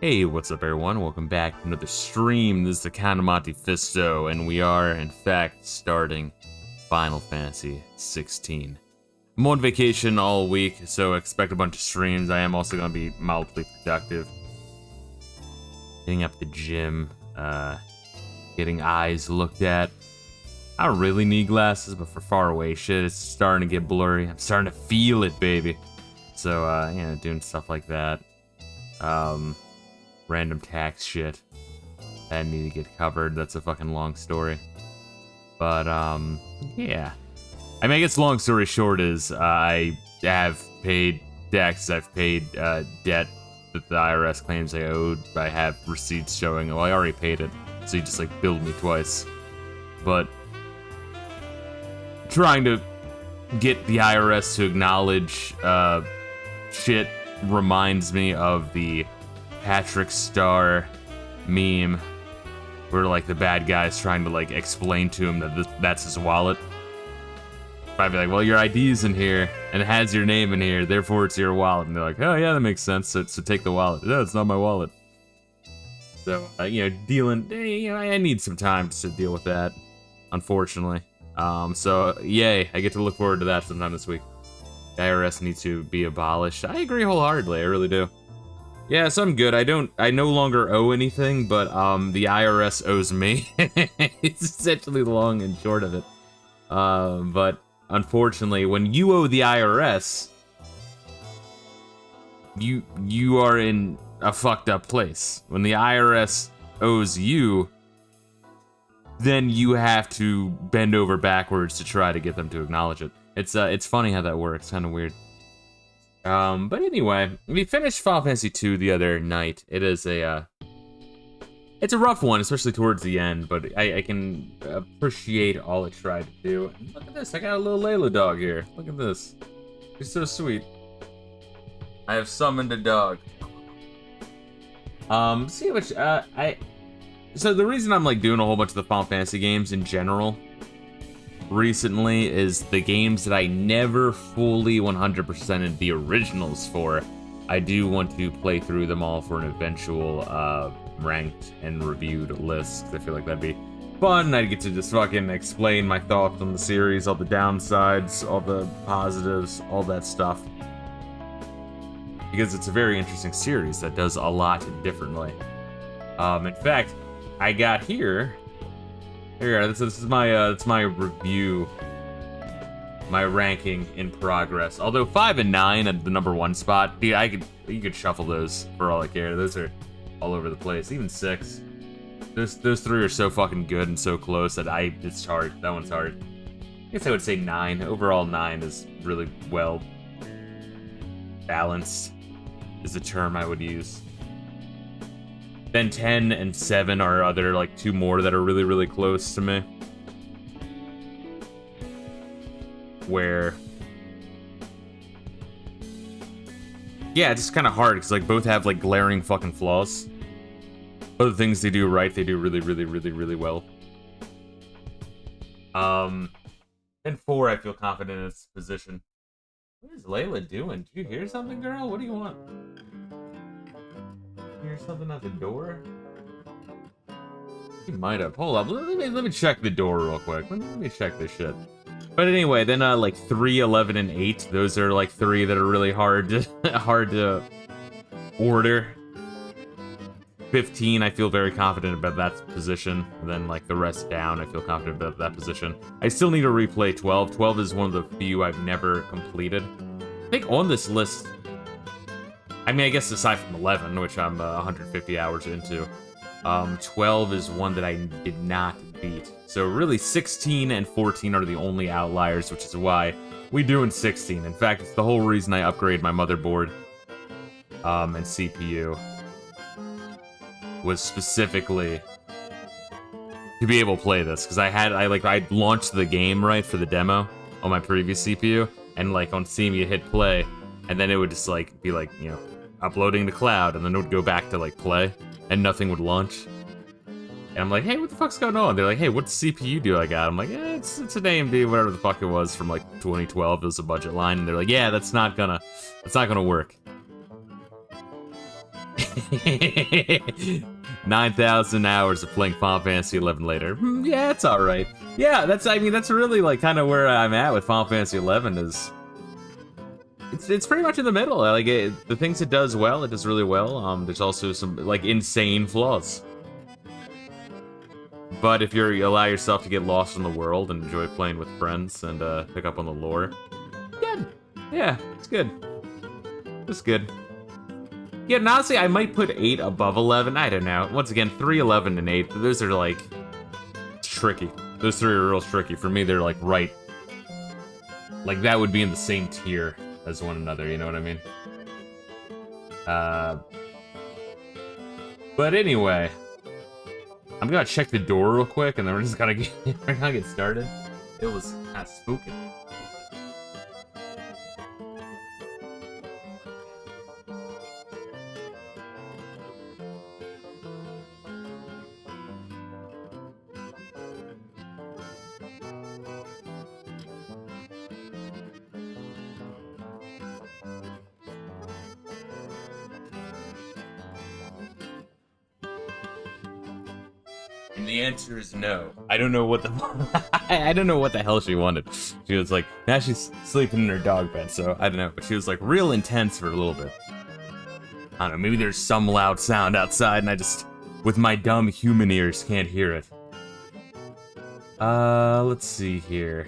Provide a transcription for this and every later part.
Hey, what's up everyone? Welcome back to another stream. This is the Count of Monte Fisto, and we are, in fact, starting Final Fantasy XVI. I'm on vacation all week, so expect a bunch of streams. I am also going to be mildly productive. Hitting up the gym, getting eyes looked at. I don't really need glasses, but for far away shit, it's starting to get blurry. I'm starting to feel it, baby. So, doing stuff like that. Random tax shit that need to get covered. That's a fucking long story. But, yeah. I mean, I guess long story short is, I have paid taxes, I've paid, debt that the IRS claims I owed. I have receipts showing, well, I already paid it, so you just, like, billed me twice. But trying to get the IRS to acknowledge, shit reminds me of the Patrick Star meme where like the bad guy's trying to like explain to him that that's his wallet. I'd be like, well, your ID's in here and it has your name in here, therefore it's your wallet. And they're like, oh yeah, that makes sense. So take the wallet. No, it's not my wallet. So I need some time to deal with that, unfortunately. So yay, I get to look forward to that sometime this week. The IRS needs to be abolished. I agree wholeheartedly. I really do. Yeah, so I'm good. I no longer owe anything, but the IRS owes me. It's essentially the long and short of it. But unfortunately, when you owe the IRS, you are in a fucked up place. When the IRS owes you, then you have to bend over backwards to try to get them to acknowledge it. It's funny how that works. Kind of weird. But anyway, we finished Final Fantasy II the other night. It's a rough one, especially towards the end, but I can appreciate all it tried to do. And look at this, I got a little Layla dog here. Look at this. He's so sweet. I have summoned a dog. So the reason I'm like doing a whole bunch of the Final Fantasy games in general recently is the games that I never fully 100%ed the originals for. I do want to play through them all for an eventual ranked and reviewed list. I feel like that'd be fun. I'd get to just fucking explain my thoughts on the series, all the downsides, all the positives, all that stuff. Because it's a very interesting series that does a lot differently. In fact, I got here. Here, this is my it's my review, my ranking in progress. Although 5 and 9 at the #1 spot, dude, you could shuffle those for all I care. Those are all over the place. Even 6, those 3 are so fucking good and so close that it's hard. That one's hard. I guess I would say 9. Overall, 9 is really well balanced. Is the term I would use. Then 10 and 7 are other, like, 2 more that are really, really close to me. Where... yeah, it's just kind of hard, because, like, both have, like, glaring fucking flaws. Other things they do right, they do really, really, really, really well. And 4, I feel confident in its position. What is Layla doing? Did you hear something, girl? What do you want? Hear something at the door? He might have. Hold up. Let me check the door real quick. Let me check this shit. But anyway, then like 3, 11, and 8. Those are like 3 that are really hard to order. 15, I feel very confident about that position. And then like the rest down, I feel confident about that position. I still need to replay 12. 12 is one of the few I've never completed. I think on this list, I mean, I guess aside from 11, which I'm 150 hours into, 12 is one that I did not beat. So really 16 and 14 are the only outliers, which is why we doing 16. In fact, it's the whole reason I upgraded my motherboard and CPU. Was specifically to be able to play this, because I launched the game right for the demo on my previous CPU, and like on Steam you hit play, and then it would just like be like, you know, uploading the cloud, and then it would go back to like play, and nothing would launch. And I'm like, hey, what the fuck's going on? They're like, hey, what CPU do I got? I'm like, it's an AMD, whatever the fuck it was from like 2012. It was a budget line, and they're like, yeah, that's not gonna work. 9,000 hours of playing Final Fantasy 11 later. Yeah, it's all right. Yeah, I mean, that's really like kind of where I'm at with Final Fantasy 11 is. It's pretty much in the middle. Like the things it does well, it does really well. There's also some like insane flaws. But if you allow yourself to get lost in the world and enjoy playing with friends and pick up on the lore, good. Yeah, it's good. It's good. Yeah, and honestly, I might put 8 above 11. I don't know. Once again, 3, 11, and 8. Those are like tricky. Those 3 are real tricky. For me, they're like right. Like that would be in the same tier as one another. You know what I mean? But anyway. I'm gonna check the door real quick, and then we're just gonna get started. It was kind of spooky. And the answer is no. I don't know what the I don't know what the hell she wanted. She was like, now she's sleeping in her dog bed, so I don't know. But she was like real intense for a little bit. I don't know, maybe there's some loud sound outside and I just, with my dumb human ears, can't hear it. Let's see here.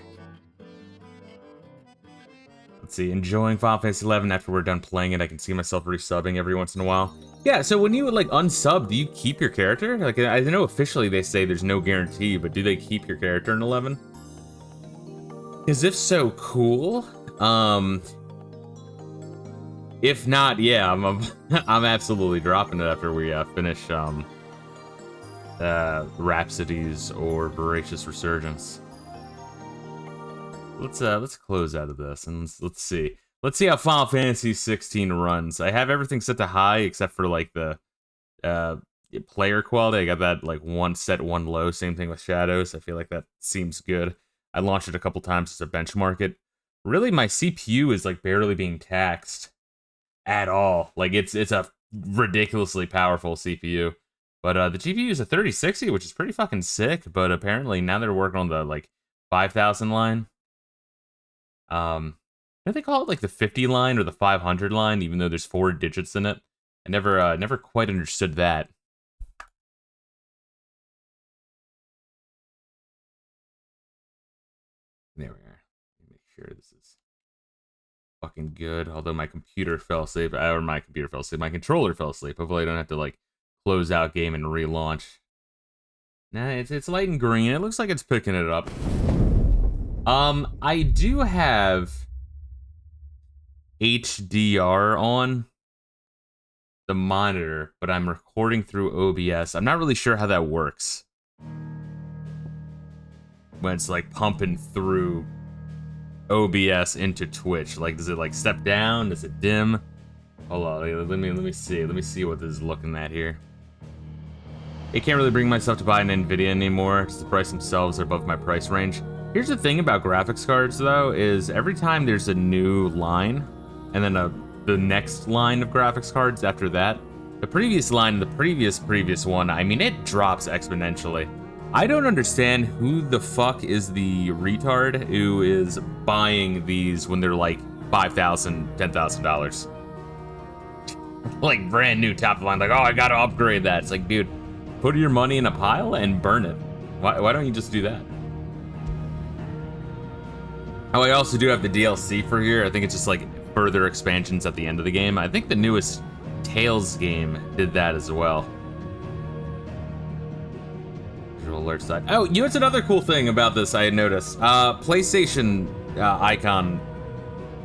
Let's see, enjoying Final Fantasy 11 after we're done playing it. I can see myself resubbing every once in a while. Yeah, so when you like unsub, do you keep your character? Like I know officially they say there's no guarantee, but do they keep your character in 11? Because if so, cool. If not, yeah, I'm absolutely dropping it after we finish Rhapsodies or Voracious Resurgence. Let's close out of this and let's see. Let's see how Final Fantasy 16 runs. I have everything set to high except for like the player quality. I got that like one set, one low. Same thing with Shadows. I feel like that seems good. I launched it a couple times to benchmark it. Really, my CPU is like barely being taxed at all. Like it's a ridiculously powerful CPU. But the GPU is a 3060, which is pretty fucking sick. But apparently now they're working on the like 5000 line. Don't they call it like the 50 line or the 500 line, even though there's 4 digits in it? I never quite understood that. There we are. Make sure this is fucking good. Although my computer fell asleep, or my controller fell asleep. Hopefully I don't have to like close out game and relaunch. Nah, it's light and green. It looks like it's picking it up. I do have HDR on the monitor, but I'm recording through OBS. I'm not really sure how that works. When it's like pumping through OBS into Twitch. Like, does it like step down? Does it dim? Hold on, let me see. Let me see what this is looking at here. I can't really bring myself to buy an Nvidia anymore, because the price themselves are above my price range. Here's the thing about graphics cards, though, is every time there's a new line, and then the next line of graphics cards after that, the previous line and the previous one, I mean, it drops exponentially. I don't understand who the fuck is the retard who is buying these when they're like $5,000, $10,000. Like brand new top of the line, like, oh, I gotta upgrade that. It's like, dude, put your money in a pile and burn it. Why don't you just do that? Oh, I also do have the DLC for here. I think it's just like further expansions at the end of the game. I think the newest Tales game did that as well. Visual alert side. Oh, you know what's another cool thing about this I had noticed? PlayStation icon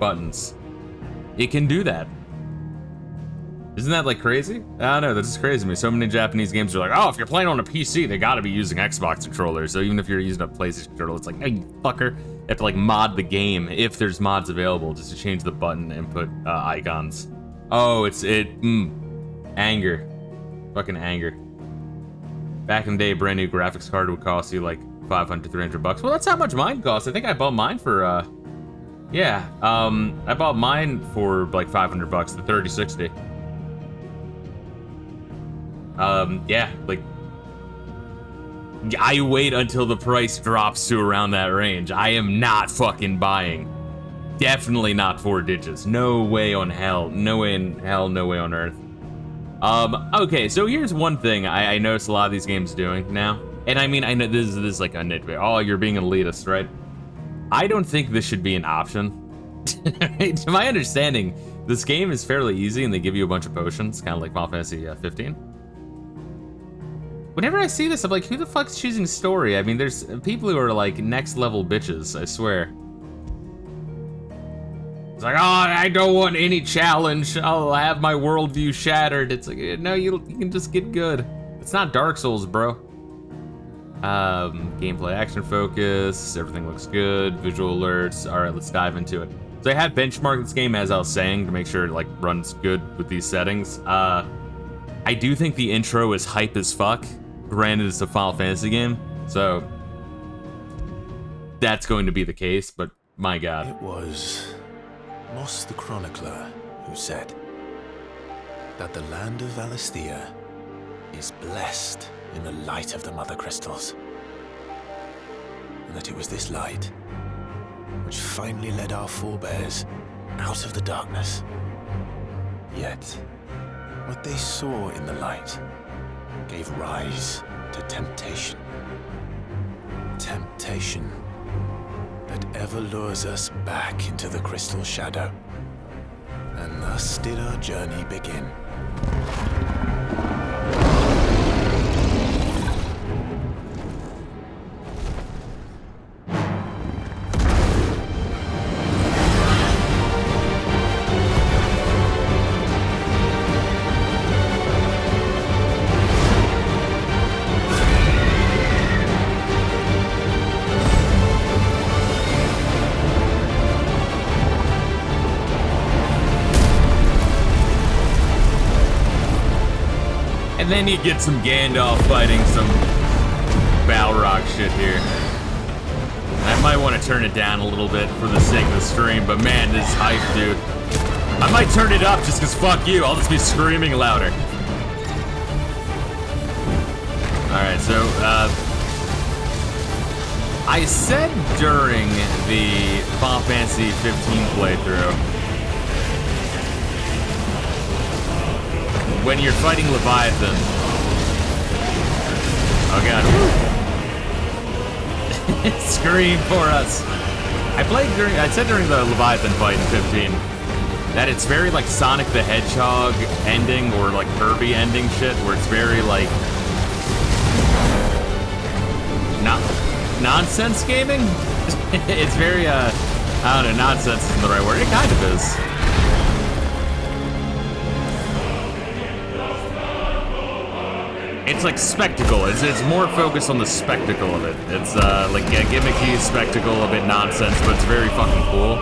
buttons. It can do that. Isn't that like crazy? I don't know, that's just crazy to me. So many Japanese games are like, oh, if you're playing on a PC, they gotta be using Xbox controllers. So even if you're using a PlayStation controller, it's like, hey, you fucker. You have to like mod the game if there's mods available just to change the button input icons. Oh, anger. Fucking anger. Back in the day, a brand new graphics card would cost you like $500 to $300. Well, that's how much mine cost. I think I bought mine for, I bought mine for like $500, the 3060. Yeah, like, I wait until the price drops to around that range. I am not fucking buying. Definitely not 4 digits. No way on hell. No way in hell, no way on earth. Okay, so here's one thing I noticed a lot of these games doing now. And I mean, I know this is like a nitpick. Oh, you're being elitist, right? I don't think this should be an option. To my understanding, this game is fairly easy and they give you a bunch of potions, kind of like Final Fantasy 15. Whenever I see this, I'm like, who the fuck's choosing story? I mean, there's people who are like next level bitches, I swear. It's like, oh, I don't want any challenge. I'll have my worldview shattered. It's like, no, you can just get good. It's not Dark Souls, bro. Gameplay, action focus, everything looks good. Visual alerts. All right, let's dive into it. So I had benchmarked this game, as I was saying, to make sure it like runs good with these settings. I do think the intro is hype as fuck. Granted, it's a Final Fantasy game, so that's going to be the case. But my God, it was Moss the Chronicler who said that the land of Valisthea is blessed in the light of the Mother Crystals, and that it was this light which finally led our forebears out of the darkness. Yet, what they saw in the light gave rise to temptation. Temptation that ever lures us back into the crystal shadow. And thus did our journey begin. and then you get some Gandalf fighting some Balrog shit here. I might want to turn it down a little bit for the sake of the stream, but man, this is hype, dude. I might turn it up just because fuck you, I'll just be screaming louder. Alright, so, I said during the Final Fantasy 15 playthrough, when you're fighting Leviathan, oh god, scream for us. I said during the Leviathan fight in 15 that it's very like Sonic the Hedgehog ending or like Kirby ending shit, where it's very like nonsense gaming. It's very I don't know, nonsense isn't the right word. It kind of is. It's like spectacle. It's more focused on the spectacle of it. It's like a gimmicky spectacle, a bit nonsense, but it's very fucking cool.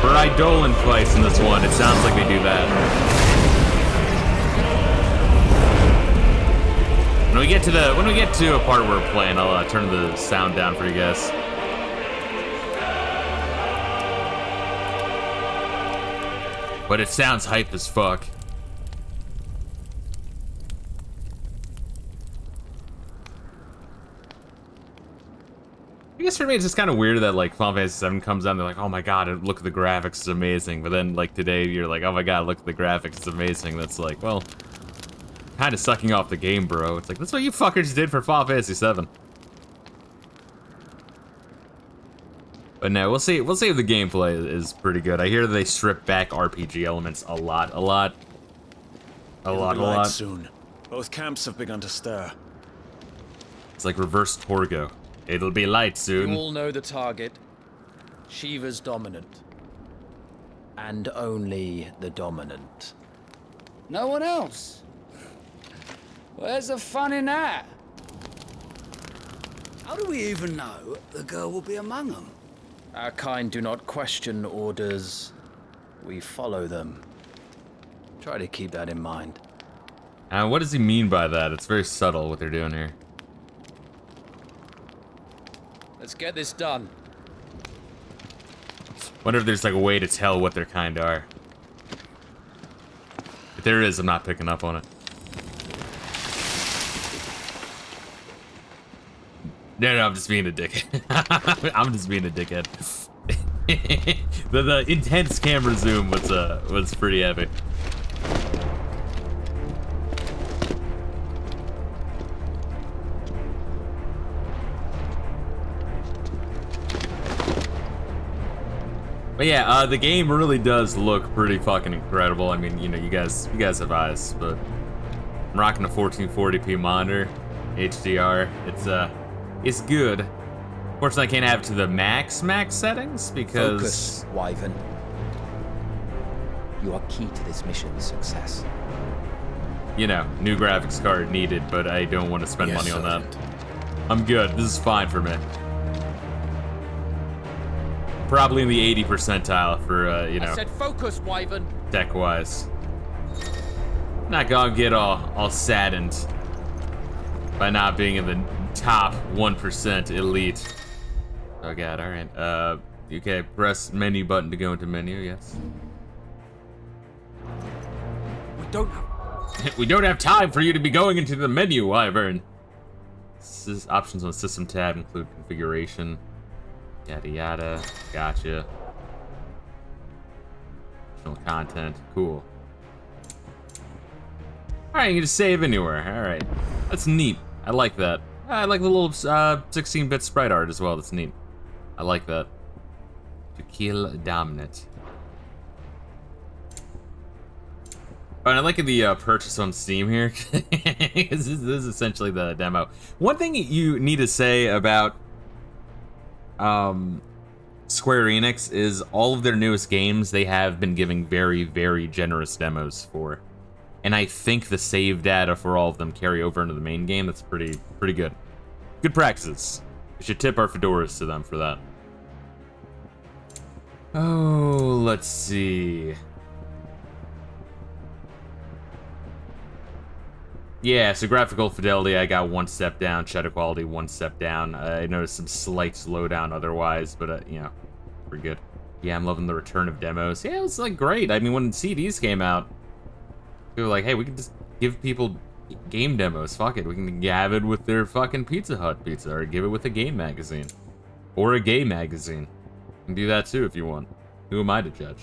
For Eidolon fights in this one, it sounds like they do that. When we get to a part where we're playing, I'll turn the sound down for you guys. But it sounds hype as fuck. I guess for me, it's just kind of weird that like Final Fantasy 7 comes out and they're like, oh my god, look at the graphics, it's amazing. But then like today, you're like, oh my god, look at the graphics, it's amazing. That's like, well, kind of sucking off the game, bro. It's like, that's what you fuckers did for Final Fantasy 7. But no, we'll see if the gameplay is pretty good. I hear that they strip back RPG elements a lot. Soon. Both camps have begun to stir. It's like reverse Torgo. It'll be light soon. You all know the target. Shiva's dominant. And only the dominant. No one else? Where's the fun in that? How do we even know the girl will be among them? Our kind do not question orders. We follow them. Try to keep that in mind. What does he mean by that? It's very subtle what they're doing here. Let's get this done. Wonder if there's like a way to tell what their kind are. there is, I'm not picking up on it. No, I'm just being a dickhead. I'm just being a dickhead. the intense camera zoom was pretty epic. But yeah, the game really does look pretty fucking incredible. I mean, you know, you guys have eyes, but I'm rocking a 1440p monitor, HDR. It's good. Of course, I can't have it to the max settings because... Focus, Wyvern. You are key to this mission's success. You know, new graphics card needed, but I don't want to spend money on that. I'm good. This is fine for me. Probably in the 80 percentile for, you know... I said focus, Wyvern. Tech-wise. Not gonna get all saddened by not being in the top 1% elite. Oh god, alright. Okay, press menu button to go into menu, yes. We don't have time for you to be going into the menu, Wyvern. Options on the system tab include configuration. Yada yada. Gotcha. Additional content. Cool. Alright, you can just save anywhere. Alright. That's neat. I like that. I like the little 16-bit sprite art as well. That's neat. I like that. To kill dominant. Oh, and I like the purchase on Steam here. this is essentially the demo. One thing you need to say about Square Enix is all of their newest games they have been giving very, very generous demos for. And I think the save data for all of them carry over into the main game. That's pretty good. Good practices. We should tip our fedoras to them for that. Oh, let's see. Yeah, so graphical fidelity, I got 1 step down. Shadow quality, 1 step down. I noticed some slight slowdown otherwise, but, you know, pretty good. Yeah, I'm loving the return of demos. Yeah, it was, like, great. I mean, when CDs came out, we were like, hey, we can just give people game demos. Fuck it. We can have it with their fucking Pizza Hut pizza, or give it with a game magazine. Or a gay magazine. You can do that, too, if you want. Who am I to judge?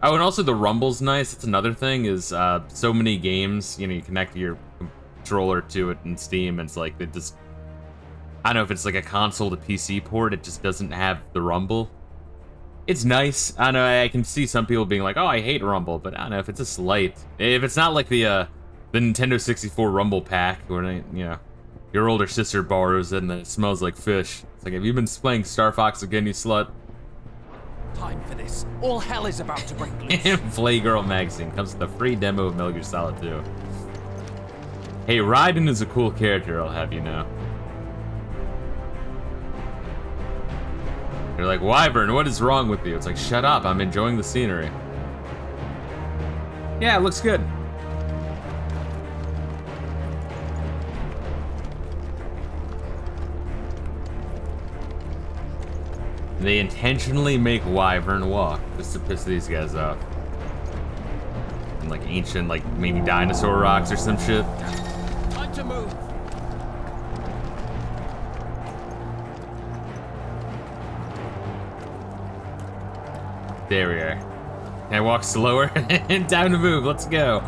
Oh, and also the rumble's nice. That's another thing, is so many games, you know, you connect your controller to it in Steam, and it's like, it just... I don't know if it's like a console to PC port, it just doesn't have the rumble. It's nice. I don't know, I can see some people being like, oh, I hate rumble, but I don't know, if it's a slight... If it's not like the Nintendo 64 rumble pack, where, you know, your older sister borrows it and it smells like fish. It's like, have you been playing Star Fox again, you slut? Time for this. All hell is about to break loose. Playgirl magazine comes with a free demo of Metal Gear Solid 2. Hey, Raiden is a cool character, I'll have you know. They're like, Wyvern, what is wrong with you? It's like, shut up, I'm enjoying the scenery. Yeah, it looks good. They intentionally make Wyvern walk just to piss these guys off. And like ancient, like maybe dinosaur rocks or some shit. Time to move. There we are. Can I walk slower? Time to move, let's go.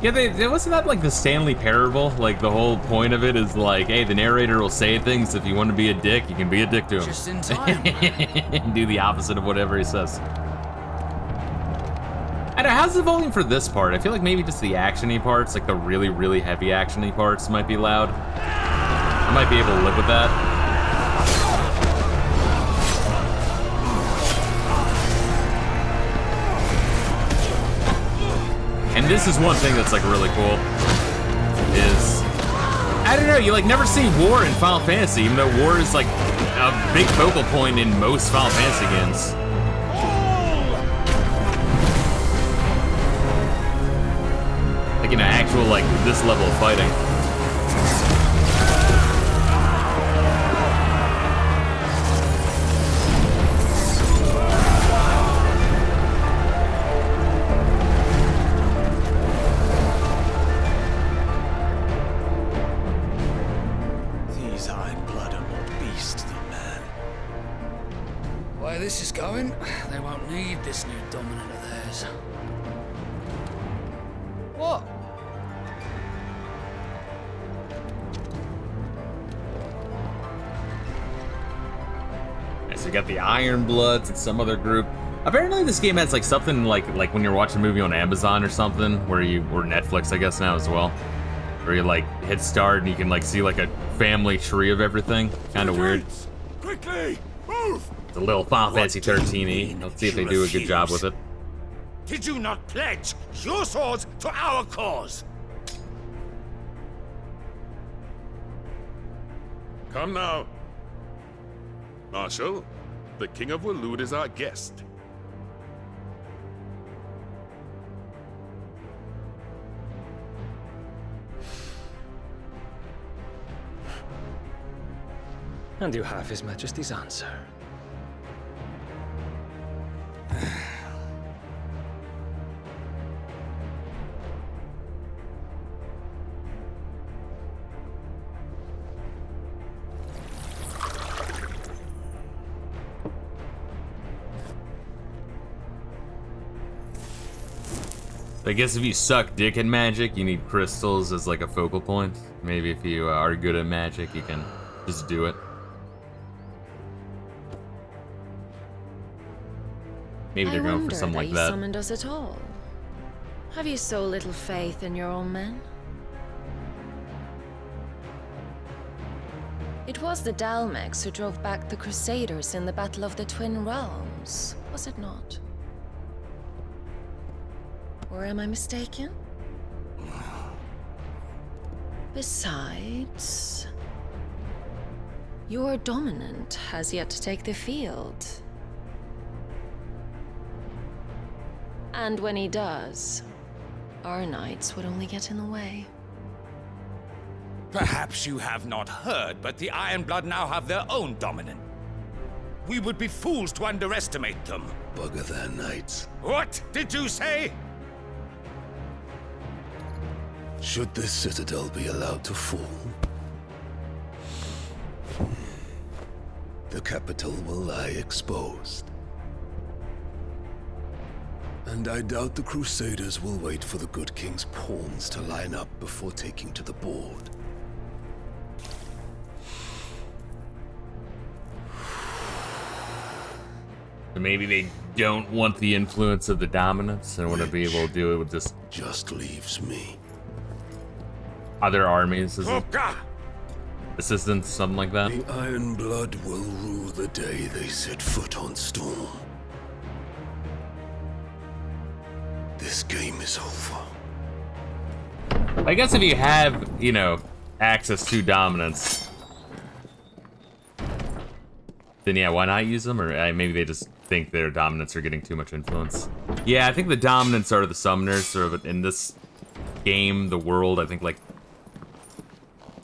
Yeah, wasn't that like the Stanley Parable? Like the whole point of it is like, hey, the narrator will say things. If you want to be a dick, you can be a dick to him. Just in time. And do the opposite of whatever he says. I don't know, how's the volume for this part? I feel like maybe just the action-y parts, like the really, really heavy action-y parts might be loud. I might be able to live with that. And this is one thing that's like really cool, is, I don't know, you like never see war in Final Fantasy, even though war is like a big focal point in most Final Fantasy games. Like in an actual, like, this level of fighting. way this is going, they won't need this new dominant of theirs. What? So you got the Iron Bloods and some other group. Apparently this game has like something like when you're watching a movie on Amazon or something, or Netflix, I guess now as well, where you like hit start and you can like see like a family tree of everything. Kind of weird. Quickly, move! It's a little Final Fantasy 13-y. Let's see if they do a good job with it. Did you not pledge your swords to our cause? Come now. Marshal, the King of Waloed is our guest. And you have His Majesty's answer. I guess if you suck dick at magic, you need crystals as like a focal point. Maybe if you are good at magic, you can just do it. Maybe they're going for something like that. You summoned us at all. Have you so little faith in your own men? It was the Dalmex who drove back the Crusaders in the Battle of the Twin Realms, was it not? Or am I mistaken? Besides, your dominant has yet to take the field. And when he does, our knights would only get in the way. Perhaps you have not heard, but the Ironblood now have their own dominant. We would be fools to underestimate them. Bugger their knights. What did you say? Should this citadel be allowed to fall, the capital will lie exposed. And I doubt the Crusaders will wait for the good king's pawns to line up before taking to the board. Maybe they don't want the influence of the dominance and want to be able to do it with just leaves me. Other armies as Oka! assistance, something like that. The Ironblood will rue the day they set foot on Storm. This game is over. I guess if you have, you know, access to dominance, then yeah, why not use them? Or maybe they just think their dominants are getting too much influence. Yeah, I think the dominants are the summoners, sort of in this game, the world. I think like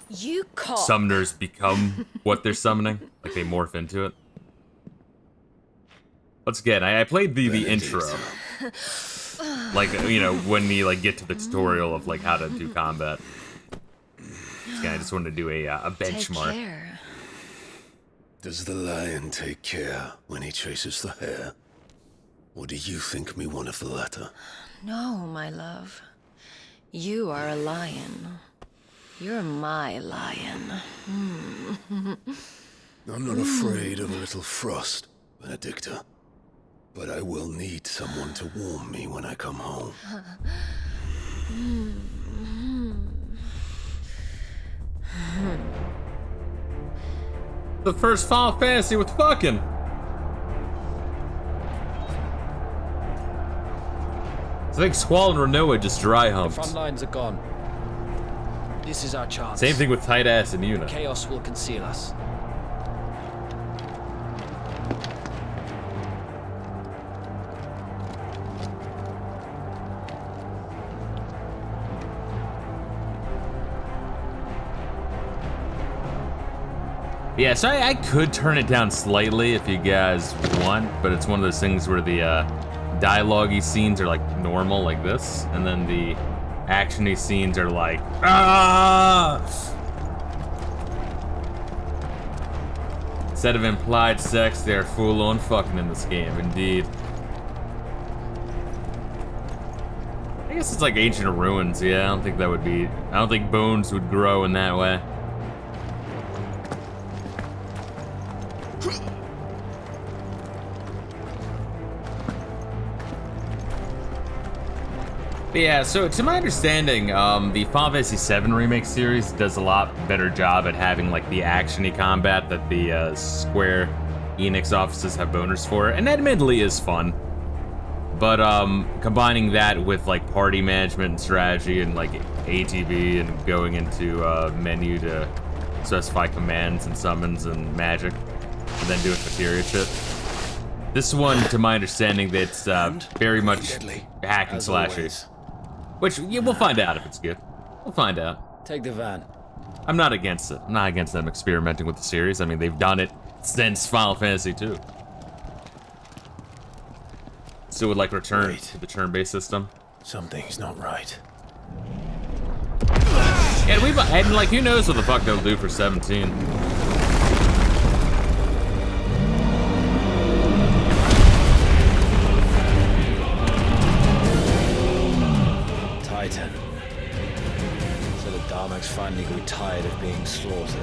You cock. summoners become what they're summoning, like they morph into it. Once again, I played the intro. Like, you know, when you like get to the tutorial of like how to do combat. Yeah, I just wanted to do a benchmark. Take care. Does the lion take care when he chases the hare? Or do you think me one of the latter? No, my love. You are a lion. You're my lion. I'm not afraid of a little frost, Benedicta. But I will need someone to warm me when I come home. The first Final Fantasy with fucking. I think Squall and Renoa just dry humped. Front lines are gone. This is our chance. Same thing with tight ass and Una. Chaos will conceal us. Yeah, so I could turn it down slightly if you guys want, but it's one of those things where the dialogue-y scenes are like normal, like this, and then the action-y scenes are like, ah! Instead of implied sex, they are full-on fucking in this game, indeed. I guess it's like ancient ruins, yeah, I don't think bones would grow in that way. But yeah, so to my understanding, the Final Fantasy VII Remake series does a lot better job at having like the action-y combat that the Square Enix offices have boners for, and admittedly is fun. But combining that with like party management and strategy and like ATB and going into menu to specify commands and summons and magic, and then doing materia shit. This one, to my understanding, that's very much hack and slashy. Which, yeah, we'll find out if it's good. We'll find out. Take the van. I'm not against it. I'm not against them experimenting with the series. I mean, they've done it since Final Fantasy II. Still would like return to the turn-based system. Something's not right. And like, who knows what the fuck they'll do for 17. Titan. So the Darmaks finally grew tired of being slaughtered.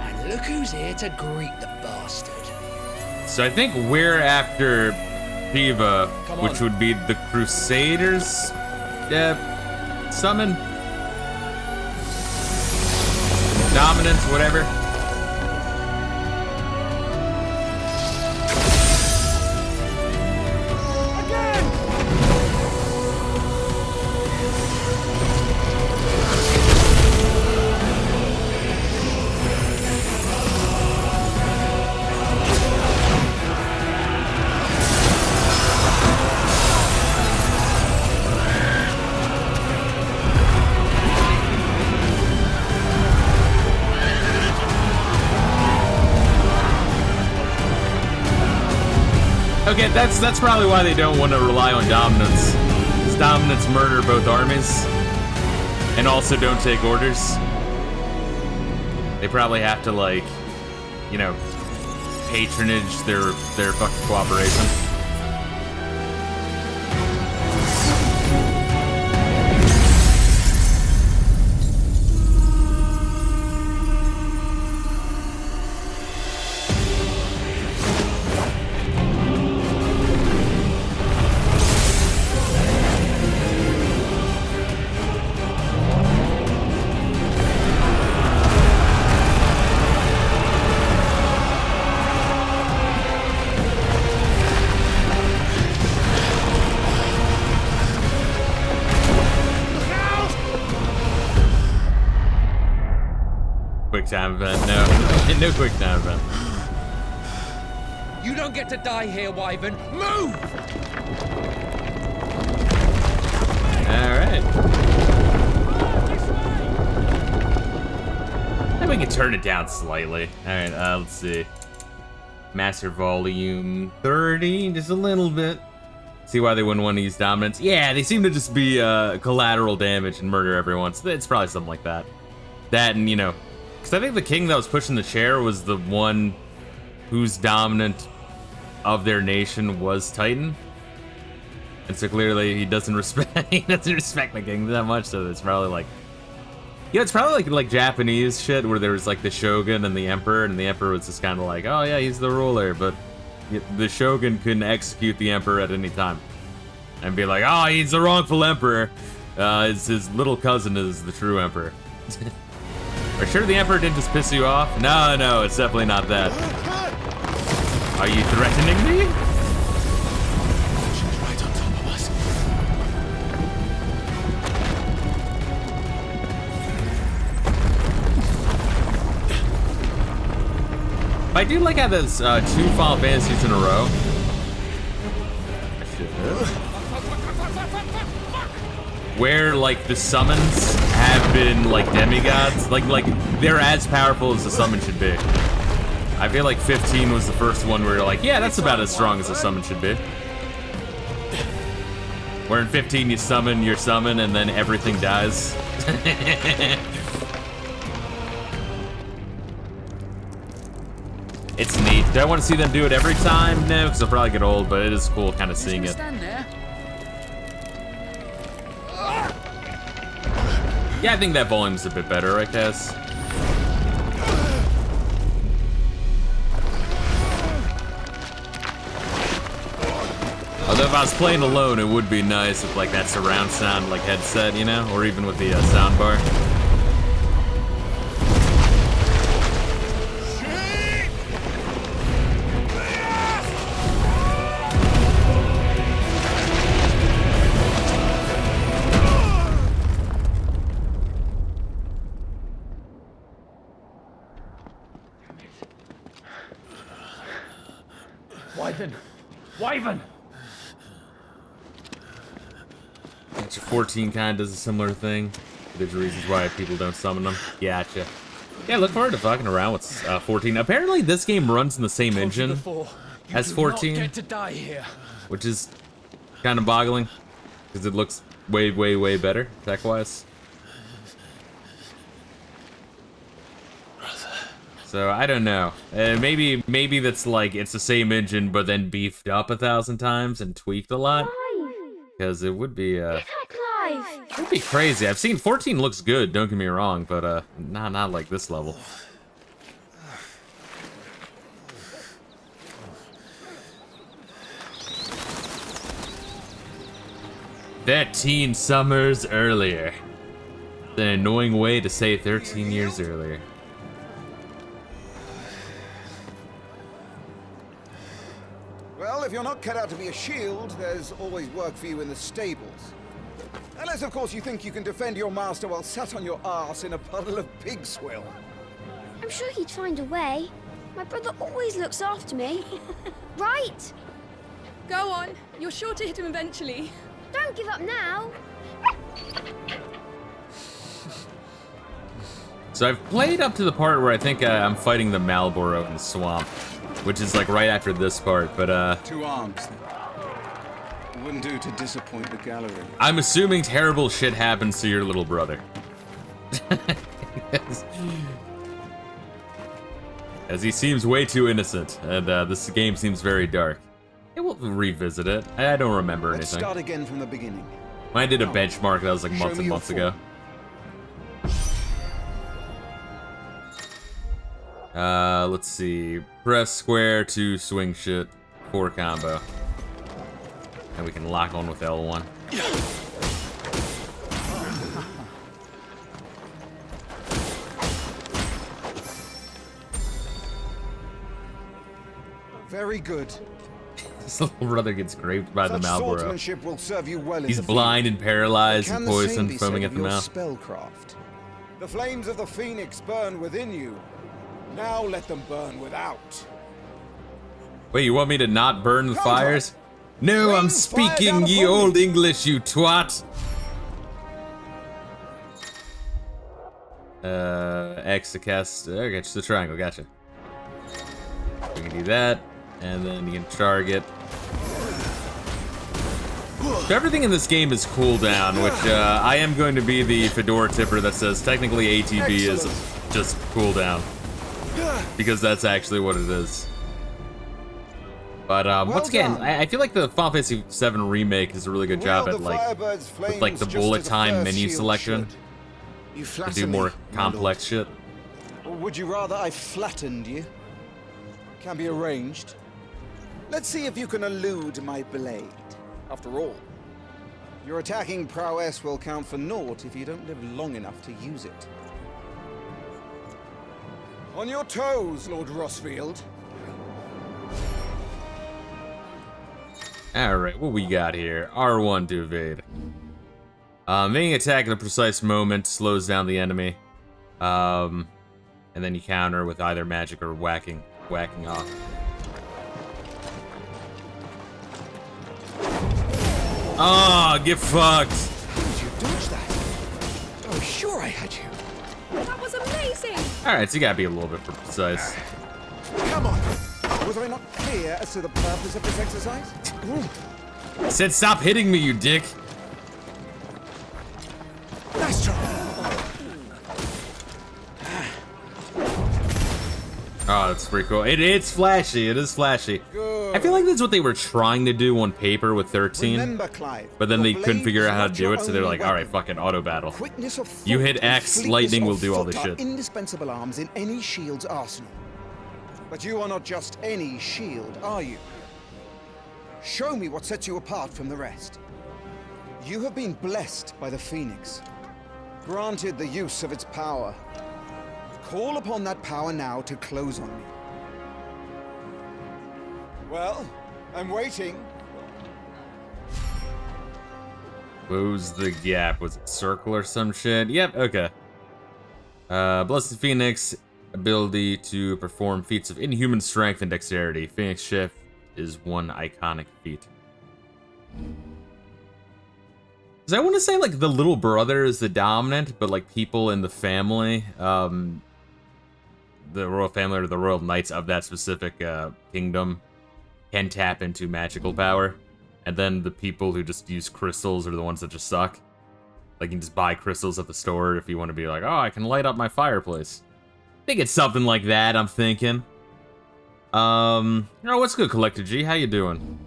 And look who's here to greet the bastard. So I think we're after Shiva, which would be the Crusaders summon? Dominance, whatever. Okay, that's probably why they don't want to rely on dominance. Because dominance murder both armies, and also don't take orders. They probably have to, like, you know, patronage their fucking cooperation. Quick time event, no. No quick time event. You don't get to die here, Wyvern. Move! Alright. Maybe we can turn it down slightly. Alright, let's see. Master volume 30, just a little bit. See why they wouldn't want to use dominance. Yeah, they seem to just be collateral damage and murder everyone. So it's probably something like that. That and, you know, because I think the king that was pushing the chair was the one whose dominant of their nation was Titan. And so clearly he doesn't respect the king that much, so it's probably like, yeah, it's probably like Japanese shit where there was like the shogun and the emperor was just kind of like, oh yeah, he's the ruler, but the shogun couldn't execute the emperor at any time and be like, oh, he's the wrongful emperor. His little cousin is the true emperor. Are you sure the emperor didn't just piss you off? No, it's definitely not that. Are you threatening me? She's right on top of us. I do like how there's 2 Final Fantasies in a row. Where like the summons have been like demigods, like they're as powerful as the summon should be. I feel like 15 was the first one where you're like, yeah, that's about as strong as a summon should be. Where in 15 you summon your summon and then everything dies. It's neat. Do I want to see them do it every time? No, because they'll probably get old, but it is cool kind of seeing it. Stand there. Yeah, I think that volume's a bit better, I guess. Although if I was playing alone, it would be nice with like that surround sound like headset, you know? Or even with the sound bar. Wyvern! Gotcha. 14 kind of does a similar thing. There's reasons why people don't summon them. Gotcha. Yeah, look forward to fucking around with 14. Apparently, this game runs in the same engine as 14, which is kind of boggling because it looks way, way, way better tech-wise. So I don't know. Maybe that's like it's the same engine, but then beefed up 1,000 times and tweaked a lot. Because it would be it would be crazy. I've seen 14 looks good. Don't get me wrong, but not like this level. "13 summers earlier." It's an annoying way to say 13 years earlier. Well, if you're not cut out to be a shield, there's always work for you in the stables. Unless, of course, you think you can defend your master while sat on your arse in a puddle of pig swill. I'm sure he'd find a way. My brother always looks after me. Right? Go on. You're sure to hit him eventually. Don't give up now. So I've played up to the part where I think I'm fighting the Malboro in the swamp, which is like right after this part, but 2 arms, then. It wouldn't do to disappoint the gallery. I'm assuming terrible shit happens to your little brother. As he seems way too innocent, and this game seems very dark. Yeah, we'll revisit it. I don't remember Let's anything. start again from the beginning. I did a benchmark that was like months and months ago. Let's see. Press square to swing shit. 4 combo. And we can lock on with L1. Very good. This little brother gets raped by the Malboro. Swordsmanship will serve you well in He's the blind field. and paralyzed Can and the same poisoned, be foaming said at of the your mouth. spellcraft? The flames of the Phoenix burn within you. Now let them burn without. Wait, you want me to not burn the Come fires? No, I'm Rain fire speaking down ye upon me. old English, you twat! X to cast. Okay, just the triangle, gotcha. We can do that, and then you can target. So everything in this game is cooldown, which I am going to be the fedora tipper that says technically ATB is just cooldown. Because that's actually what it is. But once again, I feel like the Final Fantasy VII Remake does a really good job at like with like the bullet time menu selection You to flatter do more me, my complex shit. Or would you rather I flattened you? Can be arranged. Let's see if you can elude my blade. After all, your attacking prowess will count for naught if you don't live long enough to use it. On your toes, Lord Rossfield. Alright, what we got here? R1 to evade. Making attack at a precise moment slows down the enemy. And then you counter with either magic or whacking off. Ah, get fucked! How did you dodge that? I was sure I had you. That was amazing! Alright, so you gotta be a little bit more precise. Come on. Was I not clear as to the purpose of this exercise? I said stop hitting me, you dick! Oh, that's pretty cool. It's flashy. It is flashy. Good. I feel like that's what they were trying to do on paper with 13. Remember, Clive, But then they your couldn't blade figure is out how to not do your it, so they're only like, all right, weapon. fucking auto battle. Quickness of You thought hit and X, fleetness lightning of will do all foot this are shit. indispensable arms in any shield's arsenal. But you are not just any shield, are you? Show me what sets you apart from the rest. You have been blessed by the Phoenix, granted the use of its power. Call upon that power now to close on me. Well, I'm waiting. Close the gap. Was it circle or some shit? Yep, okay. Blessed Phoenix, ability to perform feats of inhuman strength and dexterity. Phoenix Shift is one iconic feat. Because I want to say, like, the little brother is the dominant, but, like, people in the family, the royal family or the royal knights of that specific kingdom can tap into magical power. And then the people who just use crystals are the ones that just suck. Like, you can just buy crystals at the store if you want to be like, oh, I can light up my fireplace. I think it's something like that, I'm thinking. Oh, what's good, Collector G? How you doing?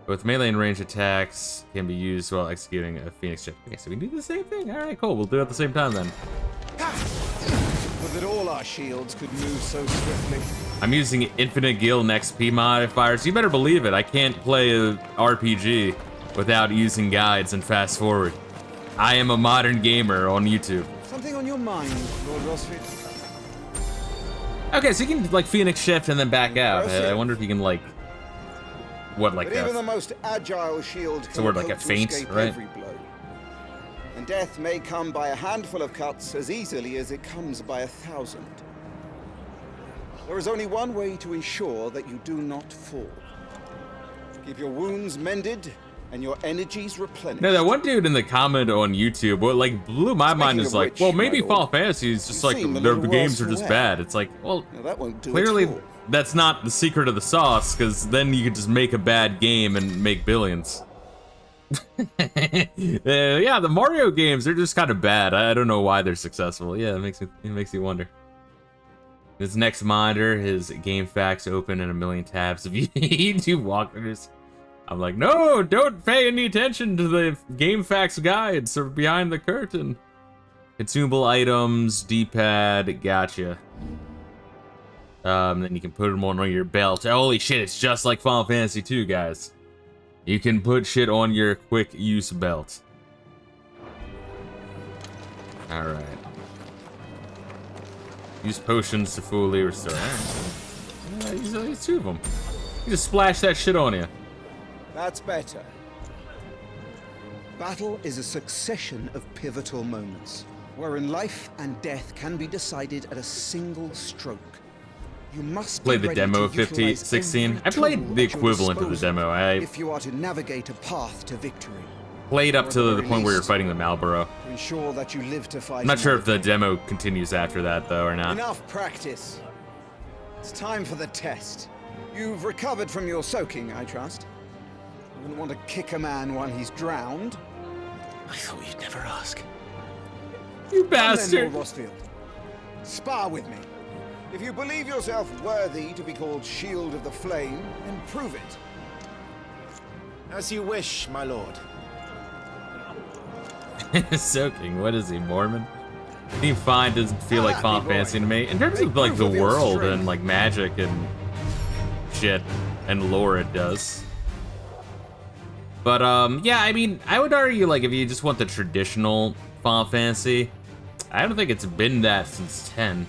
Both melee and range attacks can be used while executing a Phoenix Shift. Okay, so we can do the same thing. All right, cool. We'll do it at the same time then. Would that all our shields could move so swiftly. I'm using Infinite Guild XP modifiers. You better believe it. I can't play a RPG without using guides and fast forward. I am a modern gamer on YouTube. Something on your mind, Lord Rosfield? Okay, so you can like Phoenix Shift and then back out. I wonder if you can like what like but even the most agile shield can word like hope a to feint, escape right? every blow. And death may come by a handful of cuts as easily as it comes by 1,000. There is only one way to ensure that you do not fall. Keep your wounds mended and your energies replenished. No, that one dude in the comment on YouTube, what like blew my mind is like, well, maybe Final Fantasy is just like their games are just bad. It's like, well, that won't do clearly at all. that's not the secret of the sauce, because then you could just make a bad game and make billions. Yeah, the Mario games, they're just kind of bad. I don't know why they're successful. Yeah, it makes me wonder. His next monitor, his game facts open in a million tabs of YouTube walkthroughs. I'm like, no, don't pay any attention to the game facts guides or behind the curtain. Consumable items, D-pad, gotcha. Then you can put them on your belt. Holy shit, it's just like Final Fantasy 2, guys. You can put shit on your quick use belt. Alright. Use potions to fully restore. Yeah, use 2 of them. You just splash that shit on you. That's better. Battle is a succession of pivotal moments, wherein life and death can be decided at a single stroke. You must play the demo of 16. I played the equivalent of the demo. If you are to navigate a path to victory. Played up to the point where you're fighting the Malboro. To ensure that you live to fight. I'm not sure if the demo continues after that though or not. Enough practice. It's time for the test. You've recovered from your soaking, I trust. You wouldn't want to kick a man while he's drowned. I thought you'd never ask. You bastard! Lord Rosfield. Spar with me. If you believe yourself worthy to be called Shield of the Flame, then prove it. As you wish, my lord. Soaking, what is he, Mormon? Theme 5 doesn't feel like Final Fantasy to me. In terms of like the world and like magic and shit and lore, it does. But yeah, I mean, I would argue like if you just want the traditional Final Fantasy, I don't think it's been that since 10.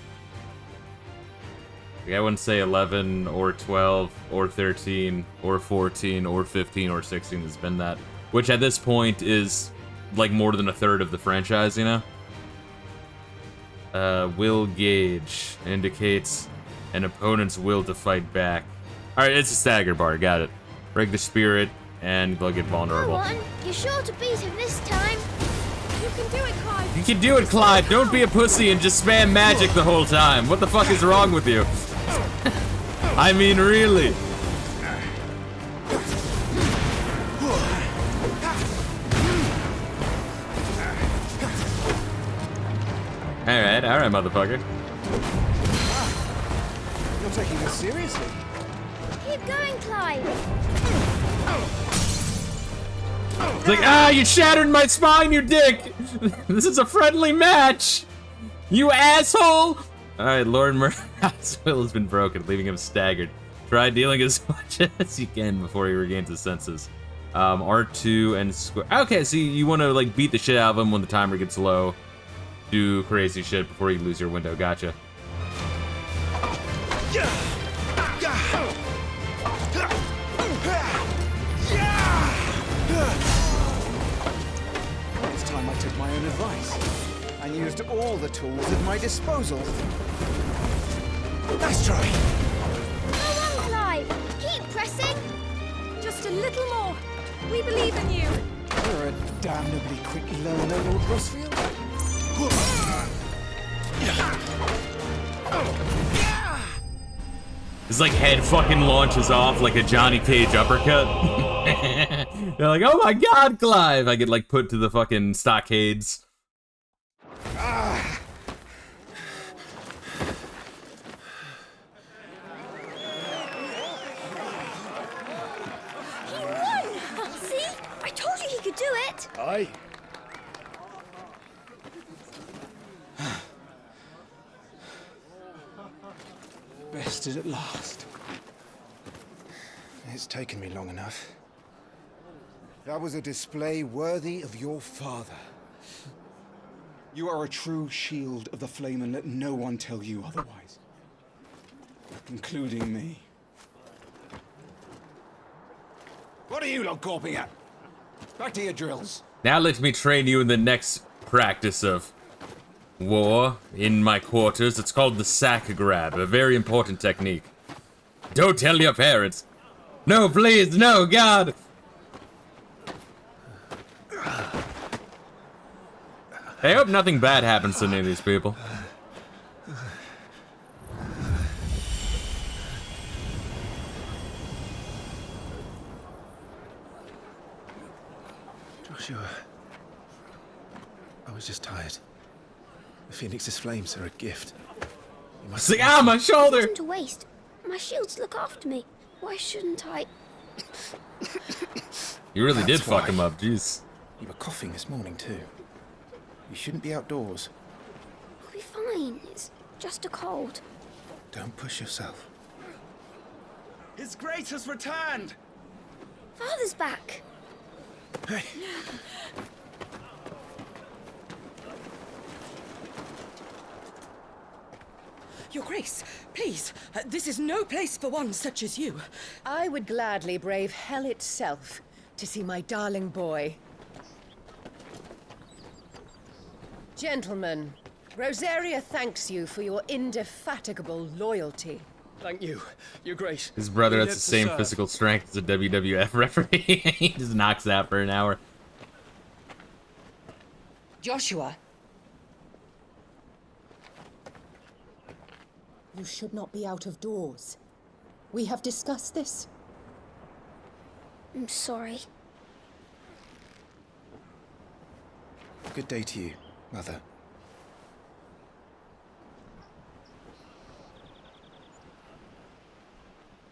Like, I wouldn't say 11 or 12 or 13 or 14 or 15 or 16 has been that, which at this point is like more than a third of the franchise, you know? Will gauge indicates an opponent's will to fight back. All right, it's a stagger bar, got it. Break the spirit and they'll get vulnerable. Come on, you're sure to beat him this time. You can do it, Clive. You can do it, Clyde. Don't be a pussy and just spam magic the whole time. What the fuck is wrong with you? I mean, really. Alright, motherfucker. You're taking this seriously. Keep going, Clive. It's like, you shattered my spine, you dick! This is a friendly match! You asshole! Alright, Lord Murdoch's will has been broken, leaving him staggered. Try dealing as much as you can before he regains his senses. R2 and square. Okay, so you want to like beat the shit out of him when the timer gets low. Do crazy shit before you lose your window. Gotcha. It's time I took my own advice and used all the tools at my disposal. Let's try. Go on, Clive. Keep pressing. Just a little more. We believe in you. You're a damnably quick learner, Lord Rossfield. His like head fucking launches off like a Johnny Cage uppercut. They're like, oh my god, Clive! I get like put to the fucking stockades. He won! See? I told you he could do it. Aye. Bested at last. It's taken me long enough. That was a display worthy of your father. You are a true shield of the flame, and let no one tell you otherwise. Including me. What are you lot gawping at? Back to your drills. Now let me train you in the next practice of war in my quarters. It's called the sack grab, a very important technique. Don't tell your parents. No, please, no, God. I hope nothing bad happens to any of these people. Joshua, I was just tired. The Phoenix's flames are a gift. You must See, my shoulder! It isn't a waste. My shields look after me. Why shouldn't I? You really did That's fuck why. him up, jeez. You were coughing this morning too. You shouldn't be outdoors. I'll be fine. It's just a cold. Don't push yourself. His Grace has returned. Father's back. Hey, Your Grace, please, this is no place for one such as you. I would gladly brave hell itself to see my darling boy. Gentlemen, Rosaria thanks you for your indefatigable loyalty. Thank you, Your Grace. His brother We has the live to same serve. physical strength as a WWF referee. He just knocks out for an hour. Joshua. You should not be out of doors. We have discussed this. I'm sorry. good day to you, Mother.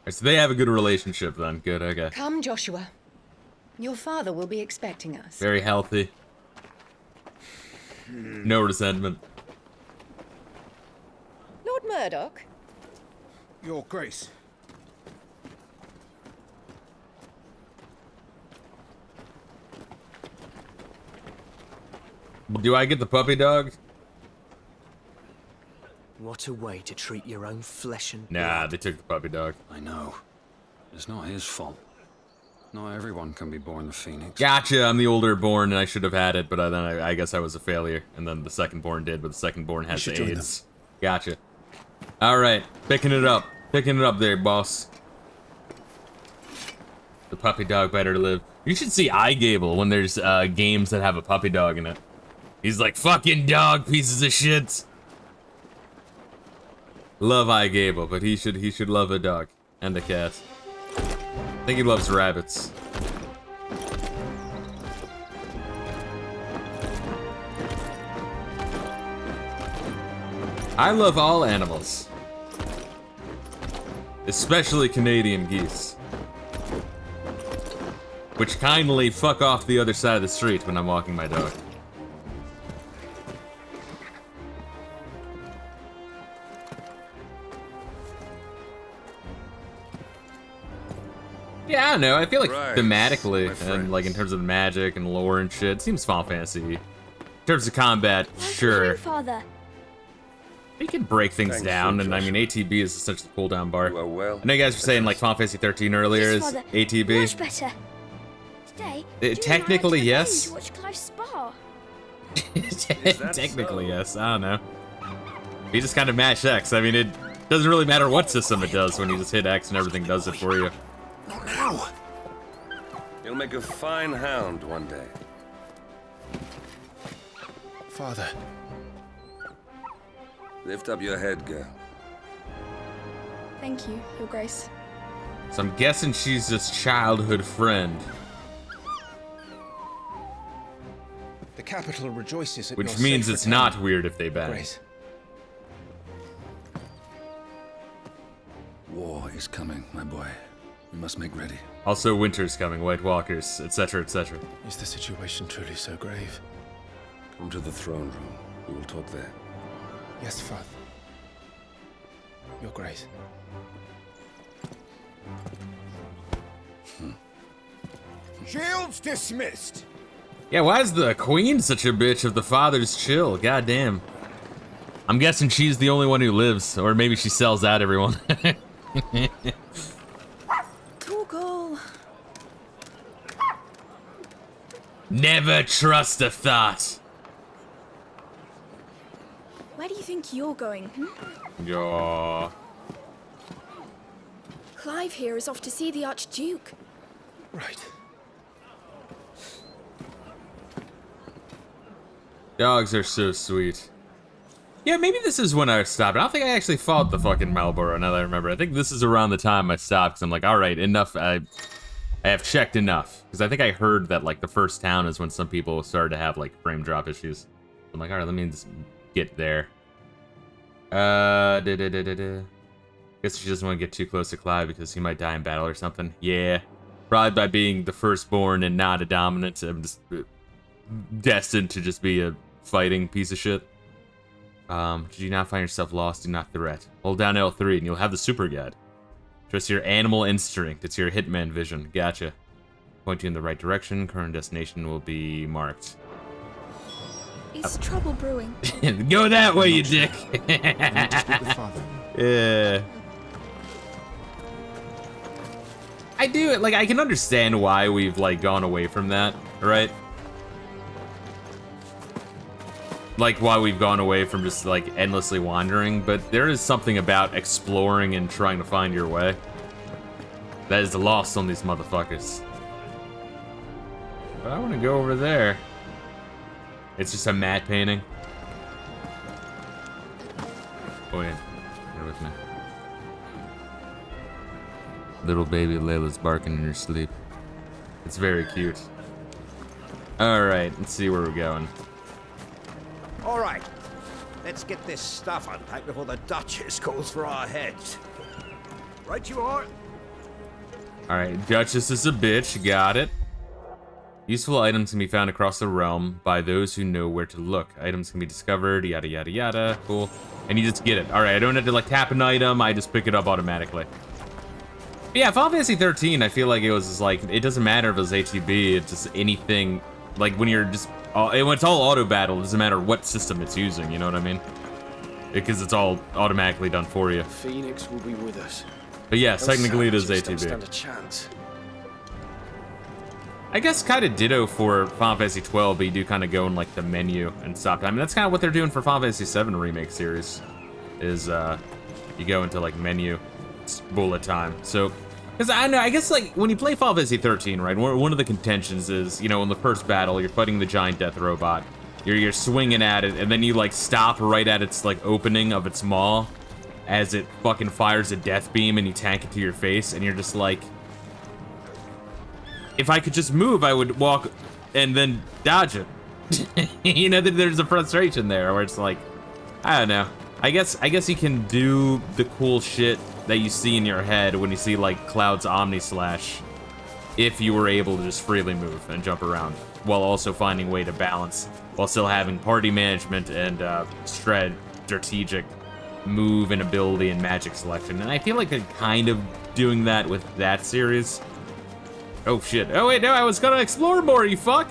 So they have a good relationship then. Good, okay. Come, Joshua. Your father will be expecting us. Very healthy. No resentment. Lord Murdoch? Your Grace. Do I get the puppy dog? What a way to treat your own flesh and Nah, they took the puppy dog. I know. It's not his fault. Not everyone can be born the Phoenix. Gotcha, I'm the older born and I should have had it, but then I guess I was a failure. And then the second born did, but the second born has should join AIDS. Gotcha. Alright, picking it up. Picking it up there, boss. The puppy dog better live. You should see iGable when there's games that have a puppy dog in it. He's like, fucking dog, pieces of shit. Love iGable, but he should love a dog and a cat. I think he loves rabbits. I love all animals. Especially Canadian geese. Which kindly fuck off the other side of the street when I'm walking my dog. Yeah, I don't know. I feel like thematically, and like in terms of magic and lore and shit, it seems Final Fantasy. In terms of combat, sure. Father. You can break things down, and I mean, ATB is essentially the cooldown bar. I know you guys were saying like Final Fantasy 13 earlier is Father, ATB. Much better. Today, Technically, yes. to watch Clive spar. Technically, yes. I don't know. You just kind of mash X. I mean, it doesn't really matter what system it does when you just hit X and everything does it for you. Not now. You'll make a fine hound one day. Father. Lift up your head, girl. Thank you, Your Grace. So I'm guessing she's this childhood friend. The capital rejoices at Which your means safe it's return, not weird if they bang. Grace. War is coming, my boy. We must make ready. Also, winter's coming, White Walkers, etc., etc. Is the situation truly so grave? Come to the throne room. We will talk there. Yes, Father. Your Grace. Shields dismissed. Yeah, why is the queen such a bitch if the father's chill? God damn. I'm guessing she's the only one who lives, or maybe she sells out everyone. Torgal. Never trust a thought. Where do you think you're going? Yeah. Clive here is off to see the Archduke. Right. Dogs are so sweet. Yeah, maybe this is when I stopped. I don't think I actually fought the fucking Marlboro, now that I remember. I think this is around the time I stopped, because I'm like, alright, enough. I have checked enough. Because I think I heard that, like, the first town is when some people started to have, like, frame drop issues. I'm like, alright, let me just get there. Guess she doesn't want to get too close to Clive because he might die in battle or something. Yeah. Probably by being the firstborn and not a dominant, I'm just destined to just be a fighting piece of shit. Should you not find yourself lost, do not threat. Hold down L3 and you'll have the super guide. Trust your animal instinct. It's your hitman vision. Gotcha. Point you in the right direction. Current destination will be marked. Is trouble brewing? Go that way, you dick. Yeah. I do it. Like, I can understand why we've like gone away from that, right? Like, why we've gone away from just like endlessly wandering, but there is something about exploring and trying to find your way that is lost on these motherfuckers. But I want to go over there. It's just a matte painting. Oh yeah, you're with me. Little baby Layla's barking in her sleep. It's very cute. Alright, let's see where we're going. All right, let's get this stuff unpacked before the Duchess calls for our heads. Right you are. Alright, Duchess is a bitch, got it. Useful items can be found across the realm by those who know where to look. Items can be discovered, yada yada yada. Cool. And you just get it. Alright, I don't have to like tap an item, I just pick it up automatically. But yeah, Final Fantasy 13, I feel like it was just like, it doesn't matter if it was ATB, it's just anything, like when you're just, when it's all auto battle, it doesn't matter what system it's using, you know what I mean? Because it's all automatically done for you. Phoenix will be with us. But yes, technically it is Don't stand ATB. a chance. I guess kind of ditto for Final Fantasy 12, but you do kind of go in like the menu and stop time. I mean, that's kind of what they're doing for Final Fantasy 7 Remake series, is you go into like menu, bullet time. So, because I know, I guess like when you play Final Fantasy 13, right, one of the contentions is, you know, in the first battle, you're fighting the giant death robot, you're swinging at it, and then you like stop right at its like opening of its maw as it fucking fires a death beam and you tank it to your face, and you're just like, if I could just move, I would walk and then dodge it. You know, there's a frustration there where it's like, I don't know. I guess you can do the cool shit that you see in your head when you see like Cloud's Omni Slash, if you were able to just freely move and jump around, while also finding a way to balance, while still having party management and strategic move and ability and magic selection. And I feel like they're kind of doing that with that series. Oh shit. Oh wait, no, I was gonna explore more, you fuck!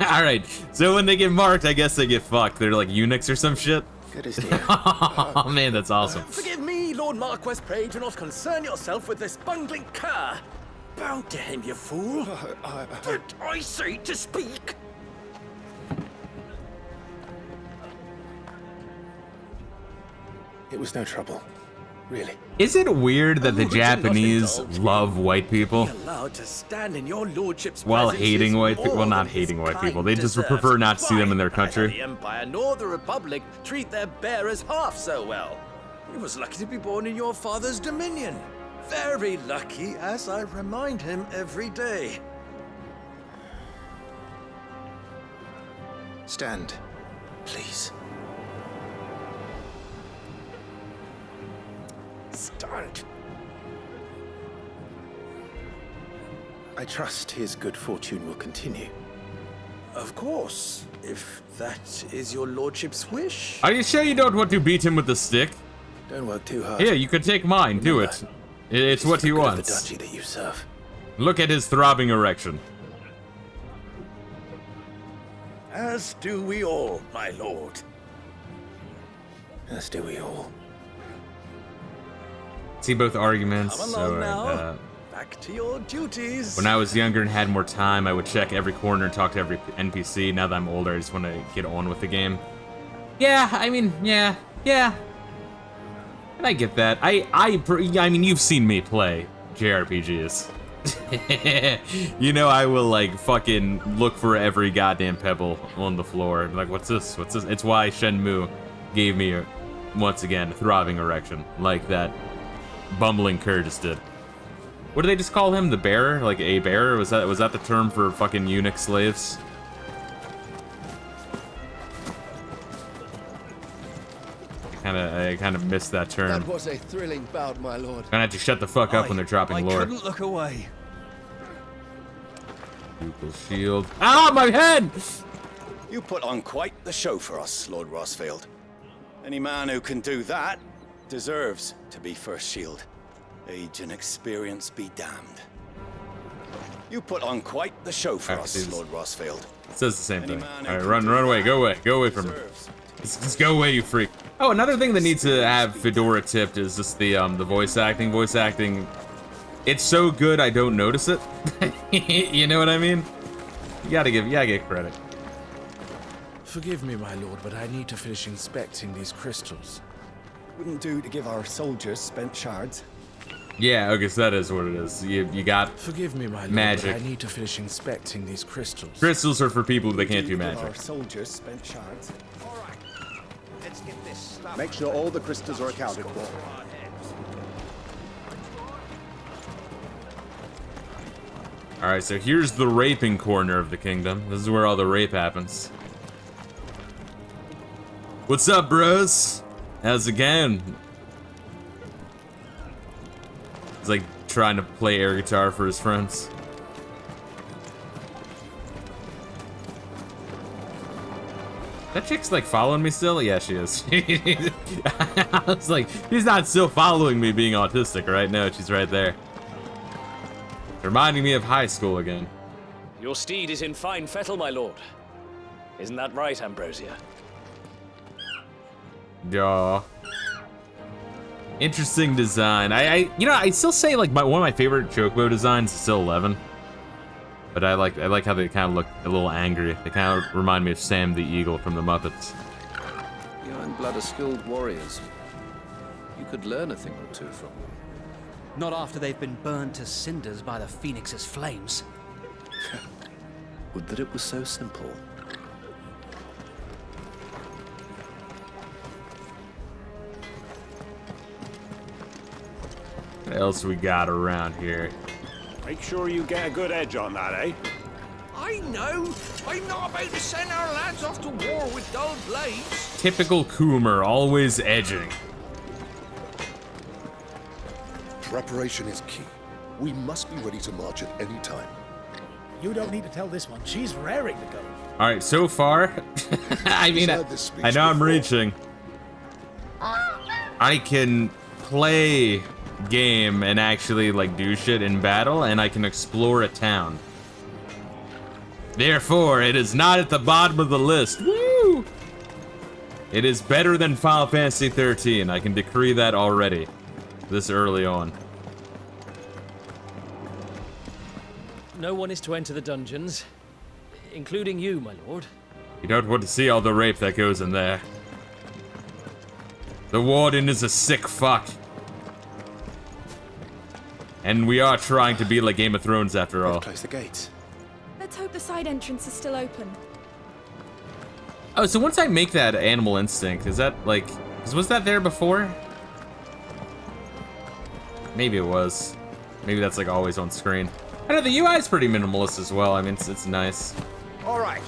Alright, so when they get marked, I guess they get fucked. They're like eunuchs or some shit. Good as dear. Oh man, that's awesome. Forgive me, Lord Marquess, pray do not concern yourself with this bungling cur. Bow to him, you fool. Did I say to speak? It was no trouble. Really. Is it weird that the Japanese love white people Allowed to stand in your lordship's while presence hating is white people? more Well, not than his hating white kind people. They just deserves. prefer not to see them in their Neither country. the Empire nor the Republic treat their bearers half so well. He was lucky to be born in your father's dominion. Very lucky, as I remind him every day. Stand, please. Stand. I trust his good fortune will continue. Of course, if that is your lordship's wish. Are you sure you don't want to beat him with the stick? Don't work too hard. Here, you could take mine. Do it. It's what he The wants. duchy that you serve. Look at his throbbing erection. As do we all, my lord. As do we all. See both arguments. Come So, along now. Back to your duties. when I was younger and had more time, I would check every corner and talk to every NPC. Now that I'm older, I just want to get on with the game. Yeah, I mean, yeah. And I get that. I mean, you've seen me play JRPGs. You know, I will like fucking look for every goddamn pebble on the floor. Like, what's this? What's this? It's why Shenmue gave me once again a throbbing erection, like that bumbling cur just did. What do they just call him? The bearer? Like a bearer? Was that the term for fucking eunuch slaves? I kind of missed that term. That was a thrilling bout, my lord. Gonna have to shut the fuck up when they're dropping lore. I couldn't look away. Ducal shield. Ah, my head! You put on quite the show for us, Lord Rossfield. Any man who can do that deserves to be first shield. Age and experience be damned. You put on quite the show for us, Lord Rossfield. It says the same thing. Alright, run away, go away from me. Just go away, you freak. Oh, another thing that needs to have Fedora tipped is just the voice acting. Voice acting, it's so good I don't notice it. You know what I mean? You gotta get credit. Forgive me, my lord, but I need to finish inspecting these crystals. Wouldn't do to give our soldiers spent shards. Yeah, okay, so that is what it is. You got Forgive me, my lord, magic. but I need to finish inspecting these crystals. Crystals are for people that can't do Give our magic. soldiers spent shards. Let's get this stuff. Make sure all the crystals are accounted for. Alright, so here's the raping corner of the kingdom. This is where all the rape happens. What's up, bros? How's it going? He's like trying to play air guitar for his friends. That chick's like following me still? Yeah, she is. I was like, she's not still following me being autistic, right? No, she's right there. Reminding me of high school again. Your steed is in fine fettle, my lord. Isn't that right, Ambrosia? Yeah. Interesting design. I still say like one of my favorite Chocobo designs is still 11. But I like how they kind of look a little angry. They kind of remind me of Sam the Eagle from the Muppets. The Ironblood are skilled warriors. You could learn a thing or two from them. Not after they've been burned to cinders by the Phoenix's flames. Would that it was so simple. What else we got around here? Make sure you get a good edge on that, eh? I know. I'm not about to send our lads off to war with dull blades. Typical Coomer, always edging. Preparation is key. We must be ready to march at any time. You don't need to tell this one. She's raring to go. All right, so far, I mean, I know I'm reaching. I can play game and actually like do shit in battle, and I can explore a town. Therefore, it is not at the bottom of the list. Woo! It is better than Final Fantasy 13. I can decree that already, this early on. No one is to enter the dungeons, including you, my lord. You don't want to see all the rape that goes in there. The warden is a sick fuck. And we are trying to be like Game of Thrones after all. Close the gates. Let's hope the side entrance is still open. Oh, so once I make that animal instinct, is that like, was that there before? Maybe it was. Maybe that's like always on screen. I know the UI is pretty minimalist as well. I mean, it's nice. All right.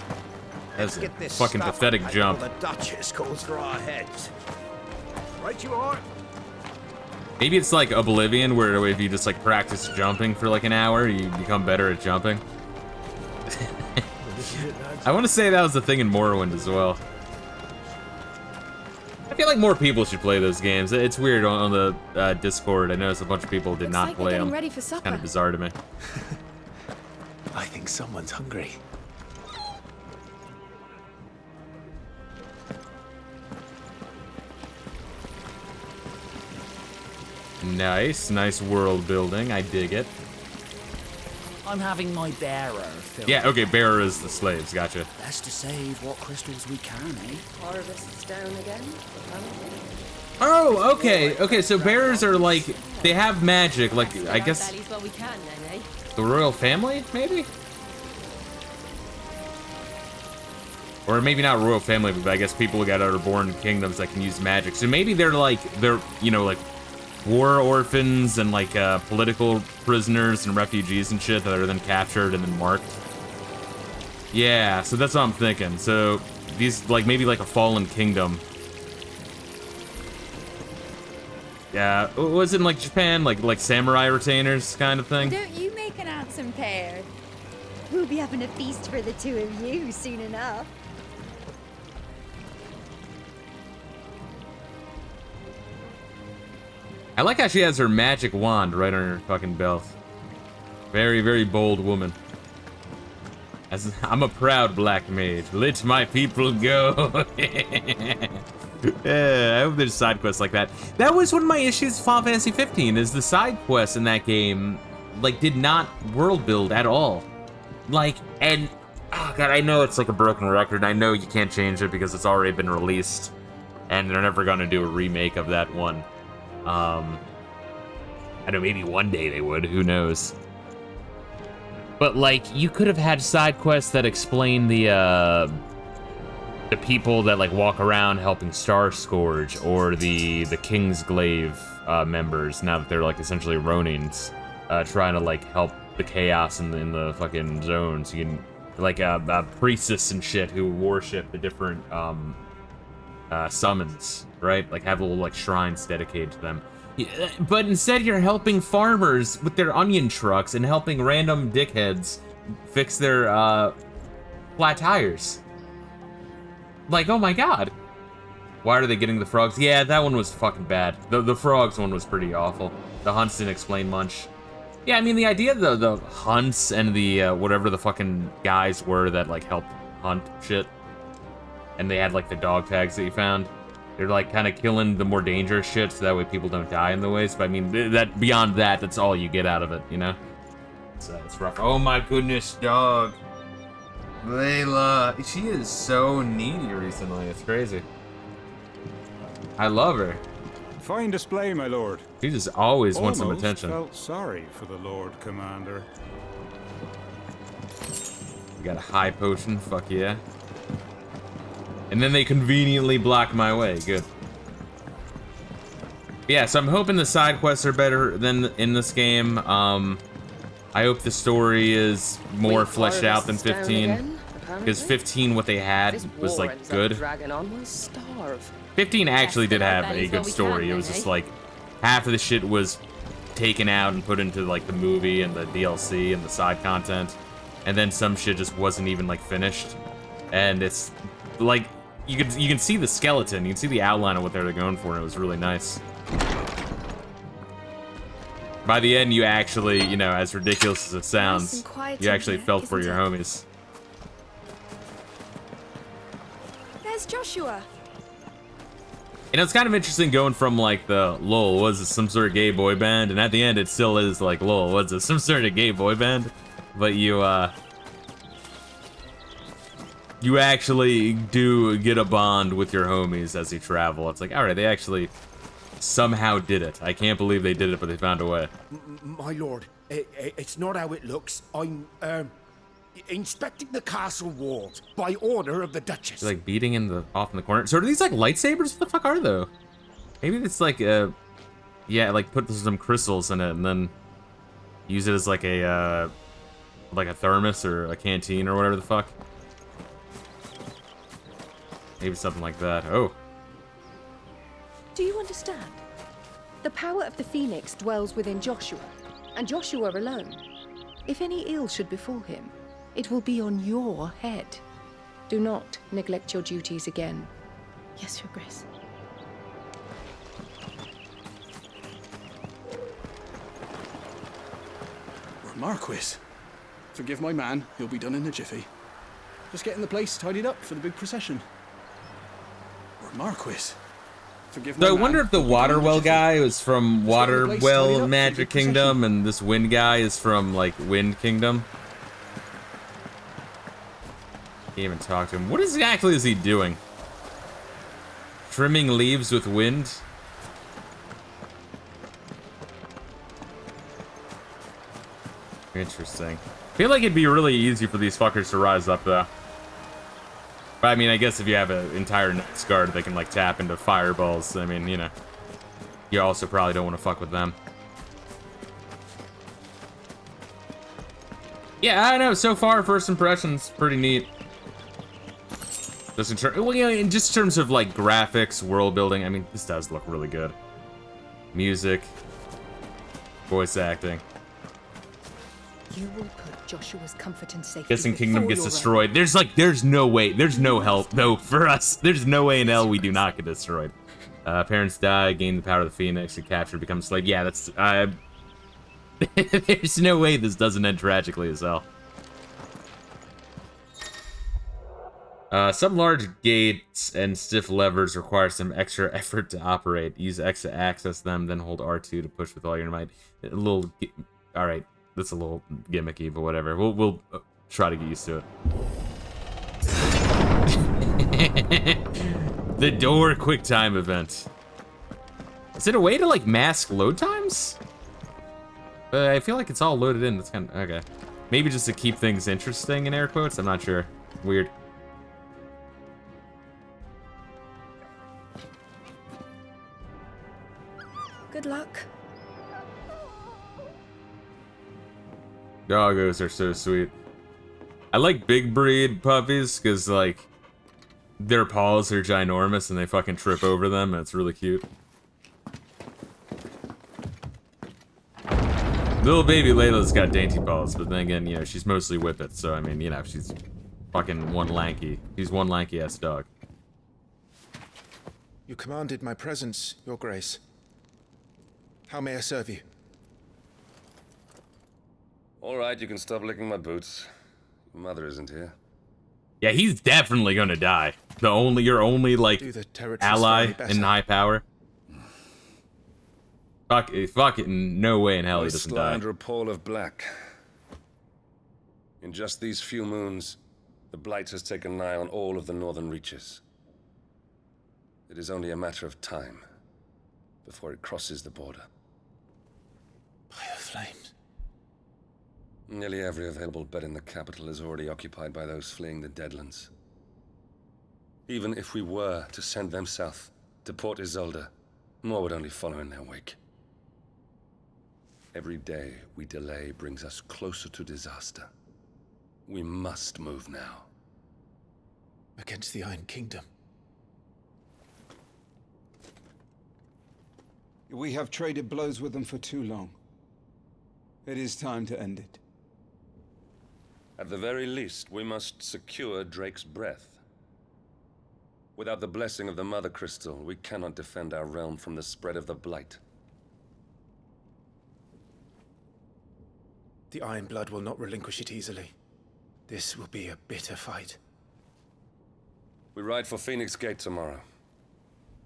That's a Get this fucking stuff pathetic unpacked jump. before the Duchess calls for our heads. Right you are. Maybe it's like Oblivion, where if you just like practice jumping for like an hour, you become better at jumping. I want to say that was the thing in Morrowind as well. I feel like more people should play those games. It's weird on the Discord. I noticed a bunch of people did not play them. Ready for supper. Kind of bizarre to me. I think someone's hungry. Nice world building. I dig it. I'm having my bearer filled. Yeah, okay, bearer is the slaves. Gotcha. Best to save what crystals we can, eh? Harvest's down again. Oh, okay. So bearers are like, they have magic. Like, I guess What we can, then, eh? the royal family, maybe? Or maybe not royal family, but I guess people who got out of born kingdoms that can use magic. So maybe they're you know, like war orphans and like political prisoners and refugees and shit that are then captured and then marked. Yeah, so that's what I'm thinking. So these like maybe like a fallen kingdom. Yeah, was it in like Japan, like samurai retainers kind of thing? Don't you make an handsome pair? We'll be having a feast for the two of you soon enough. I like how she has her magic wand right on her fucking belt. Very bold woman. I'm a proud black mage. Let my people go. Yeah, I hope there's side quests like that. That was one of my issues with Final Fantasy 15, is the side quests in that game, like, did not world build at all. Like, and, oh god, I know it's like a broken record, and I know you can't change it because it's already been released, and they're never gonna do a remake of that one. I know maybe one day they would, who knows. But like, you could have had side quests that explain the people that like walk around helping Star Scourge, or the Kingsglaive members, now that they're like essentially Ronins, trying to like help the chaos in the fucking zones. You can like a priestess and shit who worship the different summons, right? Like have little like shrines dedicated to them. Yeah, but instead you're helping farmers with their onion trucks and helping random dickheads fix their flat tires. Like, oh my god. Why are they getting the frogs? Yeah, that one was fucking bad. The frogs one was pretty awful. The hunts didn't explain much. Yeah, I mean, the idea of the hunts and the whatever the fucking guys were that like helped hunt shit, and they had like the dog tags that you found. They're like kind of killing the more dangerous shit so that way people don't die in the waste. But I mean, that beyond that, that's all you get out of it, you know? It's rough. Oh my goodness, dog. Layla. She is so needy recently. It's crazy. I love her. Fine display, my lord. She just always wants some Almost attention. Felt sorry for the Lord Commander. We got a high potion. Fuck yeah. And then they conveniently block my way. Good. Yeah, so I'm hoping the side quests are better than in this game. I hope the story is more fleshed out than 15. Because 15, what they had was like good. 15 actually did have a good story. It was just like half of the shit was taken out and put into like the movie and the DLC and the side content, and then some shit just wasn't even like finished. And it's like you can see the skeleton, you can see the outline of what they're going for, and it was really nice. By the end, you actually, you know, as ridiculous as it sounds, you actually felt for your homies. There's Joshua. You know, it's kind of interesting going from, like, the, lol, was it some sort of gay boy band? And at the end, it still is, like, lol, was it some sort of gay boy band? But you actually do get a bond with your homies as you travel. It's like, alright, they actually somehow did it. I can't believe they did it, but they found a way. My lord, it's not how it looks. I'm, inspecting the castle walls by order of the Duchess. They're, like, beating off in the corner. So are these, like, lightsabers? What the fuck are they? Maybe it's, like, yeah, like, put some crystals in it and then use it as, like a thermos or a canteen or whatever the fuck. Maybe something like that. Oh. Do you understand? The power of the Phoenix dwells within Joshua, and Joshua alone. If any ill should befall him, it will be on your head. Do not neglect your duties again. Yes, Your Grace. Marquis, forgive my man. He'll be done in a jiffy. Just getting the place tidied up for the big procession. Marquis. So I wonder if the Waterwell guy was from Waterwell Magic Kingdom and this Wind guy is from, like, Wind Kingdom. Can't even talk to him. What exactly is he doing? Trimming leaves with wind? Interesting. I feel like it'd be really easy for these fuckers to rise up, though. But, I mean, I guess if you have an entire Night's Guard, they can, like, tap into fireballs. I mean, you know. You also probably don't want to fuck with them. Yeah, I don't know. So far, first impressions, pretty neat. Just in terms, well, you know, in just terms of, like, graphics, world building, I mean, this does look really good. Music. Voice acting. You will put Joshua's comfort and safety. Guessing Kingdom gets destroyed. There's no way. There's no help, though, for us. There's no way in hell we do not get destroyed. Parents die, gain the power of the Phoenix, and capture, become slave. Yeah, that's... there's no way this doesn't end tragically as hell. Some large gates and stiff levers require some extra effort to operate. Use X to access them, then hold R2 to push with all your might. A little... Alright. That's a little gimmicky, but whatever. We'll try to get used to it. The door QuickTime event. Is it a way to, like, mask load times? I feel like it's all loaded in. That's kind of... Okay. Maybe just to keep things interesting, in air quotes? I'm not sure. Weird. Good luck. Doggos are so sweet. I like big breed puppies because, like, their paws are ginormous and they fucking trip over them and it's really cute. Little baby Layla's got dainty paws, but then again, you know, she's mostly whippet, so I mean, you know, she's fucking she's one lanky-ass dog. You commanded my presence, Your Grace. How may I serve you? All right, you can stop licking my boots. Your mother isn't here. Yeah, he's definitely gonna die. Your only like ally in high power. Fuck it, no way in hell he doesn't die. Under a pall of black. In just these few moons, the Blight has taken nigh on all of the northern reaches. It is only a matter of time before it crosses the border. By the flames. Nearly every available bed in the capital is already occupied by those fleeing the Deadlands. Even if we were to send them south to Port Isolde, More would only follow in their wake. Every day we delay brings us closer to disaster. We must move now. Against the Iron Kingdom. We have traded blows with them for too long. It is time to end it. At the very least, we must secure Drake's breath. Without the blessing of the Mother Crystal, we cannot defend our realm from the spread of the Blight. The Iron Blood will not relinquish it easily. This will be a bitter fight. We ride for Phoenix Gate tomorrow.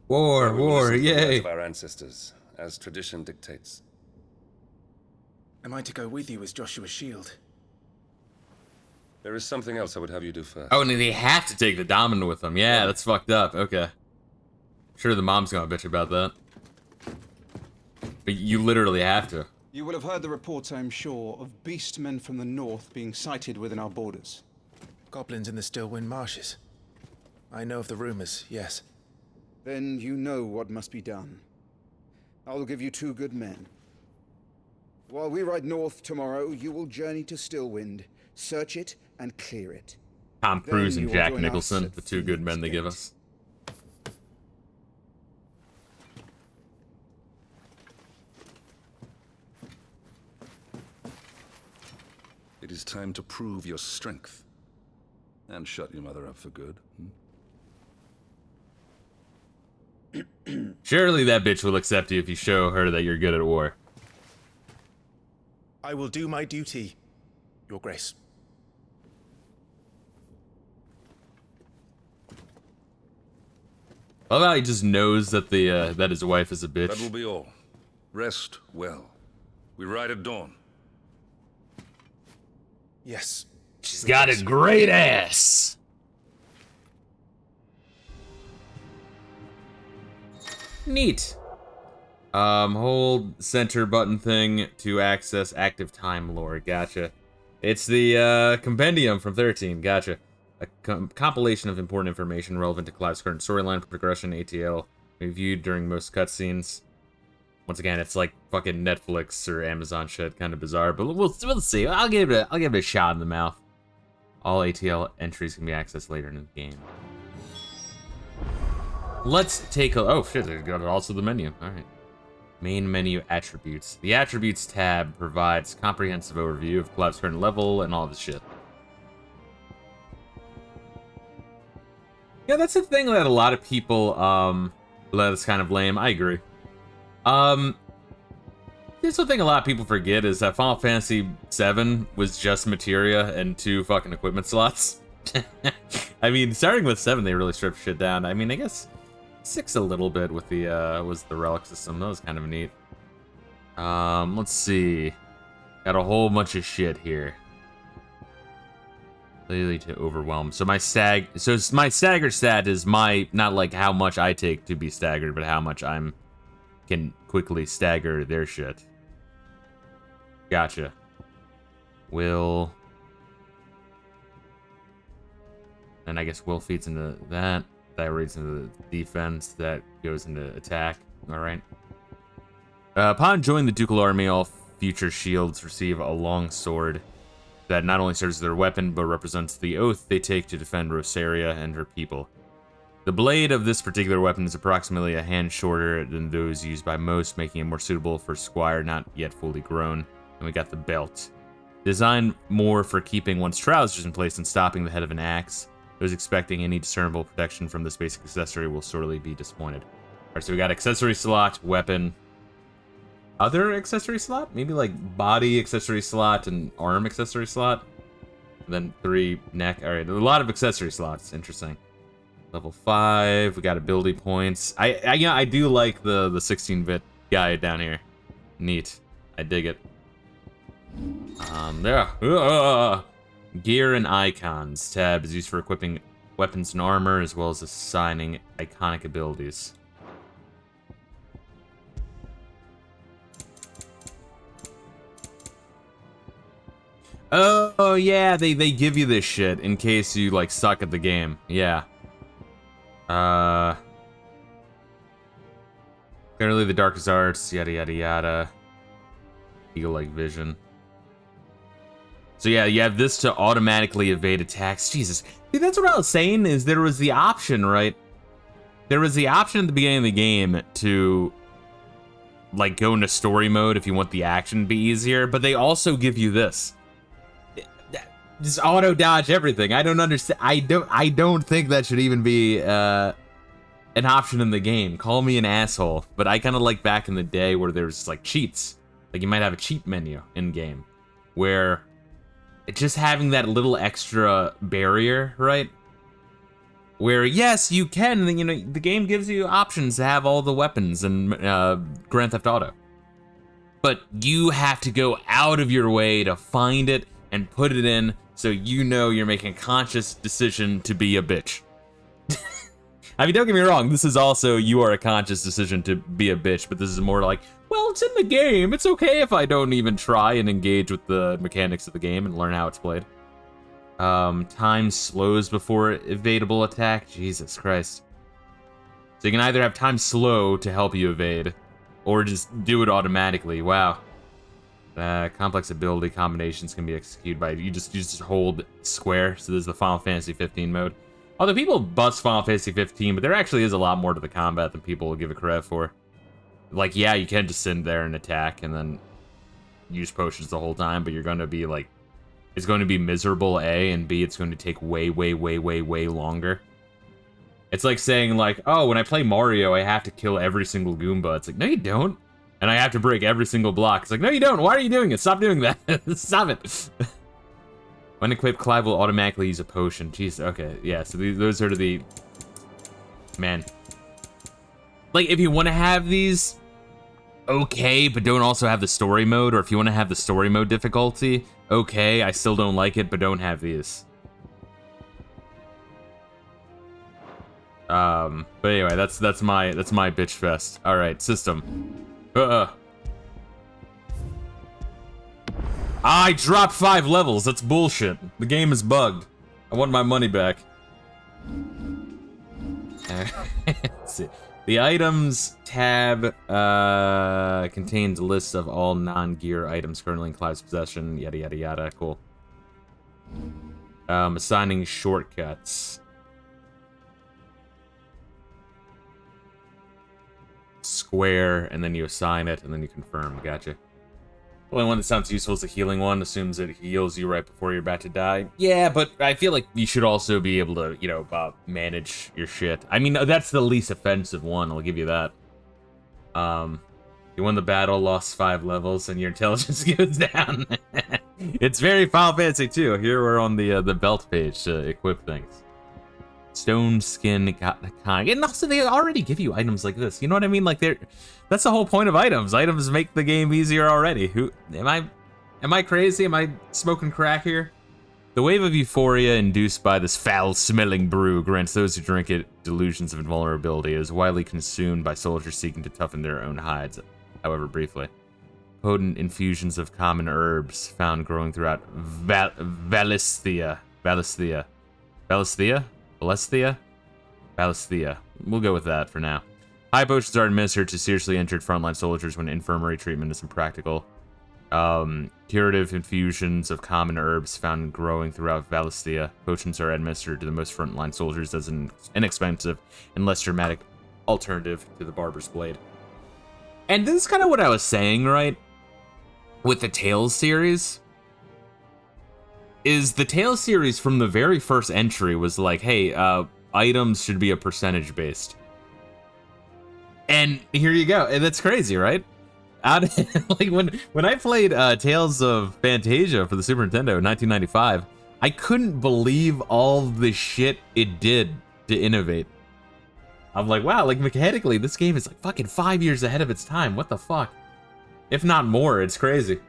War, We will war, listen to the words yay! of our ancestors, as tradition dictates. Am I to go with you as Joshua's shield? There is something else I would have you do first. Oh, and they have to take the Dominant with them. Yeah, that's fucked up. Okay. Sure, the mom's gonna bitch about that. But you literally have to. You will have heard the reports, I am sure, of beastmen from the north being sighted within our borders. Goblins in the Stillwind Marshes. I know of the rumors, yes. Then you know what must be done. I will give you 2 good men. While we ride north tomorrow, you will journey to Stillwind, search it, and clear it. Tom Cruise Then and you will Jack join Nicholson, us the at 2 good men they Phoenix give Gate. us. It is time to prove your strength. And shut your mother up for good. Surely that bitch will accept you if you show her that you're good at war. I will do my duty, Your Grace. I love how he just knows that the that his wife is a bitch. That will be all. Rest well. We ride at dawn. Yes. She's got a great ass. Neat. Hold center button thing to access active time lore. Gotcha. It's the compendium from 13. Gotcha. A compilation of important information relevant to Clive's current storyline, progression, ATL, reviewed during most cutscenes. Once again, it's like fucking Netflix or Amazon shit, kind of bizarre, but we'll see. I'll give it a shot in the mouth. All ATL entries can be accessed later in the game. Let's take a oh shit, there's also the menu. All right. Main menu attributes. The attributes tab provides comprehensive overview of Clive's current level and all of his shit. Yeah, that's the thing that a lot of people that is kind of lame. I agree. Here's the thing a lot of people forget is that Final Fantasy VII was just materia and 2 fucking equipment slots. I mean, starting with 7, they really stripped shit down. I mean, I guess 6 a little bit with the was the relic system. That was kind of neat. Let's see. Got a whole bunch of shit here. Clearly to overwhelm. So my stagger stat is not like how much I take to be staggered, but how much can quickly stagger their shit. Gotcha. Will. And I guess will feeds into that. That reads into the defense. That goes into attack. Alright. Upon joining the Ducal Army, all future shields receive a long sword that not only serves as their weapon, but represents the oath they take to defend Rosaria and her people. The blade of this particular weapon is approximately a hand shorter than those used by most, making it more suitable for squire not yet fully grown. And we got the belt. Designed more for keeping one's trousers in place and stopping the head of an axe. Those expecting any discernible protection from this basic accessory will sorely be disappointed. Alright, so we got accessory slot, weapon. Other accessory slot? Maybe like body accessory slot and arm accessory slot. And then 3 neck. Alright, a lot of accessory slots. Interesting. Level 5. We got ability points. I do like the 16-bit guy down here. Neat. I dig it. There. Gear and icons. Tab is used for equipping weapons and armor, as well as assigning iconic abilities. Oh yeah, they give you this shit in case you like suck at the game. Yeah. Generally, the darkest arts, yada yada yada. Eagle-like vision. So yeah, you have this to automatically evade attacks. Jesus. See, that's what I was saying, is there was the option, right? There was the option at the beginning of the game to, like, go into story mode if you want the action to be easier, but they also give you this. Just auto-dodge everything. I don't understand. I don't think that should even be, an option in the game. Call me an asshole, but I kind of like back in the day where there's, like, cheats. Like, you might have a cheat menu in-game, where just having that little extra barrier, right? Where, yes, you can, you know, the game gives you options to have all the weapons in Grand Theft Auto. But you have to go out of your way to find it and put it in so you know you're making a conscious decision to be a bitch. I mean, don't get me wrong, this is also, you are a conscious decision to be a bitch, but this is more like, well, it's in the game. It's okay if I don't even try and engage with the mechanics of the game and learn how it's played. Time slows before evadable attack. Jesus Christ. So you can either have time slow to help you evade, or just do it automatically. Wow. Complex ability combinations can be executed by, you just hold square. So this is the Final Fantasy 15 mode. Although people bust Final Fantasy 15, but there actually is a lot more to the combat than people will give it credit for. Like, yeah, you can just sit there and attack and then use potions the whole time, but you're going to be like, it's going to be miserable, A, and B, it's going to take way, way, way, way, way longer. It's like saying, like, oh, when I play Mario, I have to kill every single Goomba. It's like, no, you don't. And I have to break every single block. It's like, no, you don't. Why are you doing it? Stop doing that. Stop it. When equipped, Clive will automatically use a potion. Jeez, okay, yeah, so those are the... Man. Like, if you want to have these, okay, but don't also have the story mode, or if you want to have the story mode difficulty, okay, I still don't like it, but don't have these. But anyway, that's my bitch fest. All right, system. I dropped 5 levels. That's bullshit. The game is bugged. I want my money back. Let's see. The items tab contains a list of all non-gear items currently in Clive's possession. Yada yada yada. Cool. Assigning shortcuts. Square, and then you assign it, and then you confirm. Gotcha. The only one that sounds useful is the healing one. Assumes it heals you right before you're about to die. Yeah, but I feel like you should also be able to, you know, manage your shit. I mean, that's the least offensive one, I'll give you that. You won the battle, lost 5 levels, and your intelligence goes down. It's very Final Fantasy 2. Here we're on the belt page to equip things. Stone skin kind, and also they already give you items like this. You know what I mean? Like that's the whole point of items. Items make the game easier already. Who am I crazy? Am I smoking crack here? The wave of euphoria induced by this foul-smelling brew grants those who drink it delusions of invulnerability. It is widely consumed by soldiers seeking to toughen their own hides, however briefly. Potent infusions of common herbs found growing throughout Valisthea. We'll go with that for now. High potions are administered to seriously injured frontline soldiers when infirmary treatment is impractical. Curative infusions of common herbs found growing throughout Valisthea. Potions are administered to the most frontline soldiers as an inexpensive and less dramatic alternative to the Barber's Blade. And this is kind of what I was saying, right? With the Tales series. Is the Tales series from the very first entry was like, hey, items should be a percentage based. And here you go. And that's crazy, right? Like when I played Tales of Fantasia for the Super Nintendo in 1995, I couldn't believe all the shit it did to innovate. I'm like, wow, like mechanically, this game is like fucking 5 years ahead of its time. What the fuck? If not more, it's crazy.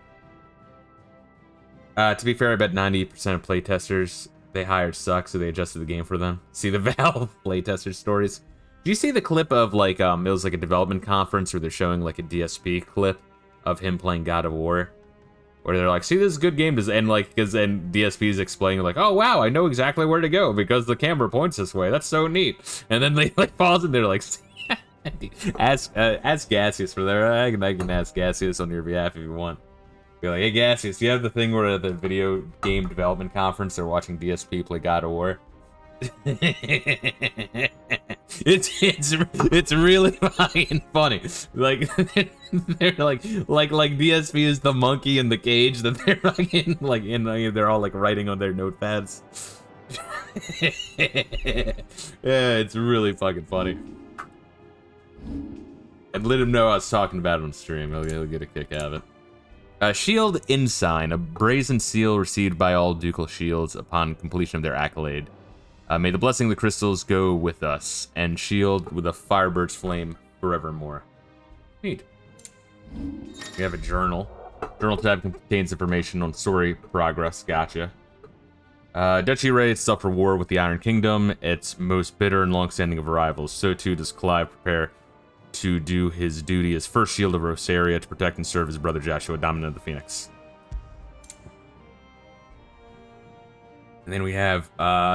To be fair, I bet 90% of playtesters they hired suck, so they adjusted the game for them. See the Valve playtester stories. Do you see the clip of like it was like a development conference where they're showing like a DSP clip of him playing God of War, where they're like, see, this is a good game, and like and DSP is explaining like, oh wow, I know exactly where to go because the camera points this way. That's so neat. And then they like pause and they're like, Ask Gaseous for there. I can ask Gaseous on your behalf if you want. Be like, hey Gaseous, you have the thing where at the video game development conference they're watching DSP play God of War? it's really fucking funny. Like they're like DSP is the monkey in the cage that they're fucking like in. They're all like writing on their notepads. Yeah, it's really fucking funny. And let him know I was talking about it on stream. He'll get a kick out of it. Shield Ensign, a brazen seal received by all ducal shields upon completion of their accolade. May the blessing of the crystals go with us, and shield with a firebird's flame forevermore. Neat. We have a journal. Journal tab contains information on story progress. Gotcha. Duchy array itself for war with the Iron Kingdom, its most bitter and long-standing of rivals. So too does Clive prepare to do his duty as first shield of Rosaria to protect and serve his brother Joshua, Dominant of the Phoenix. And then we have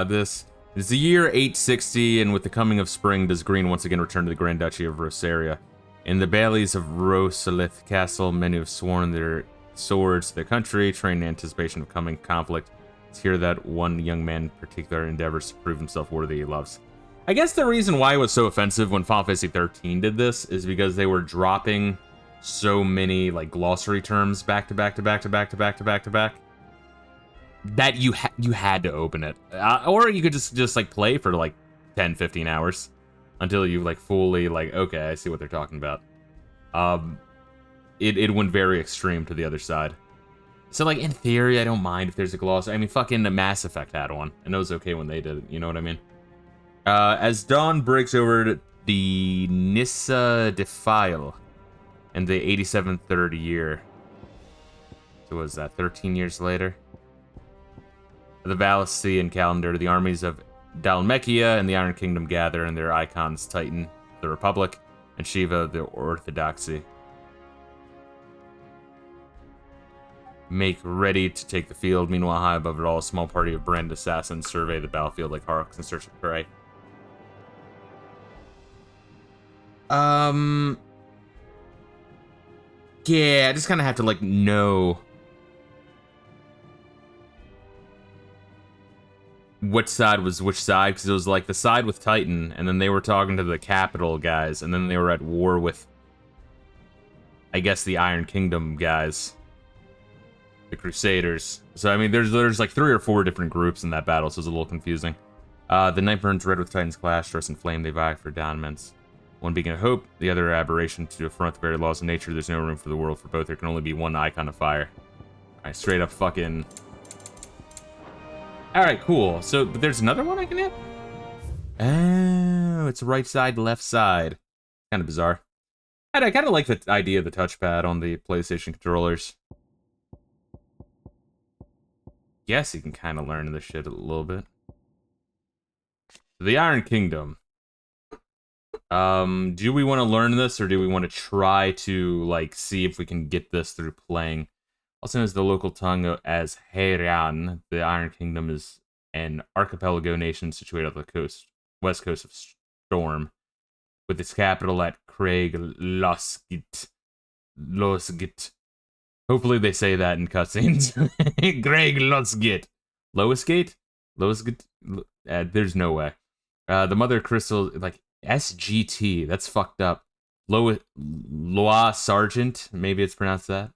this. It's the year 860, and with the coming of spring, does Green once again return to the Grand Duchy of Rosaria. In the bailies of Rosalith Castle, many have sworn their swords to their country, trained in anticipation of coming conflict. It's here that one young man in particular endeavors to prove himself worthy he loves. I guess the reason why it was so offensive when Final Fantasy 13 did this is because they were dropping so many like glossary terms back to back to back to back to back to back to back that you had to open it, or you could just like play for like 10-15 hours until you like fully like, okay, I see what they're talking about. It went very extreme to the other side. So like in theory, I don't mind if there's a glossary. I mean, fucking the Mass Effect had one, and it was okay when they did it. You know what I mean? As dawn breaks over the Nissa Defile in the 87th third year. So was that 13 years later? The Valisian calendar, the armies of Dalmekia and the Iron Kingdom gather, and their icons Titan, the Republic, and Shiva, the Orthodoxy. Make ready to take the field. Meanwhile, high above it all, a small party of brand assassins survey the battlefield like hawks in search of prey. Yeah, I just kind of have to like know which side was which side, because it was like the side with Titan, and then they were talking to the Capital guys, and then they were at war with, I guess, the Iron Kingdom guys, the Crusaders. So I mean, there's like 3 or 4 different groups in that battle, so it's a little confusing. The night burns red with Titan's clash, dressed in flame, they vie for dominance. One beacon of hope, the other aberration to affront the very laws of nature. There's no room for the world for both. There can only be one icon of fire. Alright, straight up fucking... Alright, cool. So, but there's another one I can hit? Oh, it's right side, left side. Kind of bizarre. I kind of like the idea of the touchpad on the PlayStation controllers. Guess you can kind of learn this shit a little bit. The Iron Kingdom. Do we want to learn this, or do we want to try to, like, see if we can get this through playing? Also known as the local tongue as Heiran, the Iron Kingdom is an archipelago nation situated on the west coast of Storm, with its capital at Craig Losgit. Hopefully they say that in cutscenes. Craig Losgit. Loisgate? There's no way. The Mother Crystal, like, SGT, that's fucked up. Loa Sargent, maybe it's pronounced that.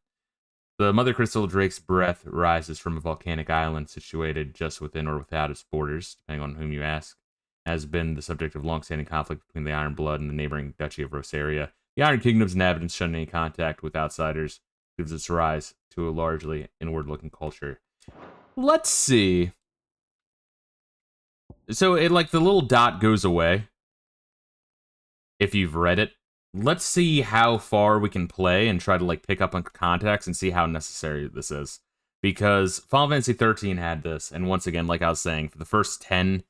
The Mother Crystal Drake's breath rises from a volcanic island situated just within or without its borders, depending on whom you ask. Has been the subject of long-standing conflict between the Iron Blood and the neighboring Duchy of Rosaria. The Iron Kingdom's inhabitants shun any contact with outsiders, gives its rise to a largely inward-looking culture. Let's see. So it, like, the little dot goes away if you've read it. Let's see how far we can play and try to, like, pick up on context and see how necessary this is. Because Final Fantasy 13 had this, and once again, like I was saying, for the first 10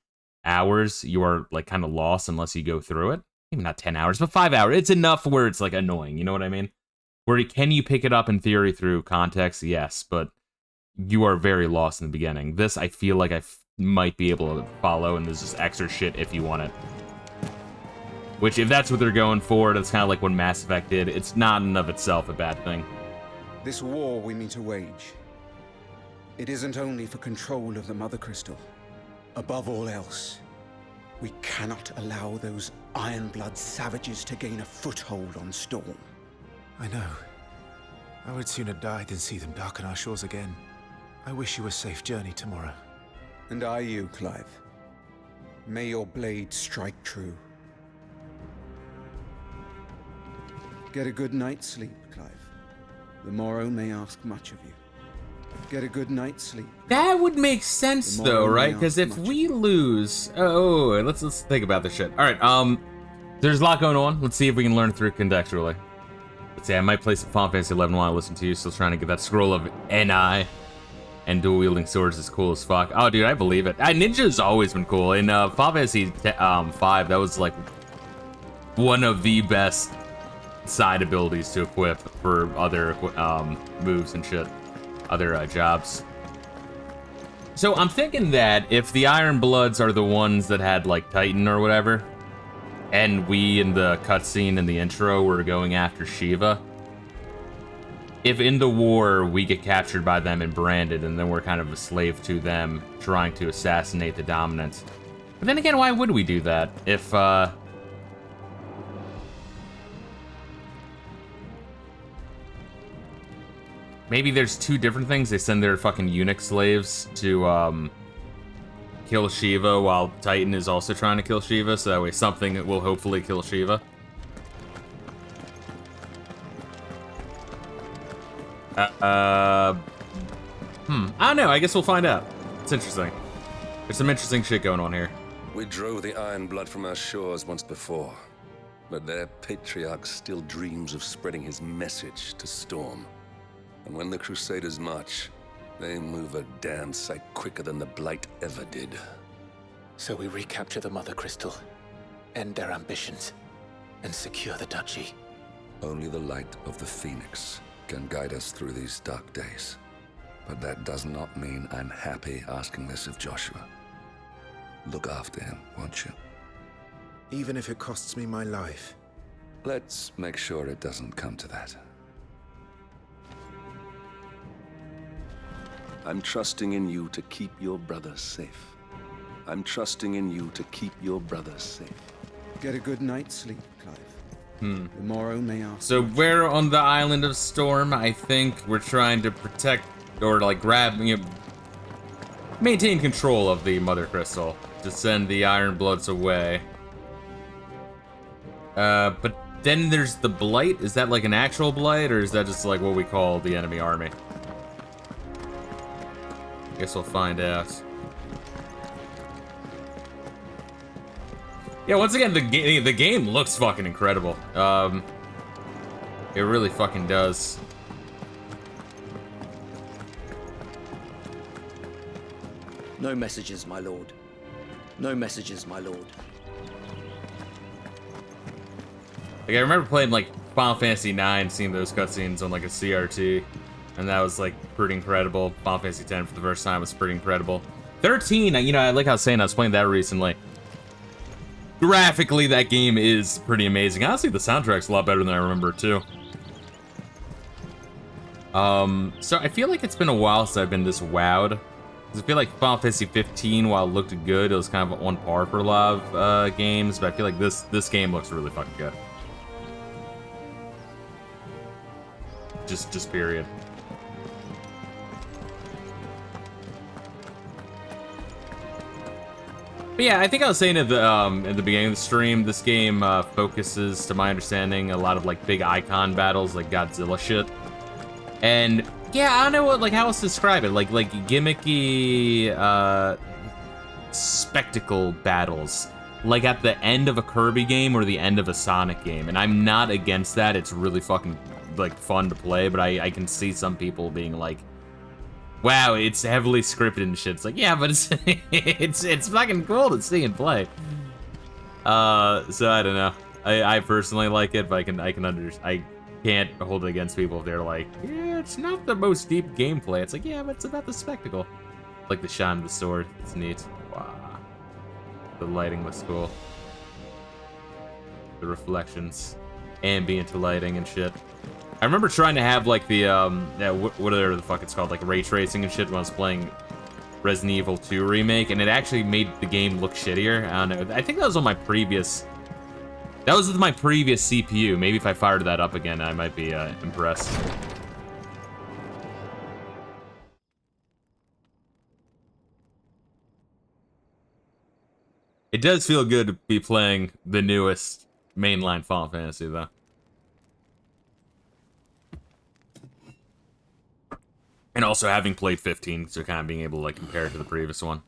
hours, you are, like, kind of lost unless you go through it. Maybe not 10 hours, but 5 hours. It's enough where it's, like, annoying, you know what I mean? Where can you pick it up in theory through context? Yes, but you are very lost in the beginning. This, I feel like I might be able to follow, and there's just extra shit if you want it. Which, if that's what they're going for, that's kind of like what Mass Effect did. It's not in and of itself a bad thing. This war we mean to wage, it isn't only for control of the Mother Crystal. Above all else, we cannot allow those Ironblood savages to gain a foothold on Storm. I know. I would sooner die than see them darken our shores again. I wish you a safe journey tomorrow. And I you, Clive. May your blade strike true. Get a good night's sleep, Clive. The morrow may ask much of you. Get a good night's sleep. That would make sense, though, right? Because if we lose... Oh, let's think about this shit. All right, there's a lot going on. Let's see if we can learn through contextually. Let's see, I might play some Final Fantasy 11 while I listen to you. Still trying to get that scroll of Ni. And dual-wielding swords is cool as fuck. Oh, dude, I believe it. Ninja's always been cool. In Final Fantasy 5, that was, like, one of the best side abilities to equip for other moves and shit. Other jobs. So I'm thinking that if the Iron Bloods are the ones that had, like, Titan or whatever, and we, in the cutscene in the intro, were going after Shiva, if in the war we get captured by them and branded, and then we're kind of a slave to them, trying to assassinate the dominant. But then again, why would we do that? If, maybe there's two different things. They send their fucking eunuch slaves to, kill Shiva, while Titan is also trying to kill Shiva, so that way something will hopefully kill Shiva. I don't know. I guess we'll find out. It's interesting. There's some interesting shit going on here. We drove the Iron Blood from our shores once before, but their patriarch still dreams of spreading his message to Storm. And when the Crusaders march, they move a damn sight quicker than the Blight ever did. So we recapture the Mother Crystal, end their ambitions, and secure the duchy. Only the light of the Phoenix can guide us through these dark days. But that does not mean I'm happy asking this of Joshua. Look after him, won't you? Even if it costs me my life. Let's make sure it doesn't come to that. I'm trusting in you to keep your brother safe. I'm trusting in you to keep your brother safe. Get a good night's sleep, Clive. The morrow may ask. So we're on the island of Storm. I think we're trying to protect, or like grab, maintain control of the Mother Crystal to send the Iron Bloods away. But then there's the Blight. Is that like an actual Blight, or is that just like what we call the enemy army? Guess we'll find out. Yeah, once again, the game looks fucking incredible. It really fucking does. No messages, my lord. No messages, my lord. Like, I remember playing, like, Final Fantasy 9, seeing those cutscenes on, like, a CRT. And that was, like, pretty incredible. Final Fantasy 10 for the first time was pretty incredible. 13, I like how I was saying I was playing that recently. Graphically, that game is pretty amazing. Honestly, the soundtrack's a lot better than I remember, too. So I feel like it's been a while since I've been this wowed. Because I feel like Final Fantasy 15, while it looked good, it was kind of on par for a lot of games. But I feel like this game looks really fucking good. Just period. But yeah, I think I was saying at the beginning of the stream, this game focuses, to my understanding, a lot of like big icon battles, like Godzilla shit. And yeah, I don't know what how else to describe it. Like gimmicky spectacle battles, like at the end of a Kirby game or the end of a Sonic game. And I'm not against that. It's really fucking fun to play. But I can see some people being like, wow, it's heavily scripted and shit. It's like, yeah, but it's fucking cool to see and play. So I don't know. I personally like it, but I can't hold it against people if they're like, yeah, it's not the most deep gameplay. It's like, yeah, but it's about the spectacle. Like the shine of the sword. It's neat. Wow. The lighting looks cool. the reflections, ambient lighting and shit. I remember trying to have like the yeah, whatever the fuck it's called, like ray tracing and shit when I was playing Resident Evil 2 remake, and it actually made the game look shittier. I don't know. I think that was on my previous. That was with my previous CPU. Maybe if I fired that up again, I might be impressed. It does feel good to be playing the newest mainline Final Fantasy, though. And also having played 15, so kind of being able to like compare it to the previous one.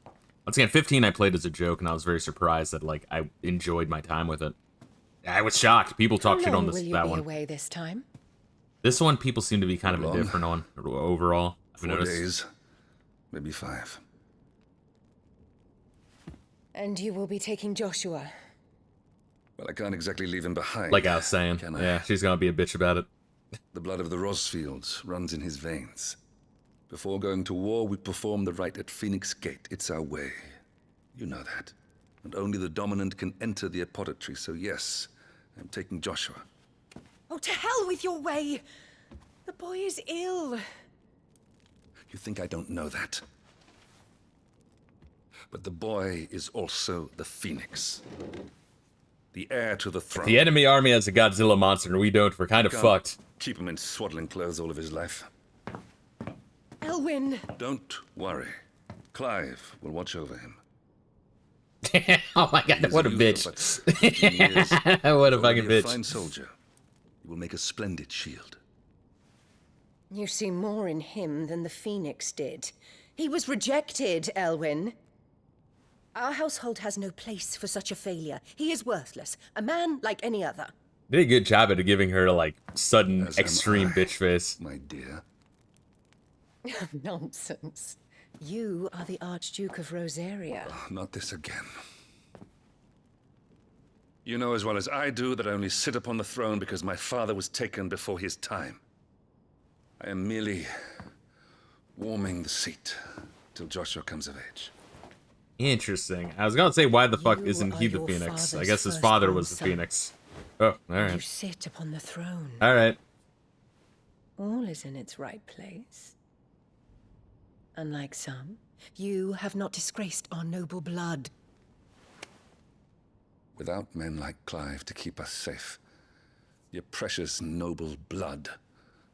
Once again, 15 I played as a joke, and I was very surprised that like I enjoyed my time with it. I was shocked. People talk shit on this that one. Away this time? This one, people seem to be kind of indifferent on overall. I've 4 noticed. days, maybe 5. And you will be taking Joshua. Well, I can't exactly leave him behind. Like I was saying, yeah, she's gonna be a bitch about it. The blood of the Rosfields runs in his veins. Before going to war, we perform the rite at Phoenix Gate. It's our way. You know that. And only the dominant can enter the apothecary, so yes, I'm taking Joshua. Oh, to hell with your way! The boy is ill. You think I don't know that? But the boy is also the Phoenix. The heir to the throne. If the enemy army has a Godzilla monster and we don't, we're kind of fucked. Keep him in swaddling clothes all of his life. Elwyn! Don't worry. Clive will watch over him. Oh my god, what a bitch. What a fucking bitch. A fine soldier. He will make a splendid shield. You see more in him than the Phoenix did. He was rejected, Elwyn. Our household has no place for such a failure. He is worthless. A man like any other. Did a good job at giving her, like, sudden extreme bitch face. My dear. Nonsense. You are the Archduke of Rosaria. Oh, not this again. You know as well as I do that I only sit upon the throne because my father was taken before his time. I am merely warming the seat till Joshua comes of age. Interesting. I was gonna say, why the fuck isn't he the Phoenix? I guess his father was the Phoenix. Oh, alright. You sit upon the throne. Alright. All is in its right place. Unlike some, you have not disgraced our noble blood. Without men like Clive to keep us safe, your precious noble blood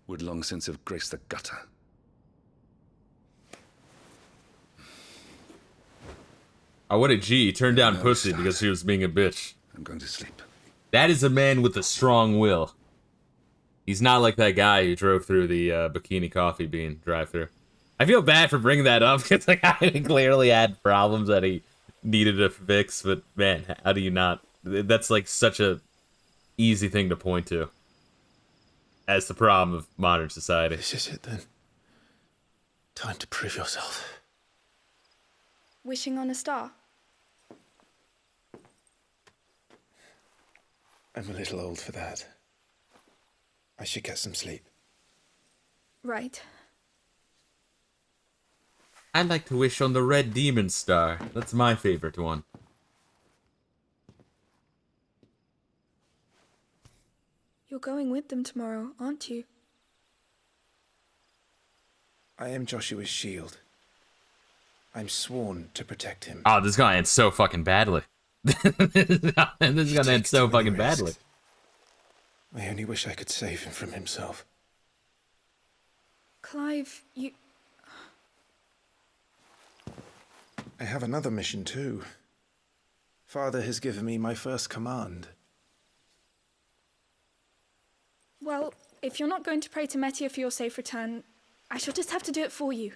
would long since have graced the gutter. Oh, what a G. He turned down pussy because she was being a bitch. I'm going to sleep. That is a man with a strong will. He's not like that guy who drove through the Bikini Coffee Bean drive-thru. I feel bad for bringing that up because the guy clearly had problems that he needed to fix, but man, how do you not? That's like such a easy thing to point to as the problem of modern society. This is it then. Time to prove yourself. Wishing on a star? I'm a little old for that. I should get some sleep. Right. I'd like to wish on the Red Demon Star. That's my favorite one. You're going with them tomorrow, aren't you? I am Joshua's shield. I'm sworn to protect him. Oh, this is gonna end so fucking badly. This is gonna end so fucking badly. I only wish I could save him from himself. Clive, you... I have another mission too. Father has given me my first command. Well, if you're not going to pray to Metia for your safe return, I shall just have to do it for you.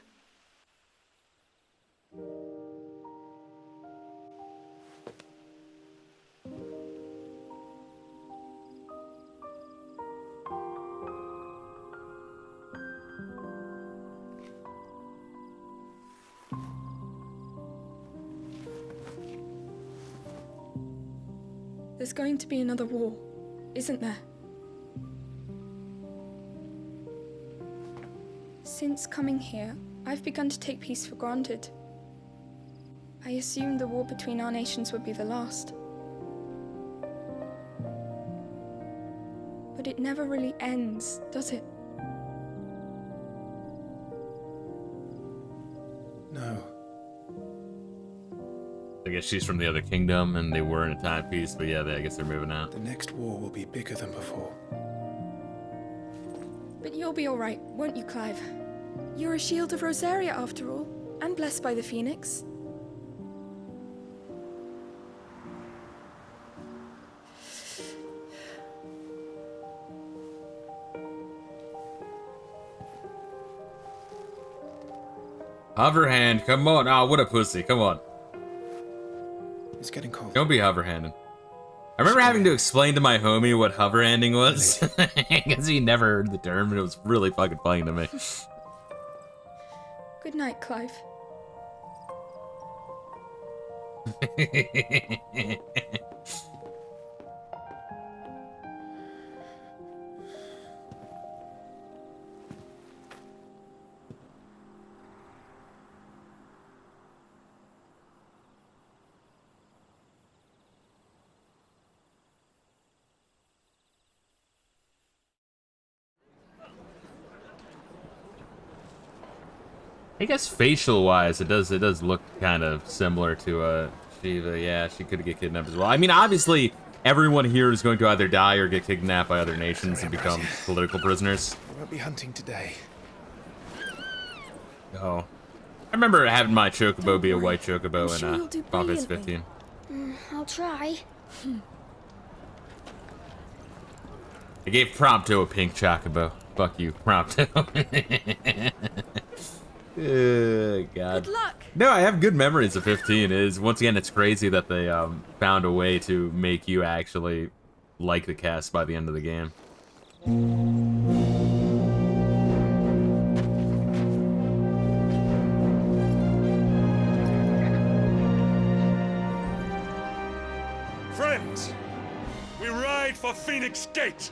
There's going to be another war, isn't there? Since coming here, I've begun to take peace for granted. I assumed the war between our nations would be the last. But it never really ends, does it? No. I guess she's from the other kingdom, and they were in a time of peace, but yeah, I guess they're moving out. The next war will be bigger than before. But you'll be alright, won't you, Clive? You're a shield of Rosaria, after all, and blessed by the Phoenix. Hoverhand, come on. Oh, what a pussy. Come on. It's getting cold. Don't be hoverhanding. I remember having to explain to my homie what hoverhanding was. Because he never heard the term, and it was really fucking funny to me. Good night, Clive. I guess facial-wise, it does look kind of similar to Shiva. Yeah, she could get kidnapped as well. I mean, obviously, everyone here is going to either die or get kidnapped by other nations and become political prisoners. We won't be hunting today. Oh. I remember having my chocobo be a white chocobo in Final Fantasy 15. I'll try. I gave Prompto a pink chocobo. Fuck you, Prompto. God. Good luck. No, I have good memories of 15. Once again, it's crazy that they found a way to make you actually like the cast by the end of the game. Friends, we ride for Phoenix Gate.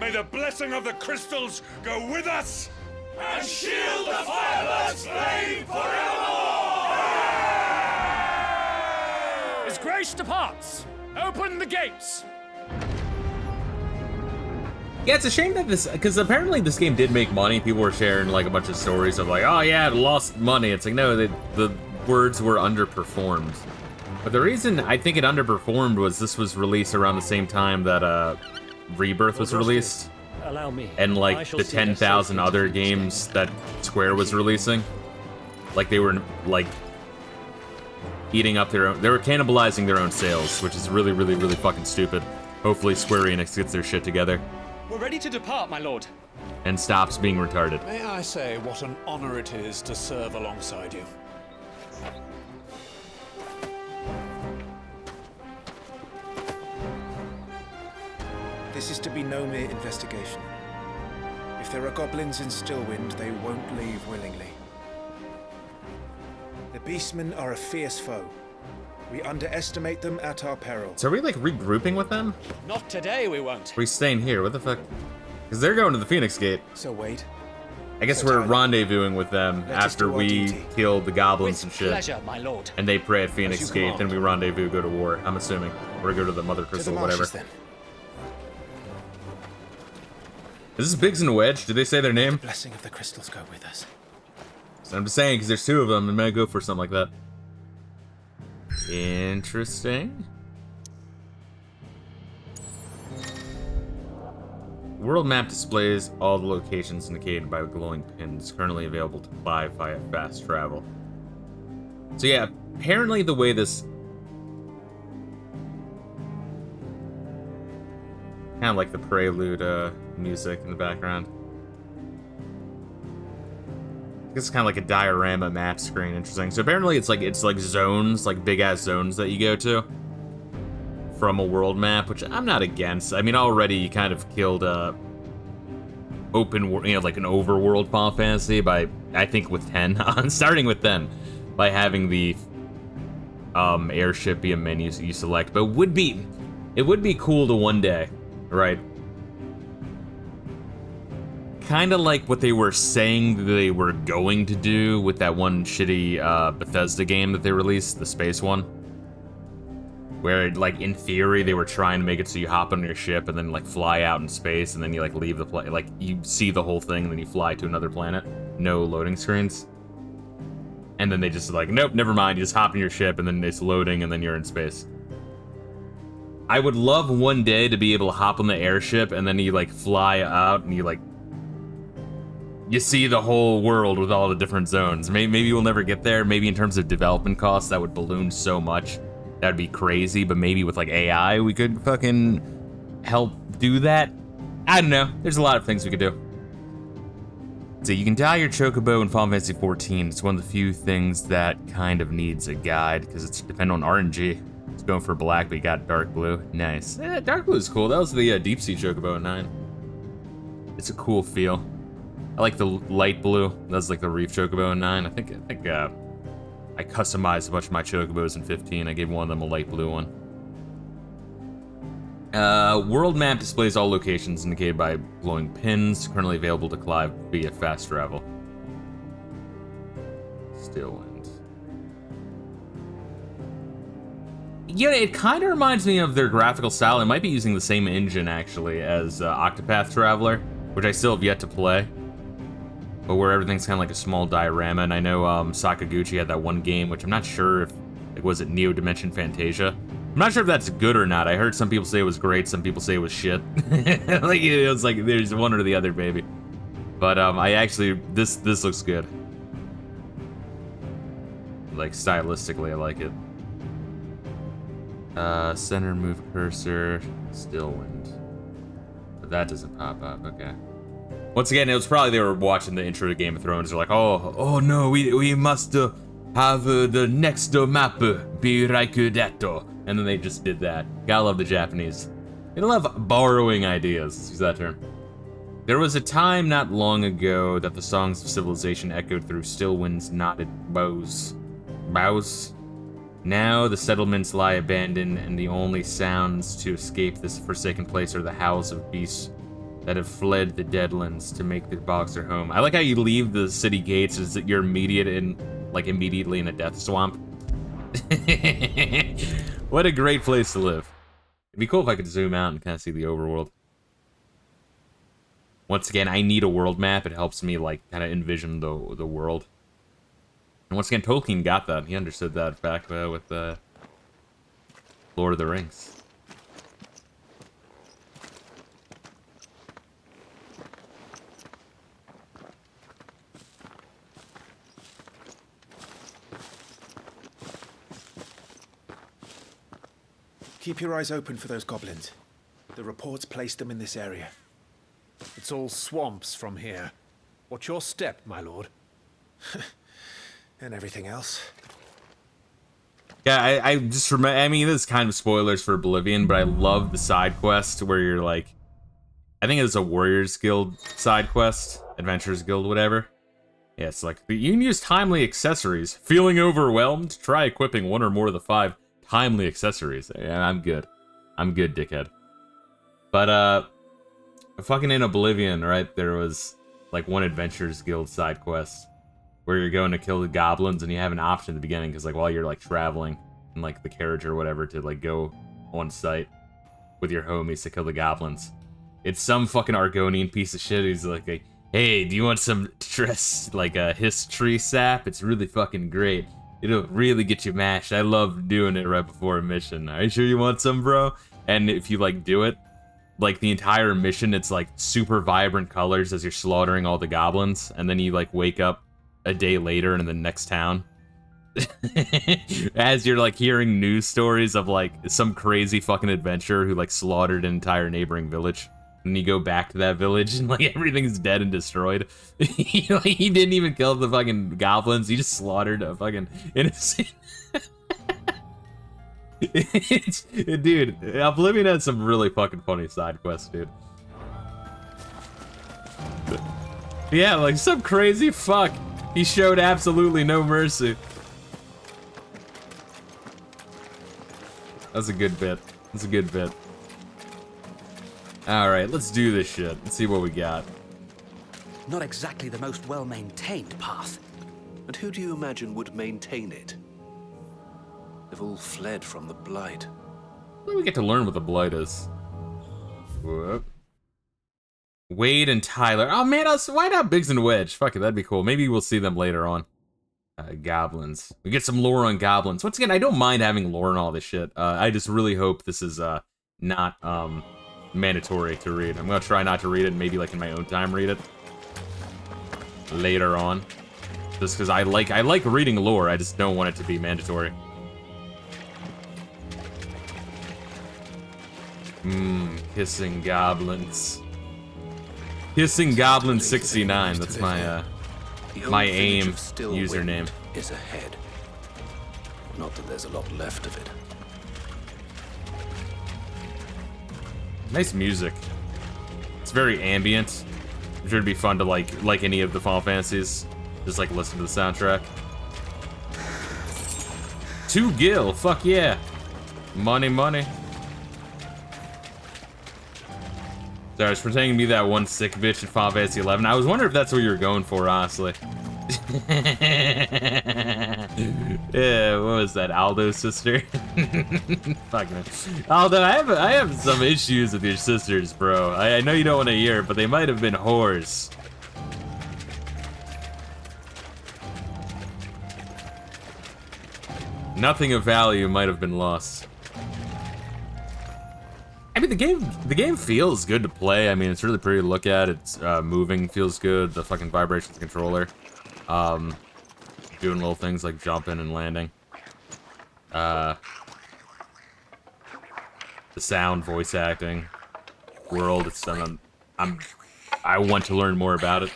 May the blessing of the crystals go with us and shield the firebird's flame forevermore! As grace departs, open the gates! Yeah, it's a shame that this, because apparently this game did make money. People were sharing like a bunch of stories of like, oh yeah, it lost money. It's like, no, the words were underperformed. But the reason I think it underperformed was this was released around the same time that Rebirth was released. Allow me. And like the 10,000 other games that Square was releasing. Like they were like eating up their own, they were cannibalizing their own sales, which is really, really, really fucking stupid. Hopefully Square Enix gets their shit together We're ready to depart, my lord. and stops being retarded. May I say what an honor it is to serve alongside you? This is to be no mere investigation. If there are goblins in Stillwind, they won't leave willingly. The Beastmen are a fierce foe. We underestimate them at our peril. So are we like regrouping with them? Not today, we won't. Are we staying here? What the fuck? Because they're going to the Phoenix Gate. So wait. I guess we're rendezvousing with them after we kill the goblins and shit. Pleasure, my lord. And they pray at Phoenix Gate, then we rendezvous, go to war. I'm assuming. Or go to the Mother Crystal, whatever. Then. Is this Biggs and Wedge? Did they say their name? The blessing of the crystals go with us. So I'm just saying, because there's two of them, I might go for something like that. Interesting. World map displays all the locations indicated by glowing pins currently available to buy via fast travel. So yeah, apparently the way this kind of like the prelude music in the background. It's kind of like a diorama map screen. Interesting. So apparently it's like zones, like big ass zones that you go to from a world map, which I'm not against. I mean, already you kind of killed open, like an overworld Final Fantasy by, I think, with 10, starting with 10, by having the airship be a menu you select. But it would be cool to one day, right? Kind of like what they were saying they were going to do with that one shitty Bethesda game that they released, the space one. where, like, in theory, they were trying to make it so you hop on your ship and then, like, fly out in space, and then you, like, leave the planet. Like, you see the whole thing, and then you fly to another planet. No loading screens. And then they just, like, nope, never mind. You just hop in your ship, and then it's loading, and then you're in space. I would love one day to be able to hop on the airship, and then you, like, fly out, and you, like, you see the whole world with all the different zones. Maybe we'll never get there. Maybe in terms of development costs, that would balloon so much. That'd be crazy, but maybe with, like, AI, we could fucking help do that. I don't know. There's a lot of things we could do. So you can dye your chocobo in Final Fantasy XIV. It's one of the few things that kind of needs a guide, because it's dependent on RNG. It's going for black, but you got dark blue. Nice. Dark blue is cool. That was the deep sea chocobo in 9. It's a cool feel. I like the light blue. That's like the reef chocobo in 9. I think I customized a bunch of my chocobos in 15. I gave one of them a light blue one. World map displays all locations indicated by glowing pins, currently available to Clive via fast travel. Stillwind. Yeah, it kind of reminds me of their graphical style. It might be using the same engine, actually, as Octopath Traveler, which I still have yet to play. But where everything's kind of like a small diorama, and I know Sakaguchi had that one game, which I'm not sure if, like, was it Neo Dimension Fantasia? I'm not sure if that's good or not. I heard some people say it was great, some people say it was shit. Like, it was like, there's one or the other, baby. But I actually, this looks good. Like, stylistically, I like it. Center move cursor, Stillwind. But that doesn't pop up, okay. Once again, it was probably they were watching the intro to Game of Thrones. They're like, oh no, we must have the next map be Raikudetto. And then they just did that. Gotta love the Japanese. They love borrowing ideas, let's use that term. There was a time not long ago that the songs of civilization echoed through Stillwind's knotted boughs. Now the settlements lie abandoned, and the only sounds to escape this forsaken place are the howls of beasts that have fled the Deadlands to make their bogs their home. I like how you leave the city gates as you're immediately in a death swamp. What a great place to live. It'd be cool if I could zoom out and kind of see the overworld. Once again, I need a world map. It helps me, like, kind of envision the world. And once again, Tolkien got that. He understood that back with Lord of the Rings. Keep your eyes open for those goblins. The reports placed them in this area. It's all swamps from here. What's your step, my lord? And everything else. Yeah, I just remember, I mean, this is kind of spoilers for Oblivion, but I love the side quest where you're like, I think it's a Warriors Guild side quest, Adventurers Guild, whatever. Yeah, it's like, you can use timely accessories. Feeling overwhelmed? Try equipping one or more of the 5 timely accessories. Yeah, I'm good. I'm good, dickhead. But, fucking in Oblivion, right, there was, like, one Adventurers Guild side quest where you're going to kill the goblins, and you have an option at the beginning, because, like, while you're, like, traveling in, like, the carriage or whatever to, like, go on site with your homies to kill the goblins. It's some fucking Argonian piece of shit who's like, hey, do you want some history sap? It's really fucking great. It'll really get you mashed. I love doing it right before a mission. Are you sure you want some, bro? And if you, like, do it, like, the entire mission, it's, like, super vibrant colors as you're slaughtering all the goblins, and then you, like, wake up a day later in the next town. As you're, like, hearing news stories of, like, some crazy fucking adventurer who, like, slaughtered an entire neighboring village. And you go back to that village and, like, everything's dead and destroyed. He didn't even kill the fucking goblins. He just slaughtered a fucking innocent... Dude, Oblivion had some really fucking funny side quests, dude. Yeah, like, some crazy fuck. He showed absolutely no mercy. That's a good bit. That's a good bit. Alright, let's do this shit. Let's see what we got. Not exactly the most well-maintained path. And who do you imagine would maintain it? They've all fled from the Blight. Well, we get to learn what the blight is. Whoop. Wade and Tyler. Oh man, why not Biggs and Wedge? Fuck it, that'd be cool. Maybe we'll see them later on. Goblins. We get some lore on goblins. Once again, I don't mind having lore and all this shit. I just really hope this is not mandatory to read. I'm gonna try not to read it, and maybe like in my own time read it later on. Just because I like reading lore, I just don't want it to be mandatory. Kissing goblins. Kissing Goblin 69. That's my my AIM username. Is ahead. Not that there's a lot left of it. Nice music. It's very ambient. I'm sure it'd be fun to like any of the Final Fantasies. Just like listen to the soundtrack. 2 gil, fuck yeah. Money, money. Sorry, I was pretending to be that one sick bitch in Final Fantasy 11. I was wondering if that's what you were going for, honestly. Yeah, what was that? Aldo's sister? Fuck man. Aldo, I have some issues with your sisters, bro. I know you don't want to hear it, but they might have been whores. Nothing of value might have been lost. I mean, the game feels good to play. I mean, it's really pretty to look at. It's moving feels good. The fucking vibrations of the controller. Doing little things like jumping and landing. The sound, voice acting, world. It's done. I want to learn more about it.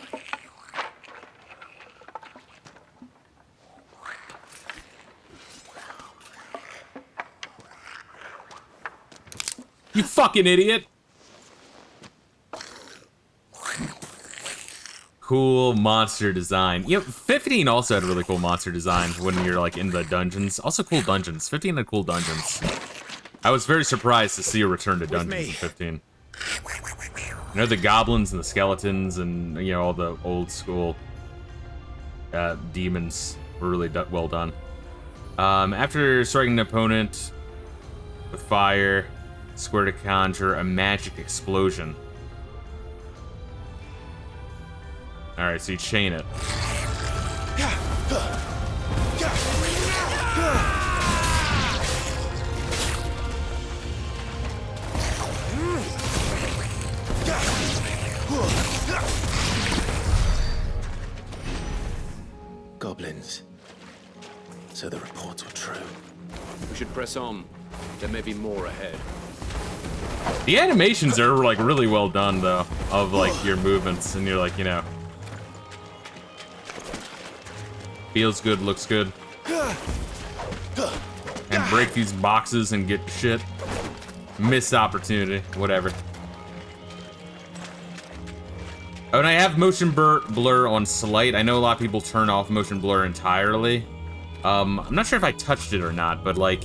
You fucking idiot! Cool monster design. Yep, 15 also had really cool monster design when you're like in the dungeons. Also cool dungeons. 15 had cool dungeons. I was very surprised to see a return to dungeons in 15. You know, the goblins and the skeletons and, you know, all the old school demons were really well done. After striking an opponent with fire, square to conjure a magic explosion. Alright, so you chain it. Goblins. So the reports were true. We should press on. There may be more ahead. The animations are like really well done though, of like your movements, and you're like, you know, feels good, looks good. And break these boxes and get shit. Missed opportunity, whatever. Oh, and I have motion blur on slight. I know a lot of people turn off motion blur entirely. I'm not sure if I touched it or not, but like,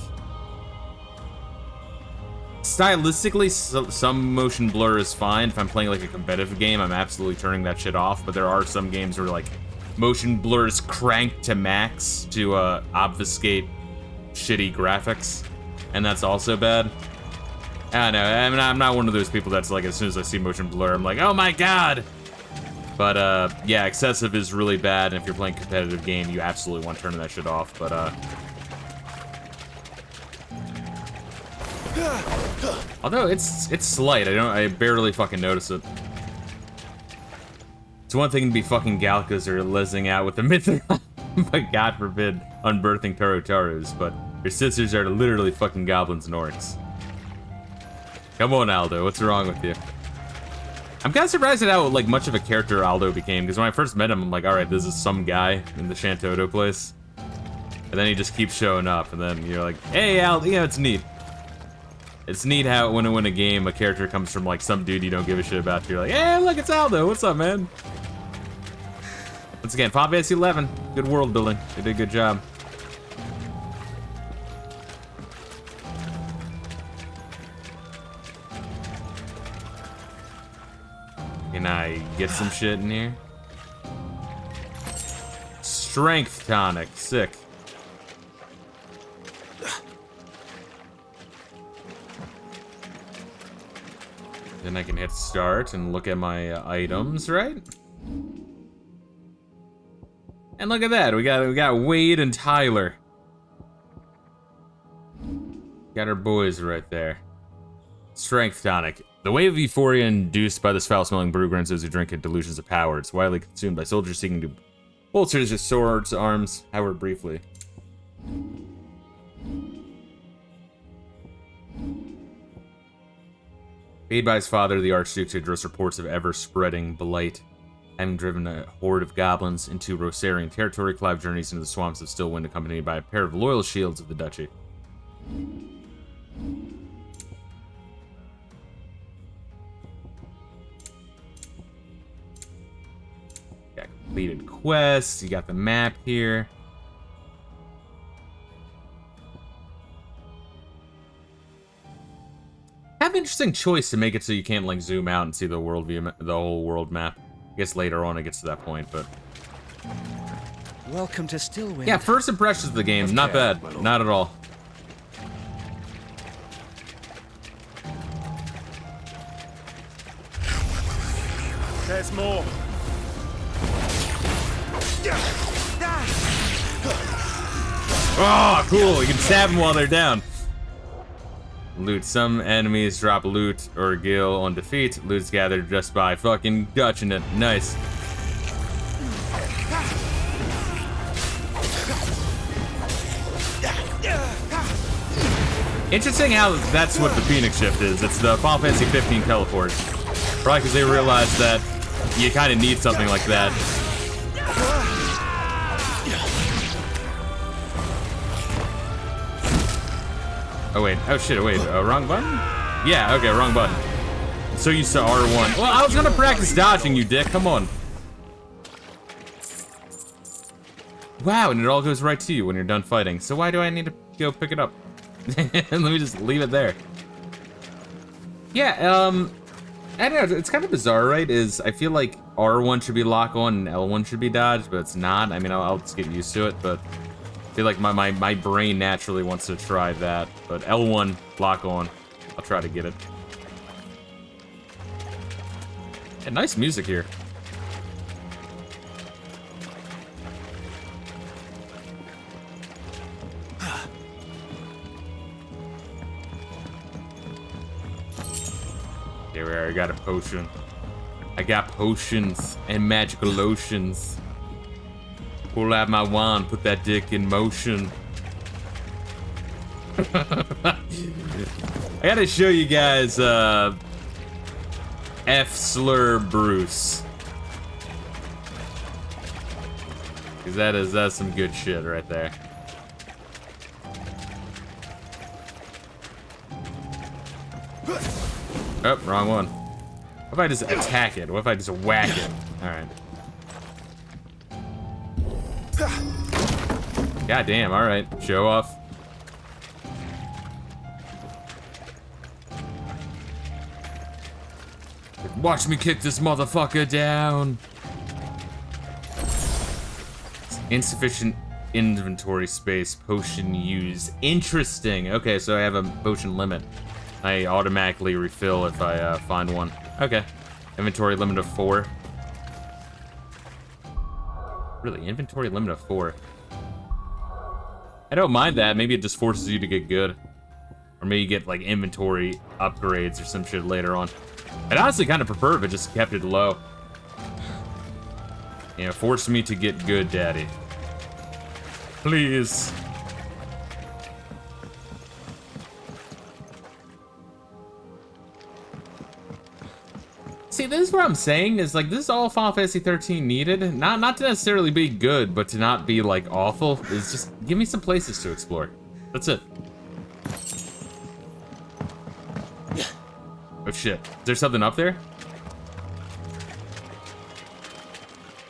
stylistically, some motion blur is fine. If I'm playing like a competitive game, I'm absolutely turning that shit off. But there are some games where like motion blur is cranked to max to obfuscate shitty graphics, and that's also bad. I don't know. I mean, I'm not one of those people that's like, as soon as I see motion blur, I'm like, oh my god. But yeah, excessive is really bad, and if you're playing a competitive game, you absolutely want to turn that shit off. But although it's slight, I barely fucking notice it. It's one thing to be fucking Galkas or lizzing out with the Mythron, but God forbid, unbirthing Tarotarus, but your sisters are literally fucking goblins and orcs. Come on, Aldo, what's wrong with you? I'm kind of surprised at how like much of a character Aldo became, because when I first met him, I'm like, alright, this is some guy in the Shantoto place. And then he just keeps showing up, and then you're like, hey, Aldo, yeah, it's neat. It's neat how when I win a game, a character comes from like some dude you don't give a shit about. You're like, hey, look, it's Aldo. What's up, man? Once again, Final Fantasy 11. Good world building. They did a good job. Can I get some shit in here? Strength tonic. Sick. Then I can hit start and look at my items, right? And look at that, we got Wade and Tyler. Got our boys right there. Strength tonic. The wave of euphoria induced by this foul-smelling brew grants those who drink it delusions of power. It's widely consumed by soldiers seeking to bolster their swords, arms, however briefly. Paid by his father, the Archduke, to address reports of ever-spreading blight. Having driven a horde of goblins into Rosarian territory, Clive journeys into the swamps of Stillwind, accompanied by a pair of loyal shields of the duchy. Got completed quests, you got the map here. Have an interesting choice to make it so you can't like zoom out and see the world view, the whole world map. I guess later on it gets to that point, but welcome to Stillwind. Yeah, first impressions of the game, not bad, not at all. There's more. Oh, cool! You can stab them while they're down. Loot. Some enemies drop loot or gil on defeat. Loot's gathered just by fucking dutching it. Nice. Interesting how that's what the Phoenix shift is. It's the Final Fantasy 15 teleport. Probably because they realized that you kind of need something like that. Oh wait, oh shit, wait, wrong button? Yeah, okay, wrong button. So you saw R1. Well, I was gonna practice dodging, you dick, come on. Wow, and it all goes right to you when you're done fighting. So why do I need to go pick it up? Let me just leave it there. Yeah, I don't know, it's kind of bizarre, right? I feel like R1 should be lock on and L1 should be dodge, but it's not. I mean, I'll just get used to it, but I feel like my brain naturally wants to try that. But L1, lock on. I'll try to get it. And nice music here. Here we are, I got a potion. I got potions and magical lotions. Pull out my wand, put that dick in motion. I gotta show you guys, F-slur Bruce. Cause that's some good shit right there. Oh, wrong one. What if I just attack it? What if I just whack it? Alright. God damn, alright. Show off. Watch me kick this motherfucker down. Insufficient inventory space. Potion use. Interesting. Okay, so I have a potion limit. I automatically refill if I find one. Okay. Inventory limit of 4. Really, inventory limit of 4. I don't mind that. Maybe it just forces you to get good. Or maybe you get like inventory upgrades or some shit later on. I'd honestly kind of prefer if it just kept it low. You know, force me to get good, daddy. Please. See, this is what I'm saying, is like, this is all Final Fantasy 13 needed. Not to necessarily be good, but to not be like awful. Is just give me some places to explore. That's it. Oh shit. Is there something up there?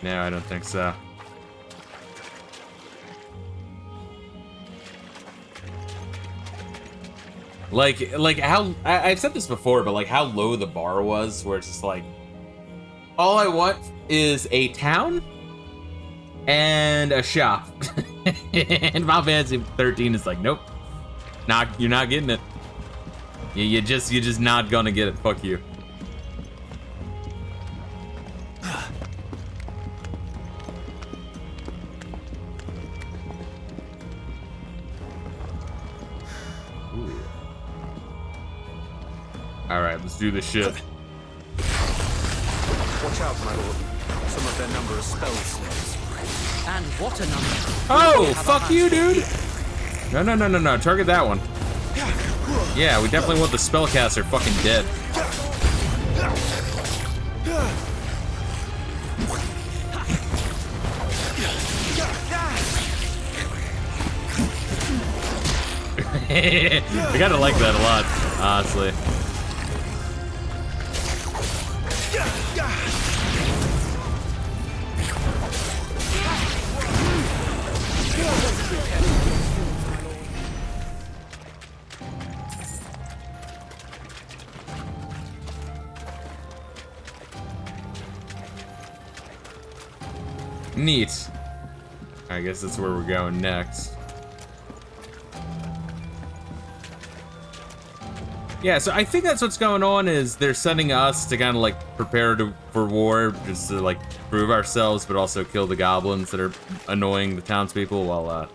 No, I don't think so. Like how I've said this before, but like how low the bar was, where it's just like, all I want is a town and a shop. And Final Fantasy 13 is like, nope, you're not getting it. You're just not gonna get it. Fuck you. Alright, let's do this shit. Watch out, my lord. Some of their number are spell slots. And what a number. Oh, fuck you, dude! No. Target that one. Yeah, we definitely want the spellcaster fucking dead. I kinda like that a lot, honestly. Neat. I guess that's where we're going next. Yeah, so I think that's what's going on is they're sending us to kind of like prepare for war, just to like prove ourselves, but also kill the goblins that are annoying the townspeople while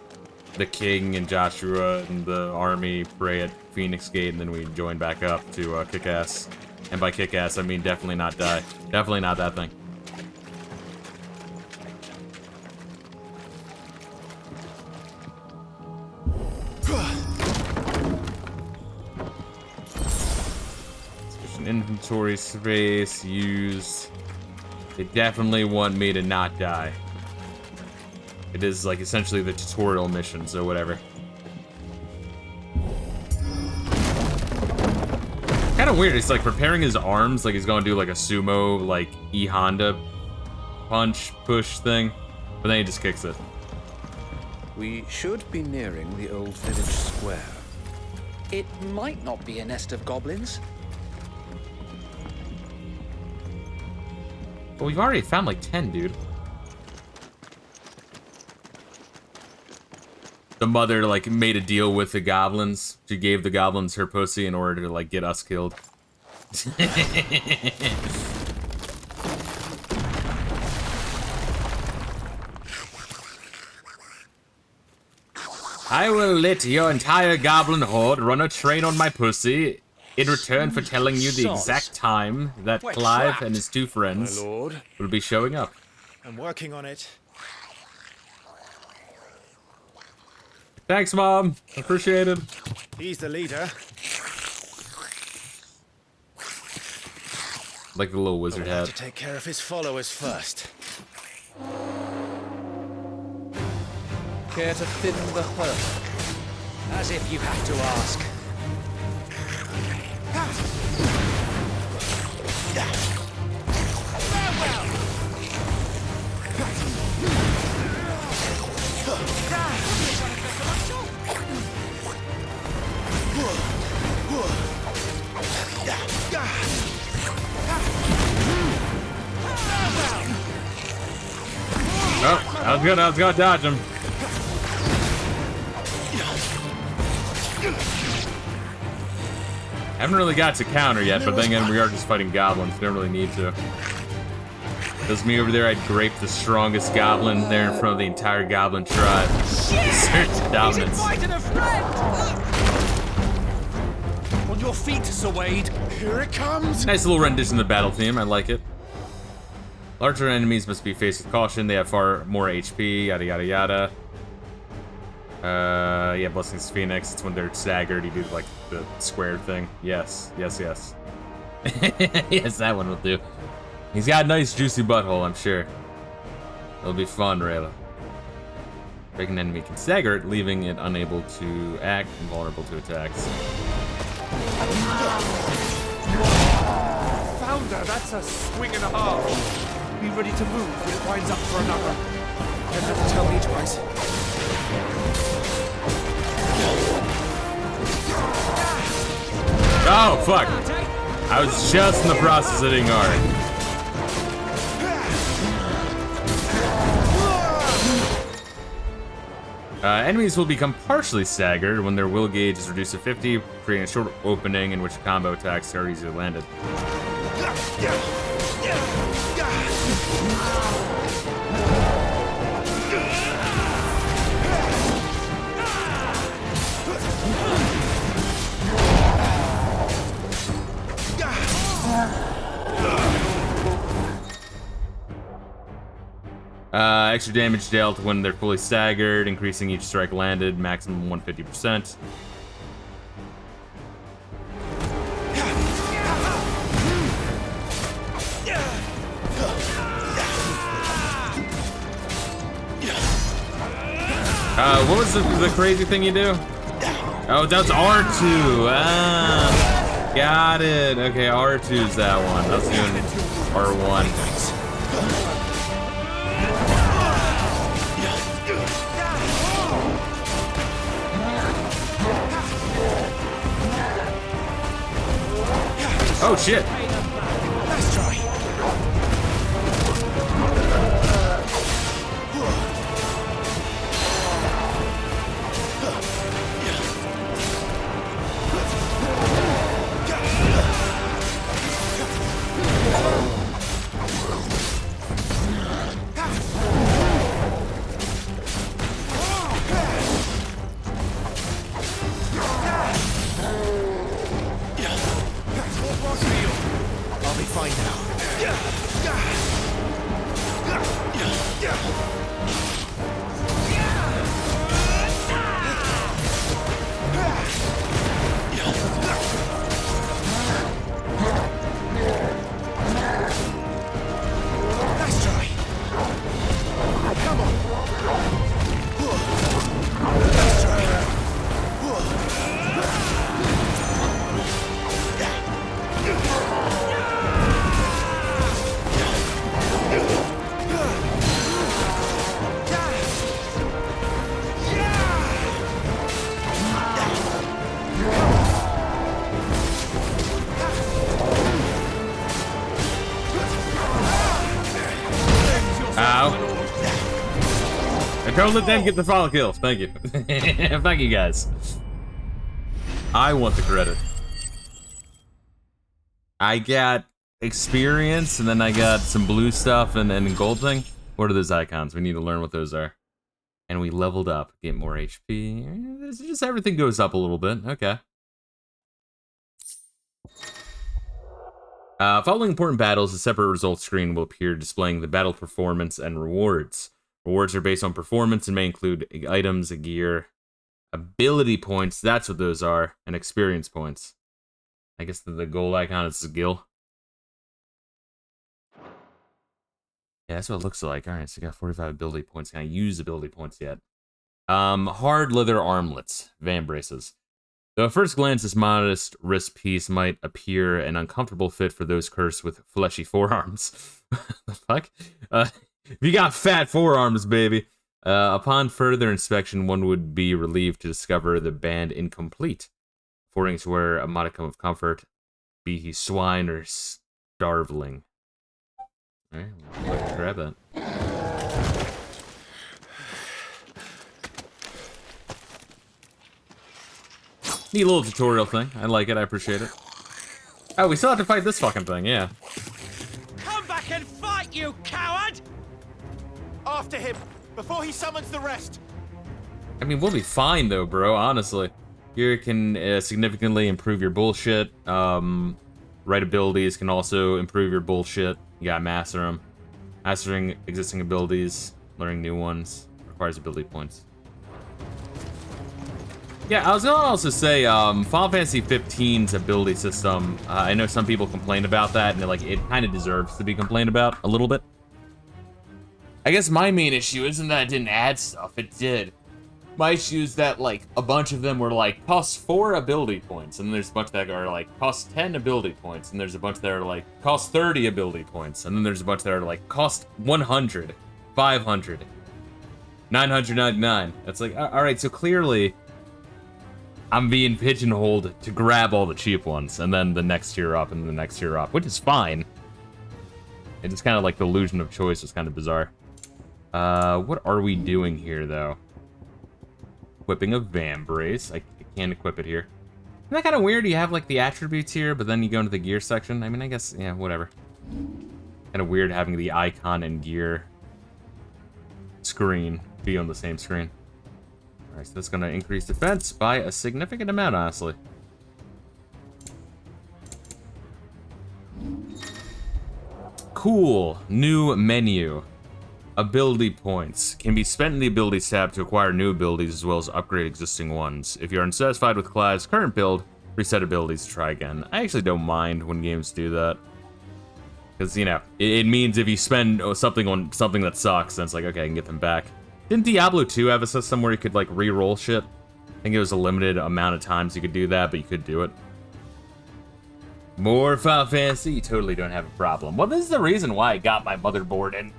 the king and Joshua and the army pray at Phoenix Gate, and then we join back up to kick ass. And by kick ass, I mean definitely not die. Definitely not that thing. Inventory space used. They definitely want me to not die. It is like essentially the tutorial mission, so whatever. Kind of weird. It's like preparing his arms, like he's gonna do like a sumo, like E-Honda punch push thing, but then he just kicks it. We should be nearing the old village square. It might not be a nest of goblins. But we've already found like 10, dude. The mother like made a deal with the goblins. She gave the goblins her pussy in order to like get us killed. I will let your entire goblin horde run a train on my pussy in return for telling you the exact time that Clive and his two friends will be showing up. I'm working on it. Thanks, Mom. Appreciate it. He's the leader. Like the little wizard hat. To take care of his followers first. Care to thin the herd? As if you have to ask. Oh, that was good. I was gonna dodge him. Haven't really got to counter yet, but then again, we are just fighting goblins. Don't really need to. Because me over there, I'd grape the strongest goblin there in front of the entire goblin tribe. Search dominance. On your feet, Sir Wade. Here it comes. Nice little rendition of the battle theme. I like it. Larger enemies must be faced with caution. They have far more HP. Yada yada yada. Yeah, Blessings Phoenix. It's when they're staggered. You do like the square thing. Yes. Yes, that one will do. He's got a nice juicy butthole, I'm sure. It'll be fun, Rayla. Break an enemy can stagger it, leaving it unable to act and vulnerable to attacks. Founder, that's a swing and a half. Be ready to move when it winds up for another. Don't have to tell me twice. Oh, fuck. I was just in the process of hitting R. Enemies will become partially staggered when their will gauge is reduced to 50, creating a short opening in which combo attacks are easily landed. Extra damage dealt when they're fully staggered, increasing each strike landed, maximum 150%. What was the crazy thing you do? Oh, that's R2. Ah, got it. Okay, R2's that one. I was doing R1. Oh shit. Nice try. I'll be fine now. Nice try. Come on. Nice try. Ow. And don't let them get the follow kills. Thank you. Thank you, guys. I want the credit. I got experience, and then I got some blue stuff and gold thing. What are those icons? We need to learn what those are. And we leveled up. Get more HP. It's just everything goes up a little bit. Okay. Following important battles, a separate results screen will appear displaying the battle performance and rewards. Rewards are based on performance and may include items, gear, ability points, that's what those are, and experience points. I guess the gold icon is skill. Yeah, that's what it looks like. Alright, so we got 45 ability points. Can I use ability points yet? Hard leather armlets, van braces. Though at first glance, this modest wrist piece might appear an uncomfortable fit for those cursed with fleshy forearms. The fuck? If you got fat forearms, baby. Upon further inspection, one would be relieved to discover the band incomplete, affording to wear a modicum of comfort, be he swine or starveling. Alright, let's grab that. Neat little tutorial thing. I like it, I appreciate it. Oh, we still have to fight this fucking thing, yeah. Come back and fight, you coward! After him, before he summons the rest. I mean, we'll be fine though, bro, honestly. You can significantly improve your bullshit. Right abilities can also improve your bullshit. You gotta master them. Mastering existing abilities, learning new ones, requires ability points. Yeah, I was gonna also say, Final Fantasy 15's ability system, I know some people complain about that, and it kind of deserves to be complained about a little bit. I guess my main issue isn't that it didn't add stuff, it did. My issue is that, a bunch of them were, cost 4 ability points, and there's a bunch that are, cost 10 ability points, and there's a bunch that are, cost 30 ability points, and then there's a bunch that are, cost 100, 500, 999. It's alright, so clearly, I'm being pigeonholed to grab all the cheap ones, and then the next tier up, and the next tier up, which is fine. It's just kind of the illusion of choice is kind of bizarre. What are we doing here, though? Equipping a van brace. I can't equip it here. Isn't that kind of weird? You have, the attributes here, but then you go into the gear section. I mean, I guess, yeah, whatever. Kind of weird having the icon and gear screen be on the same screen. Alright, so that's going to increase defense by a significant amount, honestly. Cool. New menu. Ability points can be spent in the abilities tab to acquire new abilities as well as upgrade existing ones. If you're unsatisfied with Clive's current build, reset abilities to try again. I actually don't mind when games do that. Because, you know, it means if you spend something on something that sucks, then it's like, okay, I can get them back. Didn't Diablo 2 have a system where you could, like, re-roll shit? I think it was a limited amount of times you could do that, but you could do it. More Final Fantasy? You totally don't have a problem. Well, this is the reason why I got my motherboard and,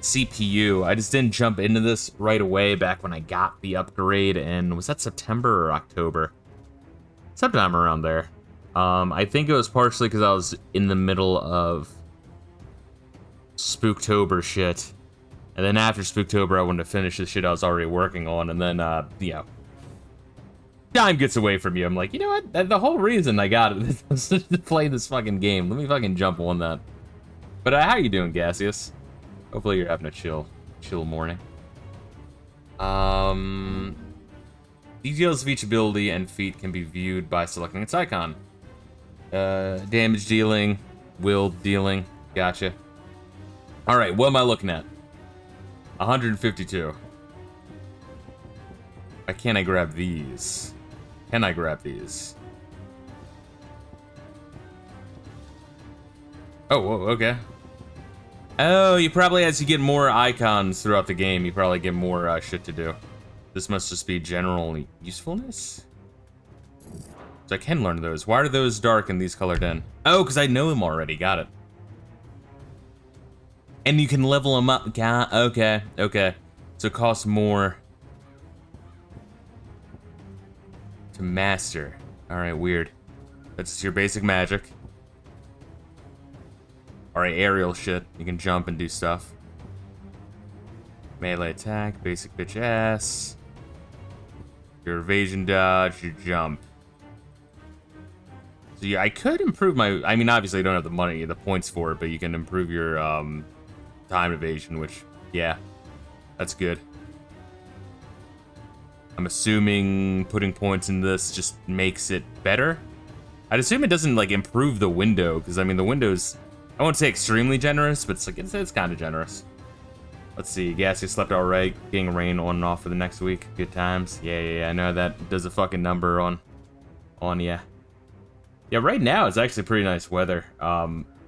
CPU. I just didn't jump into this right away back when I got the upgrade in, was that September or October? Sometime around there. I think it was partially because I was in the middle of Spooktober shit. And then after Spooktober, I wanted to finish the shit I was already working on. And then, yeah. Time gets away from you. I'm like, you know what? The whole reason I got it was to play this fucking game. Let me fucking jump on that. But how you doing, Gaseous? Hopefully you're having a chill morning. Details of each ability and feat can be viewed by selecting its icon. Damage dealing, will dealing, gotcha. Alright, what am I looking at? 152. Why can't I grab these? Can I grab these? Oh, whoa, okay. Oh, you probably, as you get more icons throughout the game, you probably get more shit to do. This must just be general usefulness? So I can learn those. Why are those dark and these colored in? Oh, because I know them already. Got it. And you can level them up. Okay, okay. So it costs more to master. Alright, weird. That's just your basic magic. Alright, aerial shit. You can jump and do stuff. Melee attack, basic bitch ass. Your evasion dodge, your jump. So yeah, I could improve my... I mean, obviously I don't have the money, the points for it, but you can improve your time evasion, which, yeah, that's good. I'm assuming putting points in this just makes it better. I'd assume it doesn't, like, improve the window, because, I mean, the window's... I won't say extremely generous, but it's like it's kind of generous. Let's see. Gassy slept all right. Getting rain on and off for the next week. Good times. Yeah. I know that does a fucking number on yeah. Yeah, right now it's actually pretty nice weather.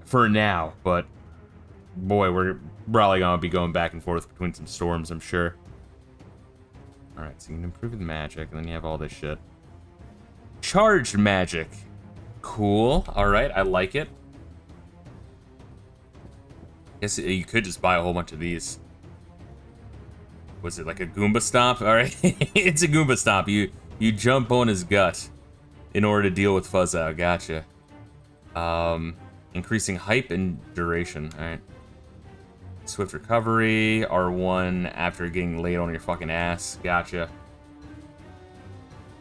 For now, but boy, we're probably gonna be going back and forth between some storms, I'm sure. All right, so you can improve the magic, and then you have all this shit. Charged magic. Cool. All right, I like it. Guess you could just buy a whole bunch of these. Was it like a Goomba stomp? All right, it's a Goomba stomp. You jump on his gut in order to deal with Fuzz out. Gotcha. Increasing hype and duration. All right. Swift recovery. R1 after getting laid on your fucking ass. Gotcha.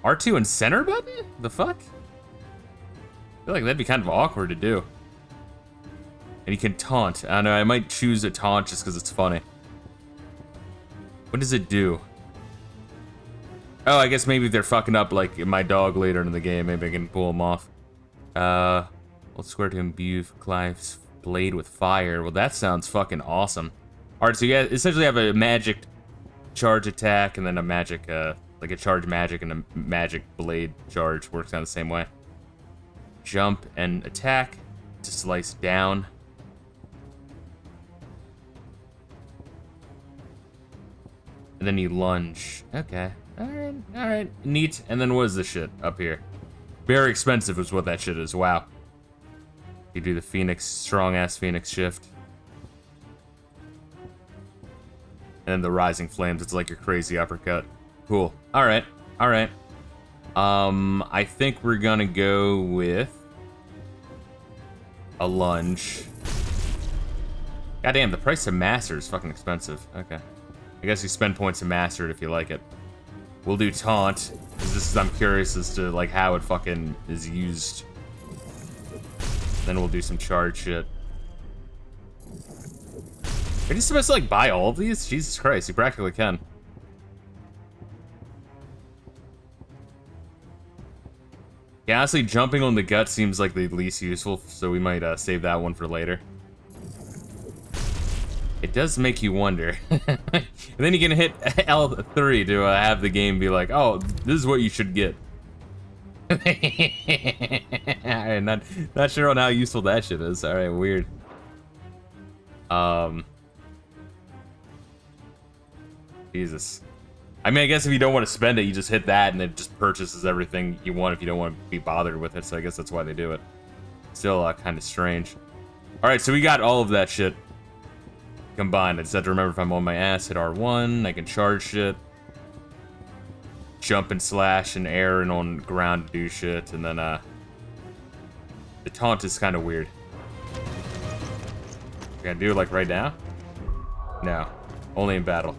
R2 and center button? The fuck? I feel like that'd be kind of awkward to do. And you can taunt. I don't know, I might choose a taunt just because it's funny. What does it do? Oh, I guess maybe if they're fucking up like my dog later in the game, maybe I can pull them off. Let's square to imbue Clive's blade with fire. Well, that sounds fucking awesome. Alright, so you essentially have a magic charge attack and then a magic, like a charge magic and a magic blade charge. Works out the same way. Jump and attack to slice down. And then you lunge. Okay. Alright. Neat. And then what is this shit up here? Very expensive is what that shit is. Wow. You do the Phoenix, strong-ass Phoenix shift. And then the Rising Flames. It's like your crazy uppercut. Cool. Alright. I think we're gonna go with a lunge. Goddamn, the price of master is fucking expensive. Okay. I guess you spend points to master it if you like it. We'll do taunt, because I'm curious as to like how it fucking is used. Then we'll do some charge shit. Are you supposed to like buy all of these? Jesus Christ, you practically can. Yeah, honestly, jumping on the gut seems like the least useful, so we might save that one for later. It does make you wonder. And then you can hit L3 to have the game be like, oh, this is what you should get. Alright, not sure on how useful that shit is. Alright, weird. Jesus. I mean, I guess if you don't want to spend it, you just hit that and it just purchases everything you want if you don't want to be bothered with it, so I guess that's why they do it. Still kind of strange. Alright, so we got all of that shit combined. I just have to remember if I'm on my ass, hit R1, I can charge shit. Jump and slash and air and on ground to do shit, and then the taunt is kind of weird. You gonna do it like right now? No, only in battle.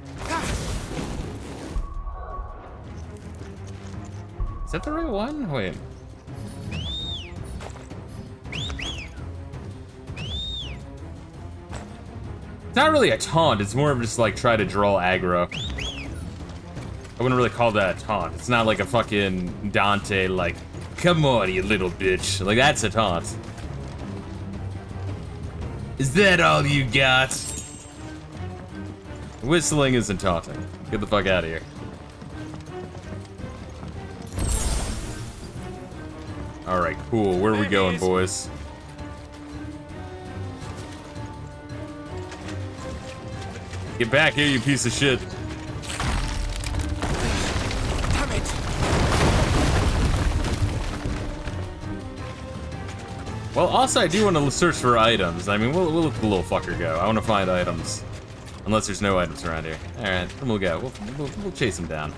Is that the right one? Wait. It's not really a taunt, it's more of just like try to draw aggro. I wouldn't really call that a taunt. It's not like a fucking Dante, like, come on, you little bitch. Like, that's a taunt. Is that all you got? Whistling isn't taunting. Get the fuck out of here. Alright, cool. Where are we going, boys? Get back here, you piece of shit. Damn it! Well, also, I do want to search for items. I mean, we'll let the little fucker go. I want to find items. Unless there's no items around here. Alright, then we'll go. We'll chase him down.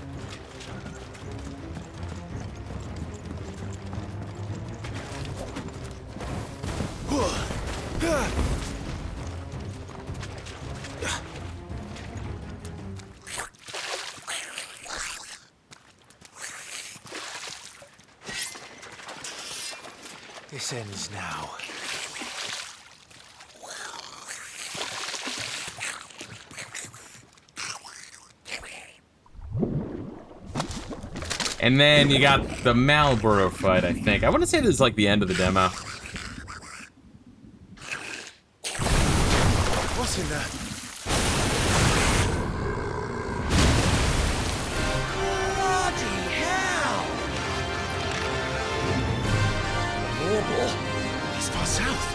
This ends now. And then you got the Marlboro fight, I think. I want to say this is like the end of the demo. What's in there? Bloody hell! Marble? He's far south.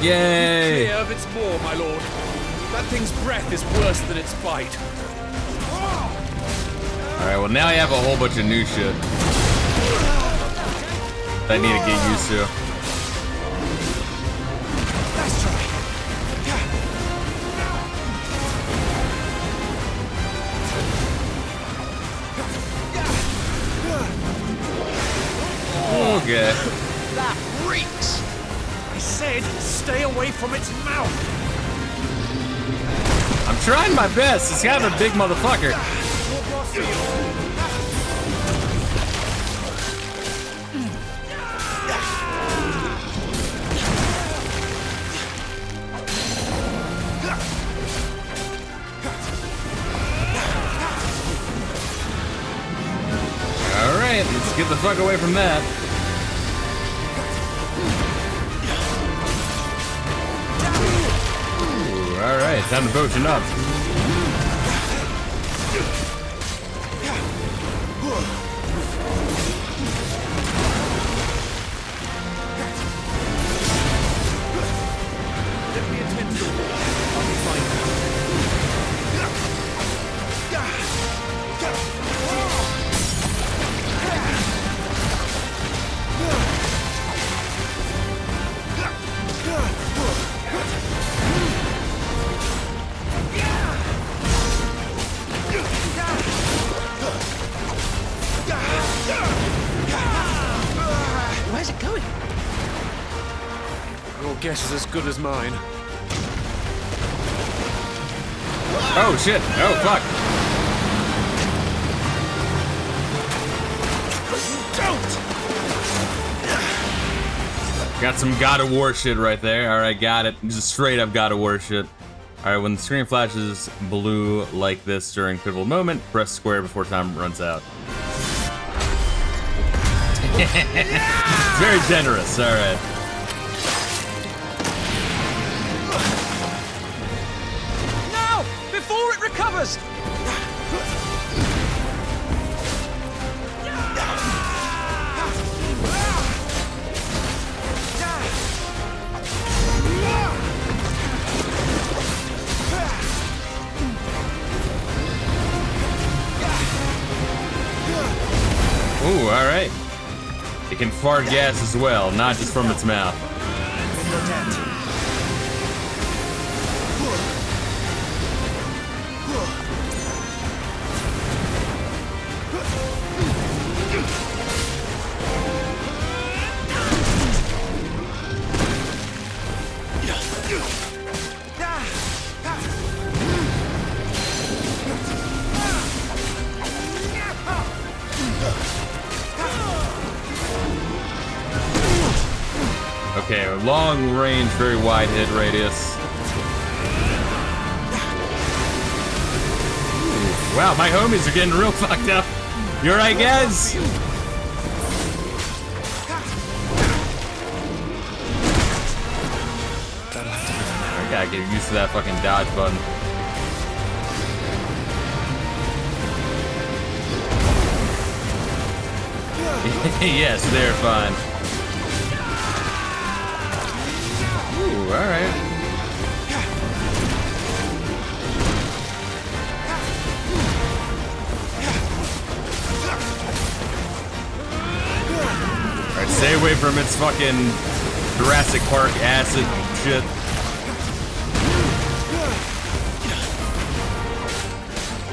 Yay! Clear of its maw, my lord. That thing's breath is worse than its bite. Alright, well now I have a whole bunch of new shit that I need to get used to. Let's try. Okay. That reeks! I said stay away from its mouth! I'm trying my best. It's kind of a big motherfucker. Alright, let's get the fuck away from that. Ooh, alright, time to potion up. Where's it going? Your guess is as good as mine. Oh shit, oh fuck. Got some God of War shit right there. Alright, got it. Just straight up God of War shit. Alright, when the screen flashes blue like this during pivotal moment, press square before time runs out. It's very generous, alright. covers! Ooh, alright. It can fart gas as well, not just from its mouth. Okay, long range, very wide hit radius. Ooh, wow, my homies are getting real fucked up. You alright, guys? I gotta get used to that fucking dodge button. Yes, they're fine. Ooh, alright. Alright, stay away from its fucking Jurassic Park acid shit.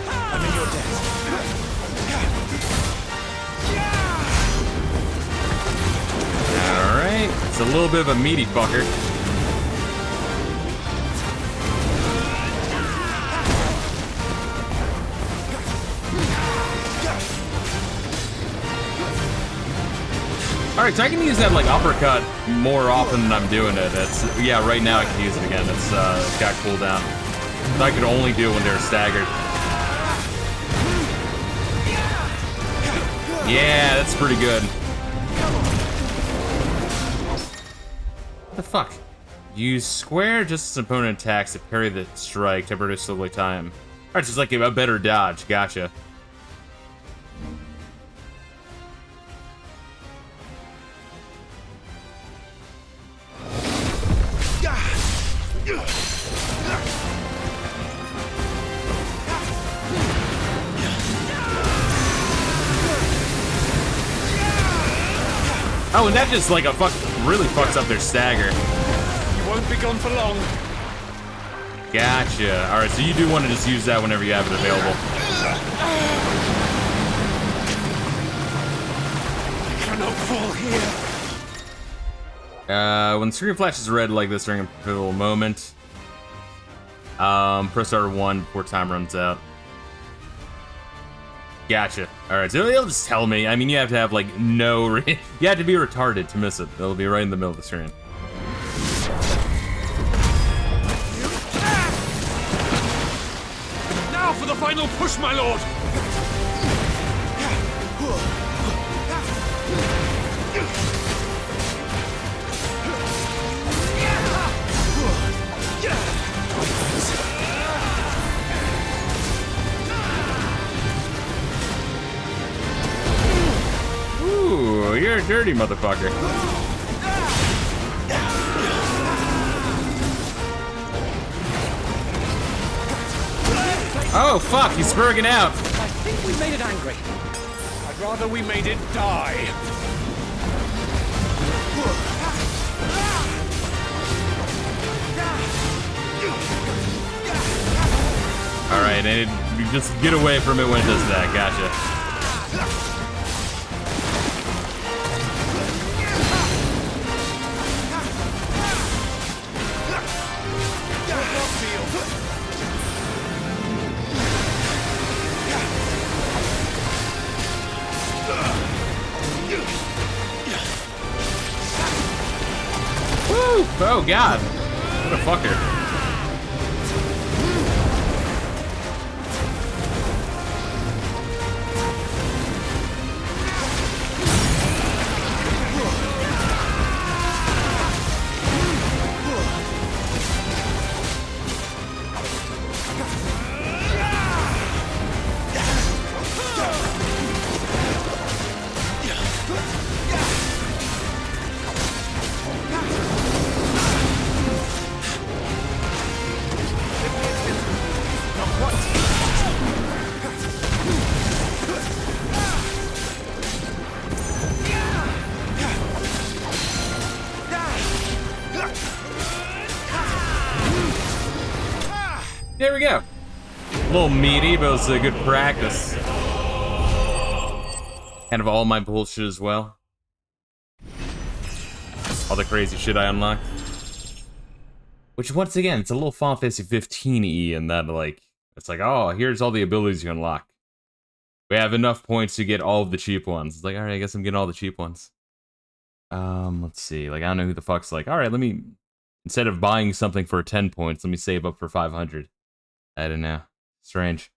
I'm in your debt. Alright, it's a little bit of a meaty fucker. Alright, so I can use that like uppercut more often than I'm doing it. It's, yeah, right now I can use it again. It's got cooldown. I could only do it when they're staggered. Yeah, that's pretty good. What the fuck? Use square just as opponent attacks to parry the strike, temporarily slowly time. Alright, so it's like a better dodge. Gotcha. Oh, and that just like really fucks up their stagger. You won't be gone for long. Gotcha. Alright, so you do want to just use that whenever you have it available. I cannot fall here. When the screen flashes red like this during a pivotal moment, press R1 before time runs out. Gotcha. Alright, so it'll just tell me. I mean, you have to have, like, you have to be retarded to miss it. It'll be right in the middle of the screen. Now for the final push, my lord! Ooh, you're a dirty motherfucker. Oh, fuck, he's spurging out. I think we made it angry. I'd rather we made it die. Alright, and you just get away from it when it does that. Gotcha. Woo! Oh god! What a fucker. There we go. A little meaty, but it was a good practice. Kind of all my bullshit as well. All the crazy shit I unlocked. Which, once again, it's a little Final Fantasy 15-y in that, like, it's like, oh, here's all the abilities you unlock. We have enough points to get all of the cheap ones. It's like, alright, I guess I'm getting all the cheap ones. Let's see. Like, I don't know who the fuck's like, alright, let me, instead of buying something for 10 points, let me save up for 500. I don't know. Strange.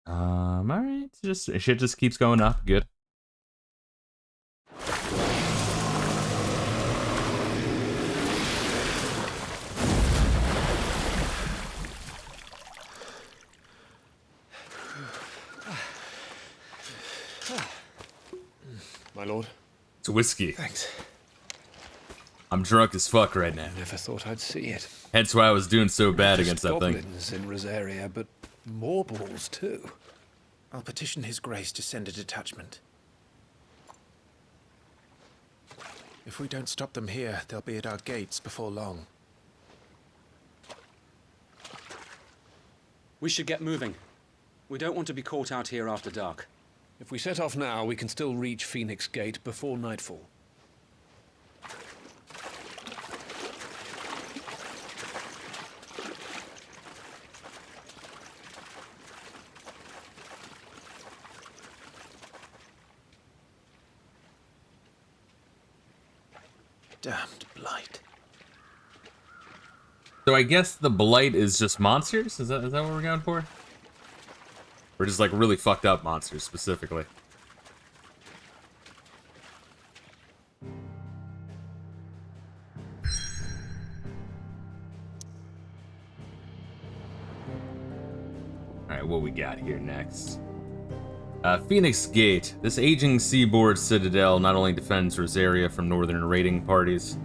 Alright. Shit just keeps going up. Good. My lord. It's whiskey. Thanks. I'm drunk as fuck right now. Never thought I'd see it. Hence why I was doing so bad against that thing. Goblins in Rosaria, but more balls too. I'll petition His Grace to send a detachment. If we don't stop them here, they'll be at our gates before long. We should get moving. We don't want to be caught out here after dark. If we set off now, we can still reach Phoenix Gate before nightfall. Damned blight. So I guess the blight is just monsters? Is that what we're going for? Or just like really fucked up monsters specifically? Alright, what we got here next? Phoenix Gate. This aging seaboard citadel not only defends Rosaria from northern raiding parties,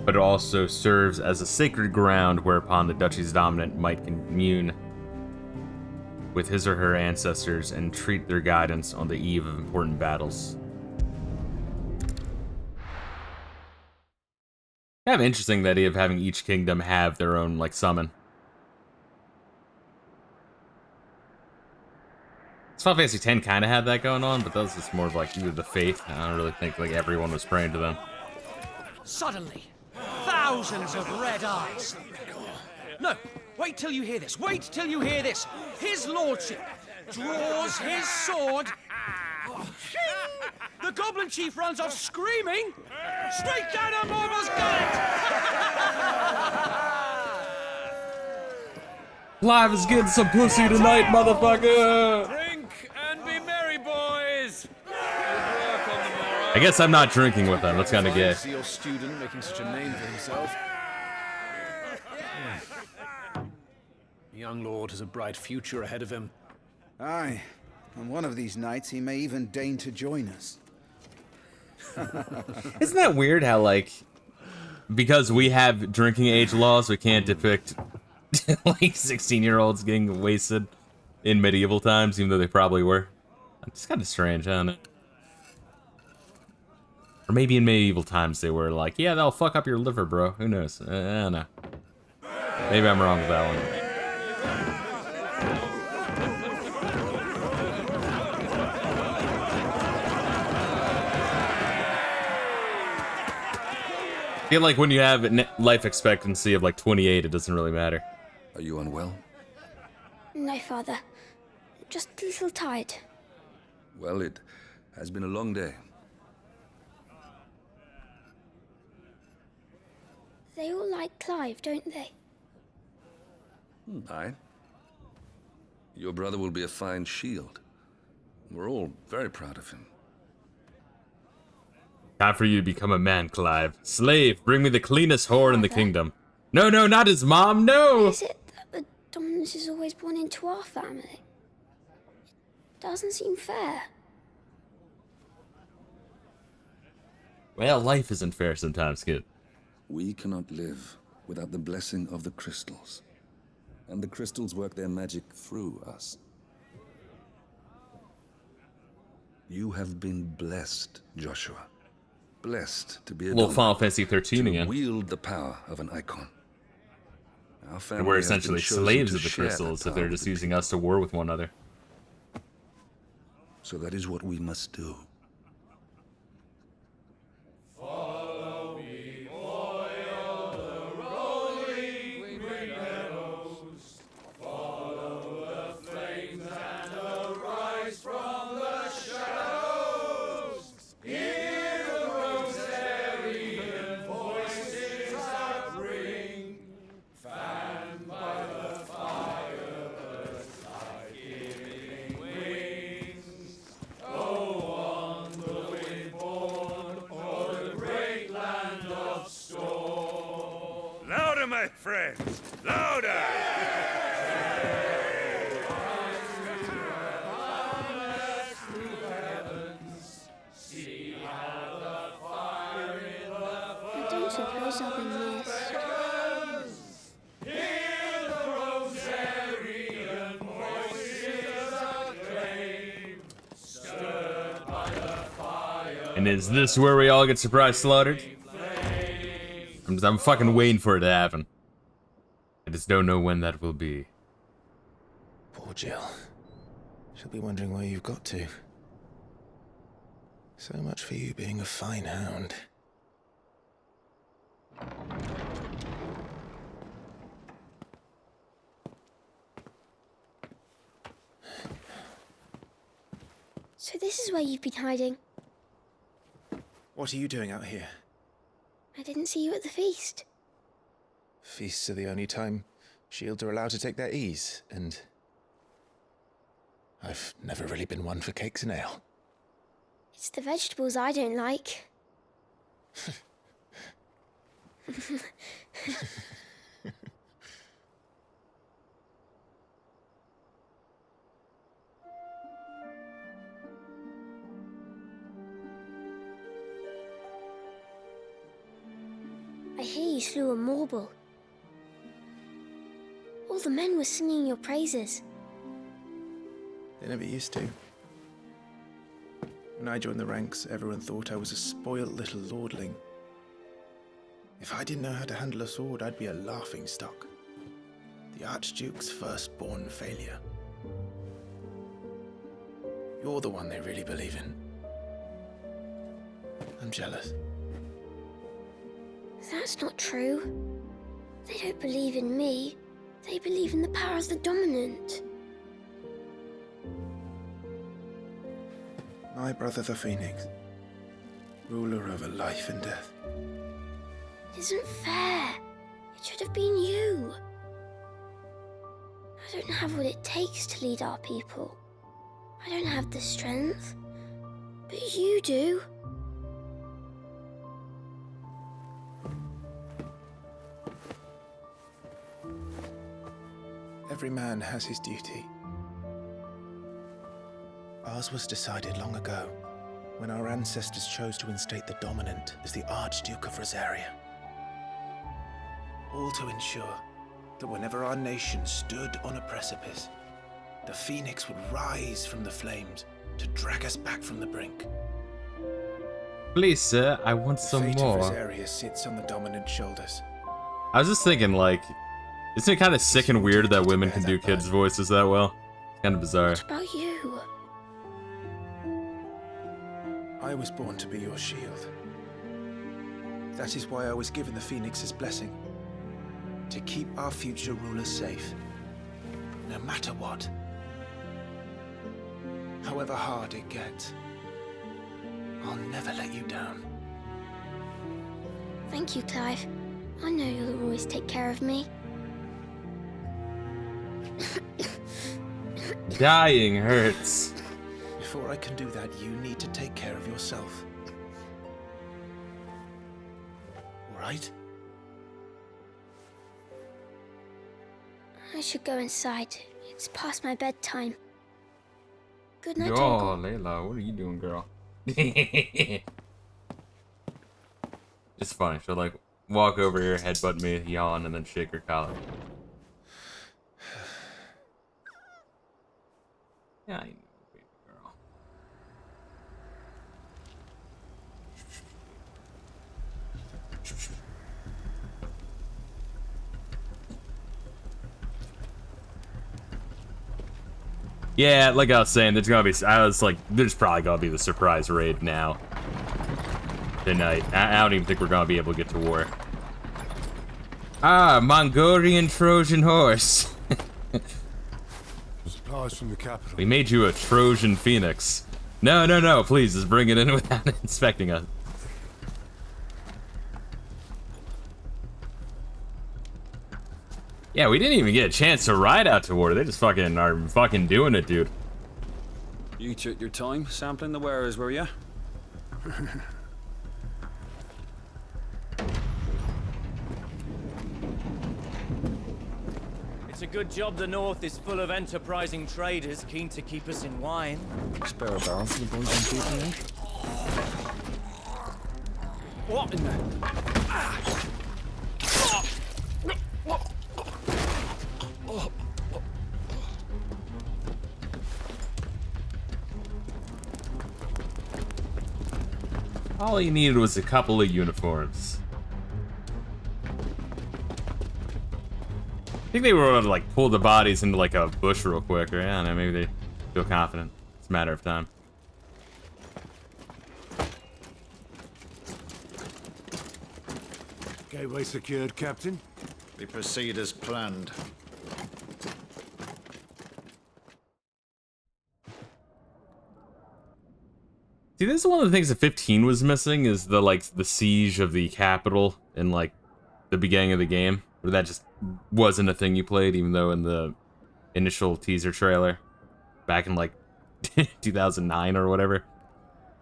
but it also serves as a sacred ground whereupon the duchy's dominant might commune with his or her ancestors and treat their guidance on the eve of important battles. Kind of interesting, the idea of having each kingdom have their own, like, summon. Final Fantasy X kind of had that going on, but that was just more of like the faith. I don't really think like everyone was praying to them. Suddenly, thousands of red eyes. No, wait till you hear this. Wait till you hear this. His lordship draws his sword. The goblin chief runs off screaming straight down a Morbal's gullet. Clive is getting some pussy tonight, motherfucker! Drink and be merry, boys! I guess I'm not drinking with them. That's kind of gay. See your student making such a name for himself. The young lord has a bright future ahead of him. Aye, and one of these nights he may even deign to join us. Isn't that weird how, like, because we have drinking age laws, we can't depict like 16-year-olds getting wasted in medieval times, even though they probably were. It's kind of strange, I don't know. Or maybe in medieval times they were like, yeah, that'll fuck up your liver, bro. Who knows? I don't know. Maybe I'm wrong with that one. I feel like when you have a life expectancy of like 28, it doesn't really matter. Are you unwell? No, Father. Just a little tired. Well, it has been a long day. They all like Clive, don't they? Aye. Your brother will be a fine shield. We're all very proud of him. Time for you to become a man, Clive. Slave, bring me the cleanest whore in the kingdom. No, no, not his mom, no! Is it that the dominance is always born into our family? It doesn't seem fair. Well, life isn't fair sometimes, kid. We cannot live without the blessing of the crystals. And the crystals work their magic through us. You have been blessed, Joshua. Blessed to be a little Final Fantasy 13 to again. Wield the power of an icon. Our family And we're has been essentially chosen slaves to of the share that crystals if power they're with just the using us to war with one another. So that is what we must do. Follow me, boil the rolling green meadows. Follow the flames and arise from the shadows. Hear the Rosarian voices that ring. Fanned by the fire, birds like giving wings. Go on the wind-born o'er the great land of storm. Louder, my friends! Louder! See how the fire in the I don't suppose I'll be missed. Hear the Rosarian voices acclaim, stirred by the fire. And is this where we all get surprise slaughtered? I'm fucking waiting for it to happen. I just don't know when that will be. Poor Jill. She'll be wondering where you've got to. So much for you being a fine hound. So this is where you've been hiding. What are you doing out here? I didn't see you at the feast. Feasts are the only time shields are allowed to take their ease, and I've never really been one for cakes and ale. It's the vegetables I don't like. I hear you slew a Morble. All the men were singing your praises. They never used to. When I joined the ranks, everyone thought I was a spoiled little lordling. If I didn't know how to handle a sword, I'd be a laughingstock. The Archduke's firstborn failure. You're the one they really believe in. I'm jealous. That's not true. They don't believe in me. They believe in the power of the dominant. My brother the Phoenix, ruler over life and death. It isn't fair. It should have been you. I don't have what it takes to lead our people. I don't have the strength. But you do. Every man has his duty. Ours was decided long ago, when our ancestors chose to instate the dominant as the Archduke of Rosaria. All to ensure that whenever our nation stood on a precipice, the Phoenix would rise from the flames to drag us back from the brink. Please, sir, I want some The fate more. of Rosaria sits on the dominant shoulders. I was just thinking, like, isn't it kind of sick and weird that women can do kids' voices that well? It's kind of bizarre. What about you? I was born to be your shield. That is why I was given the Phoenix's blessing. To keep our future rulers safe. No matter what. However hard it gets. I'll never let you down. Thank you, Clive. I know you'll always take care of me. Dying hurts. Before I can do that, you need to take care of yourself. All right? I should go inside. It's past my bedtime. Good night, Yo, Uncle. Layla, what are you doing, girl? It's funny. She'll like walk over here, headbutt me, yawn, and then shake her collar. Yeah, I know, baby girl. Yeah, like I was saying, there's gonna be. I was like, there's probably gonna be the surprise raid now. Tonight. I don't even think we're gonna be able to get to war. Ah, Mongolian Trojan horse. Supplies from the capital. We made you a Trojan Phoenix. No, please, just bring it in without inspecting us. Yeah, we didn't even get a chance to ride out to war. They just fucking are fucking doing it, dude. You took your time sampling the wares, were you? It's a good job the North is full of enterprising traders keen to keep us in wine. Spare a barrel for the boys on keeping, eh? What in the... All he needed was a couple of uniforms. I think they were able to like pull the bodies into like a bush real quick, or I don't know, maybe they feel confident. It's a matter of time. Gateway secured, Captain. We proceed as planned. See, this is one of the things that 15 was missing, is the siege of the capital in like the beginning of the game. Where that just wasn't a thing you played, even though in the initial teaser trailer back in like 2009 or whatever,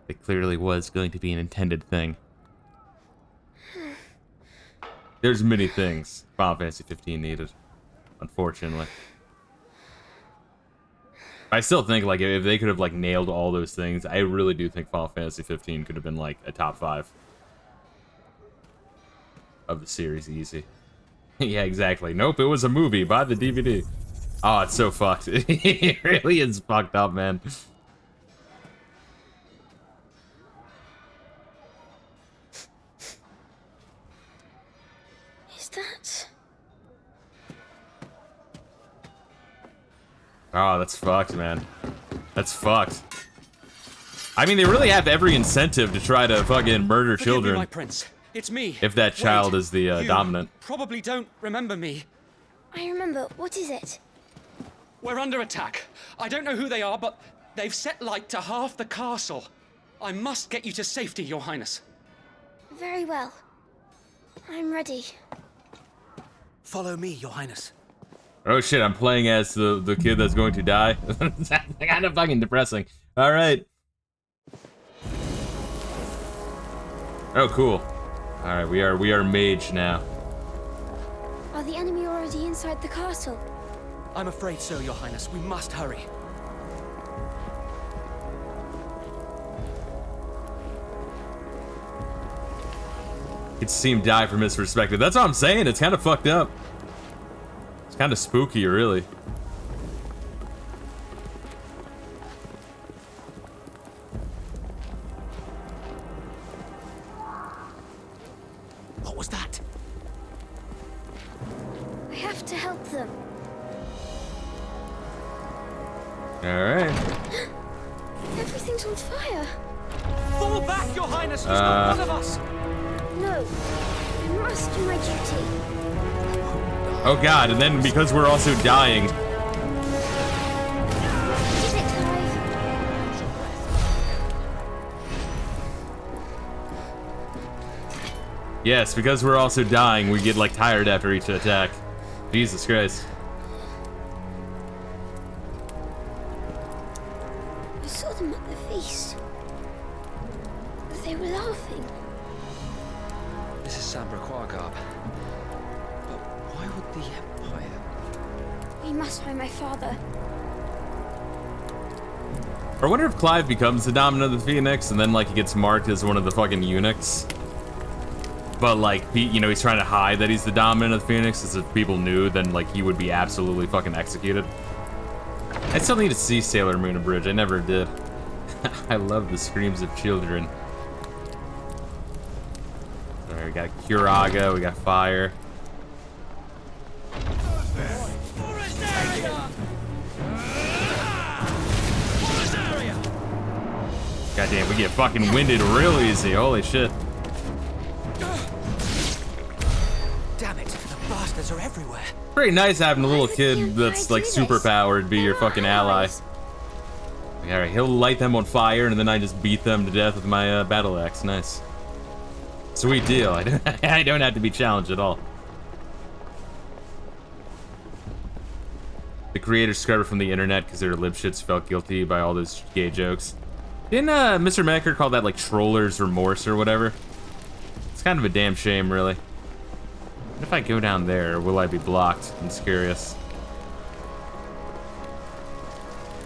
it clearly was going to be an intended thing. There's many things Final Fantasy 15 needed, unfortunately. I still think like if they could have like nailed all those things, I really do think Final Fantasy 15 could have been like a top 5 of the series, easy. Yeah, exactly. Nope, it was a movie. Buy the DVD. Oh, it's so fucked. It really is fucked up, man. Is that... Oh, that's fucked, man. That's fucked. I mean, they really have every incentive to try to fucking murder Forgive children. me, my prince. It's me. If that child Wait, is the you dominant. probably don't remember me. I remember. What is it? We're under attack. I don't know who they are, but they've set light to half the castle. I must get you to safety, Your Highness. Very well. I'm ready. Follow me, Your Highness. Oh shit, I'm playing as the kid that's going to die. That's kind of fucking depressing. Alright. Oh, cool. Alright, we are mage now. Are the enemy already inside the castle? I'm afraid so, Your Highness. We must hurry. Could see him die from his perspective. That's what I'm saying. It's kind of fucked up. It's kind of spooky, really. What was that? I have to help them. Alright. Everything's on fire. Fall back, Your Highness! He's not one of us! No. I must do my duty. Oh god, and then because we're also dying. Yes, because we're also dying, we get like tired after each attack. Jesus Christ. I saw them at the feast. They were laughing. This is Sabra Quargarb. But why would the Empire? We must find my father. I wonder if Clive becomes the dominant of the Phoenix and then like he gets marked as one of the fucking eunuchs. But like, you know, he's trying to hide that he's the dominant of the Phoenix, as if people knew, then like he would be absolutely fucking executed. I still need to see Sailor Moon Abridged. I never did. I love the screams of children. Alright, we got Curaga, we got fire. Goddamn, we get fucking winded real easy. Holy shit. Damn it, the bastards are everywhere. Pretty nice having a little kid that's like super powered be your fucking ally. Alright, he'll light them on fire and then I just beat them to death with my battle axe. Nice. Sweet deal. I don't have to be challenged at all. The creators scrubbed it from the internet because their libshits felt guilty by all those gay jokes. Didn't Mr. Macker call that like troller's remorse or whatever? It's kind of a damn shame, really. What if I go down there, will I be blocked? I'm just curious.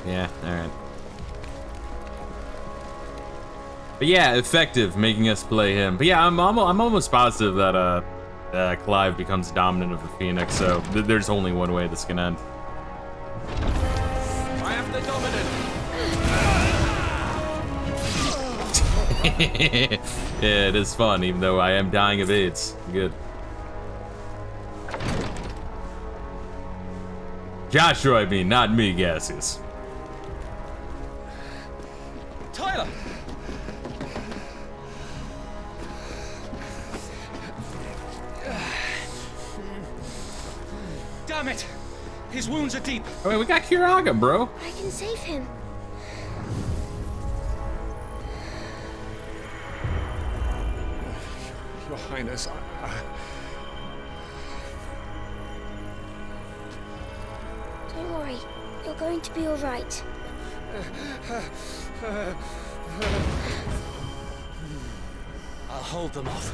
Yeah, alright. But yeah, effective, making us play him. But yeah, I'm almost positive that Clive becomes dominant of the Phoenix, so there's only one way this can end. I am the dominant. Yeah, it is fun, even though I am dying of AIDS. Good. Joshua, I mean, not me, gaseous. Tyler! Damn it! His wounds are deep. Oh, wait, we got Kiraga, bro. I can save him. Your Highness, Don't worry. You're going to be all right. I'll hold them off.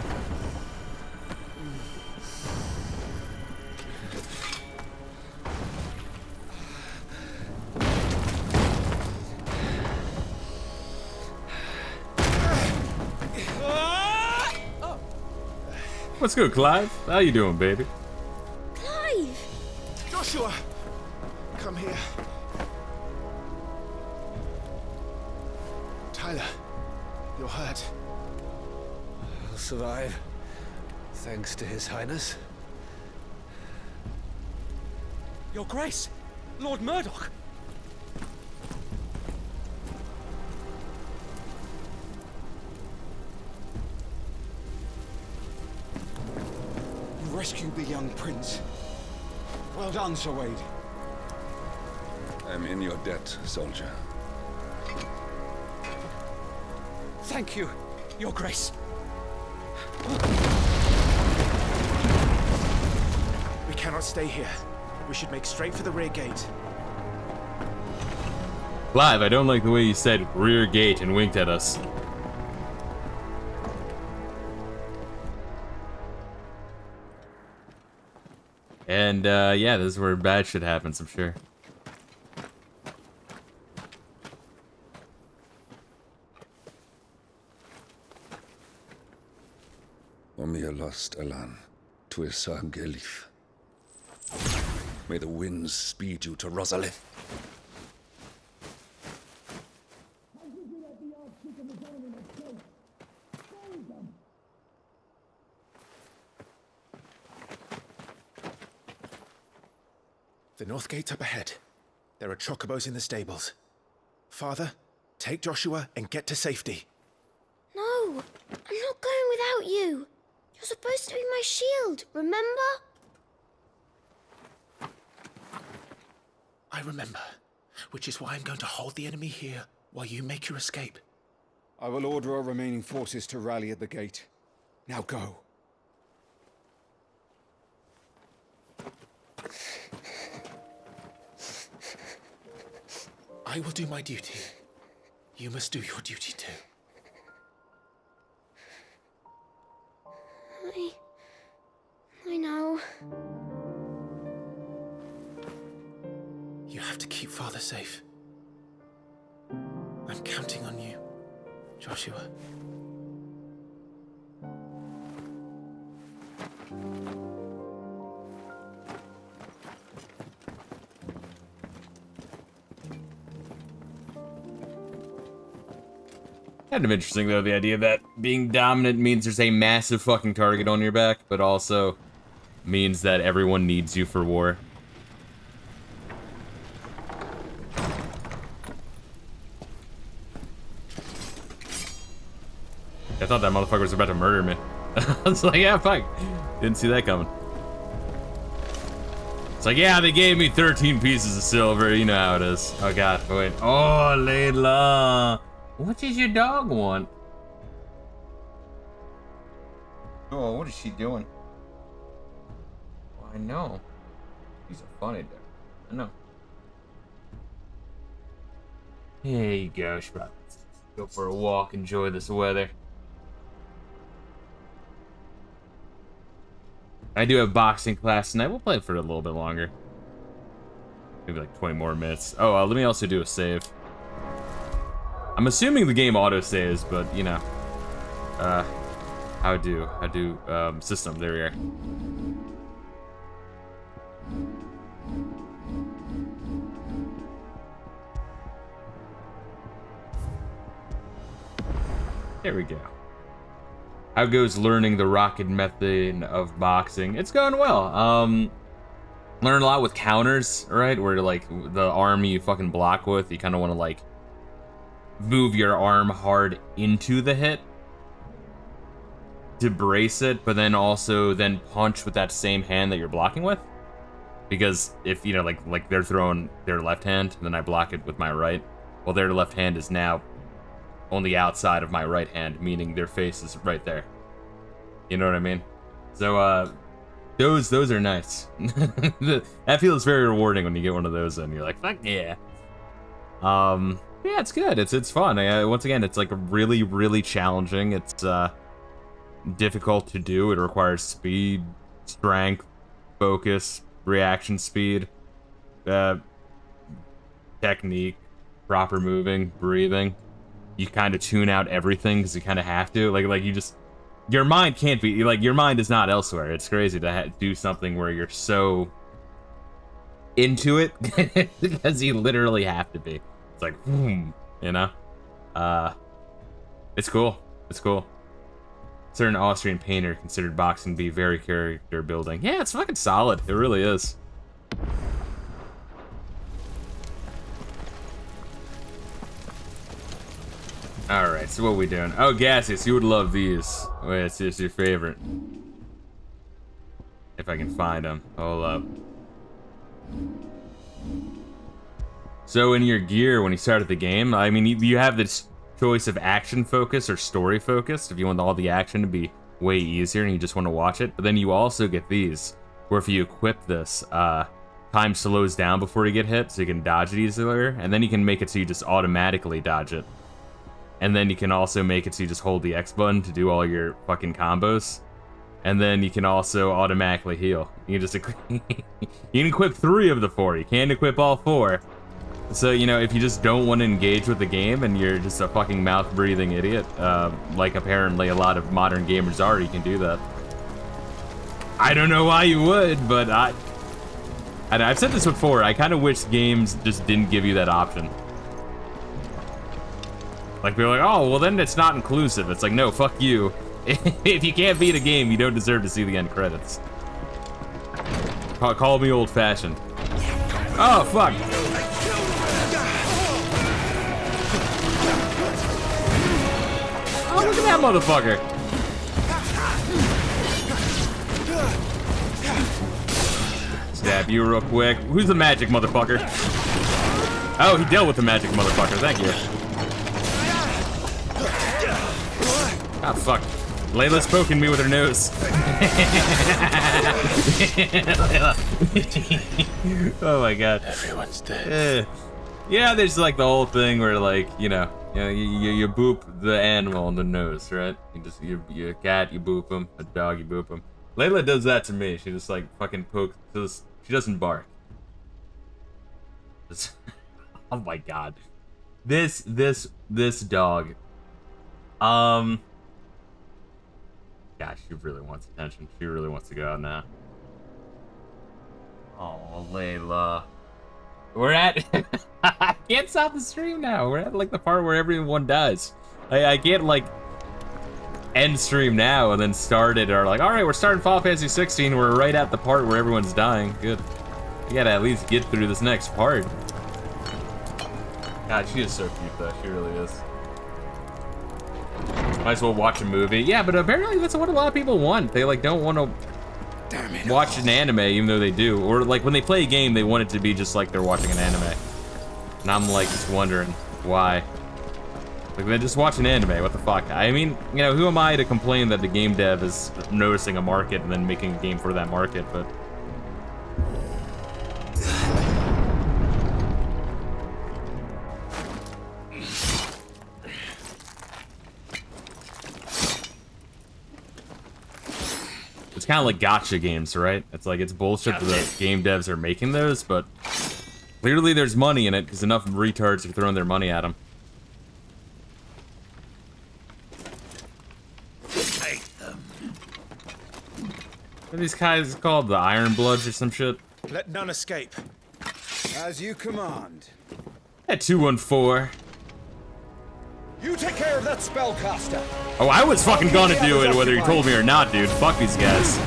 What's good, Clive? How you doing, baby? Clive! Joshua! Come here. Tyler, you're hurt. I'll survive, thanks to His Highness. Your Grace, Lord Murdoch. You rescued the young prince. Well done, Sir Wade. I'm in your debt, soldier. Thank you, Your Grace. We cannot stay here. We should make straight for the rear gate. Clive, I don't like the way you said rear gate and winked at us. And, yeah, this is where bad shit happens, I'm sure. Omnia lost Alan, Tuisa Gelif. May the winds speed you to Rosalith. The north gate's up ahead. There are chocobos in the stables. Father, take Joshua and get to safety. No, I'm not going without you. You're supposed to be my shield, remember? I remember, which is why I'm going to hold the enemy here while you make your escape. I will order our remaining forces to rally at the gate. Now go. I will do my duty. You must do your duty too. I know. You have to keep Father safe. I'm counting on you, Joshua. Kind of interesting, though, the idea that being dominant means there's a massive fucking target on your back, but also means that everyone needs you for war. I thought that motherfucker was about to murder me. I was like, yeah, fuck. Didn't see that coming. It's like, yeah, they gave me 13 pieces of silver. You know how it is. Oh, God. Wait. Oh, Layla. What does your dog want? Oh, what is she doing? Oh, I know. She's a funny dog. I know. There you go, Shrub. Go for a walk, enjoy this weather. I do have boxing class tonight. We'll play for a little bit longer. Maybe like 20 more minutes. Oh, let me also do a save. I'm assuming the game auto-saves, but, you know. How do system. There we are. There we go. How goes learning the rocket method of boxing? It's going well. Learn a lot with counters, right? Where like the arm you fucking block with, you kind of want to like move your arm hard into the hit to brace it, but then also then punch with that same hand that you're blocking with. Because if, you know, like they're throwing their left hand, and then I block it with my right, well, their left hand is now on the outside of my right hand, meaning their face is right there. You know what I mean? So, those are nice. That feels very rewarding when you get one of those and you're like, fuck yeah. Yeah, it's good. It's fun. Once again, it's like really, really challenging. It's difficult to do. It requires speed, strength, focus, reaction speed, technique, proper moving, breathing. You kind of tune out everything because you kind of have to. Like you just, your mind can't be, like, your mind is not elsewhere. It's crazy to do something where you're so into it because you literally have to be. It's like, you know? It's cool. It's cool. Certain Austrian painter considered boxing to be very character building. Yeah, it's fucking solid. It really is. Alright, so what are we doing? Oh, Gaseous, you would love these. Wait, it's just your favorite. If I can find them. Hold up. So in your gear, when you started the game, I mean, you have this choice of action focus or story focused, if you want all the action to be way easier and you just want to watch it. But then you also get these, where if you equip this, time slows down before you get hit, so you can dodge it easier. And then you can make it so you just automatically dodge it. And then you can also make it so you just hold the X button to do all your fucking combos. And then you can also automatically heal. You can just you can equip 3 of the 4. You can't equip all 4. So, you know, if you just don't want to engage with the game and you're just a fucking mouth-breathing idiot, like apparently a lot of modern gamers are, you can do that. I don't know why you would, but I've said this before, I kind of wish games just didn't give you that option. Like, they're like, oh, well then it's not inclusive. It's like, no, fuck you. If you can't beat a game, you don't deserve to see the end credits. Call me old-fashioned. Oh, fuck. Oh, look at that motherfucker. Stab you real quick. Who's the magic motherfucker? Oh, he dealt with the magic motherfucker. Thank you. Ah, fuck. Layla's poking me with her nose. Oh my god. Everyone's dead. Yeah, there's like the whole thing where, like, you boop the animal in the nose, right? You a cat, you boop him. A dog, you boop him. Layla does that to me. She just like fucking pokes. She doesn't bark. Oh my god. This dog. Gosh, she really wants attention. She really wants to go out now. Oh, Layla. We're at... I can't stop the stream now. We're at, like, the part where everyone dies. I can't, like, end stream now and then start it, or like, alright, we're starting Final Fantasy 16. We're right at the part where everyone's dying. Good. You gotta at least get through this next part. God, she is so cute, though. She really is. Might as well watch a movie. Yeah, but apparently that's what a lot of people want. They like don't want to watch an anime, even though they do. Or like when they play a game, they want it to be just like they're watching an anime. And I'm like just wondering why. Like they just watch an anime. What the fuck? I mean, you know, who am I to complain that the game dev is noticing a market and then making a game for that market? But it's kind of like gacha games, right? It's like, it's bullshit that the game devs are making those, but clearly there's money in it because enough retards are throwing their money at them. Take them. What are these guys called? The Iron Bloods or some shit? Let none escape. As you command. At 214. You take care of that spellcaster. Oh, I was fucking gonna do it whether you told me or not, dude. Fuck these guys.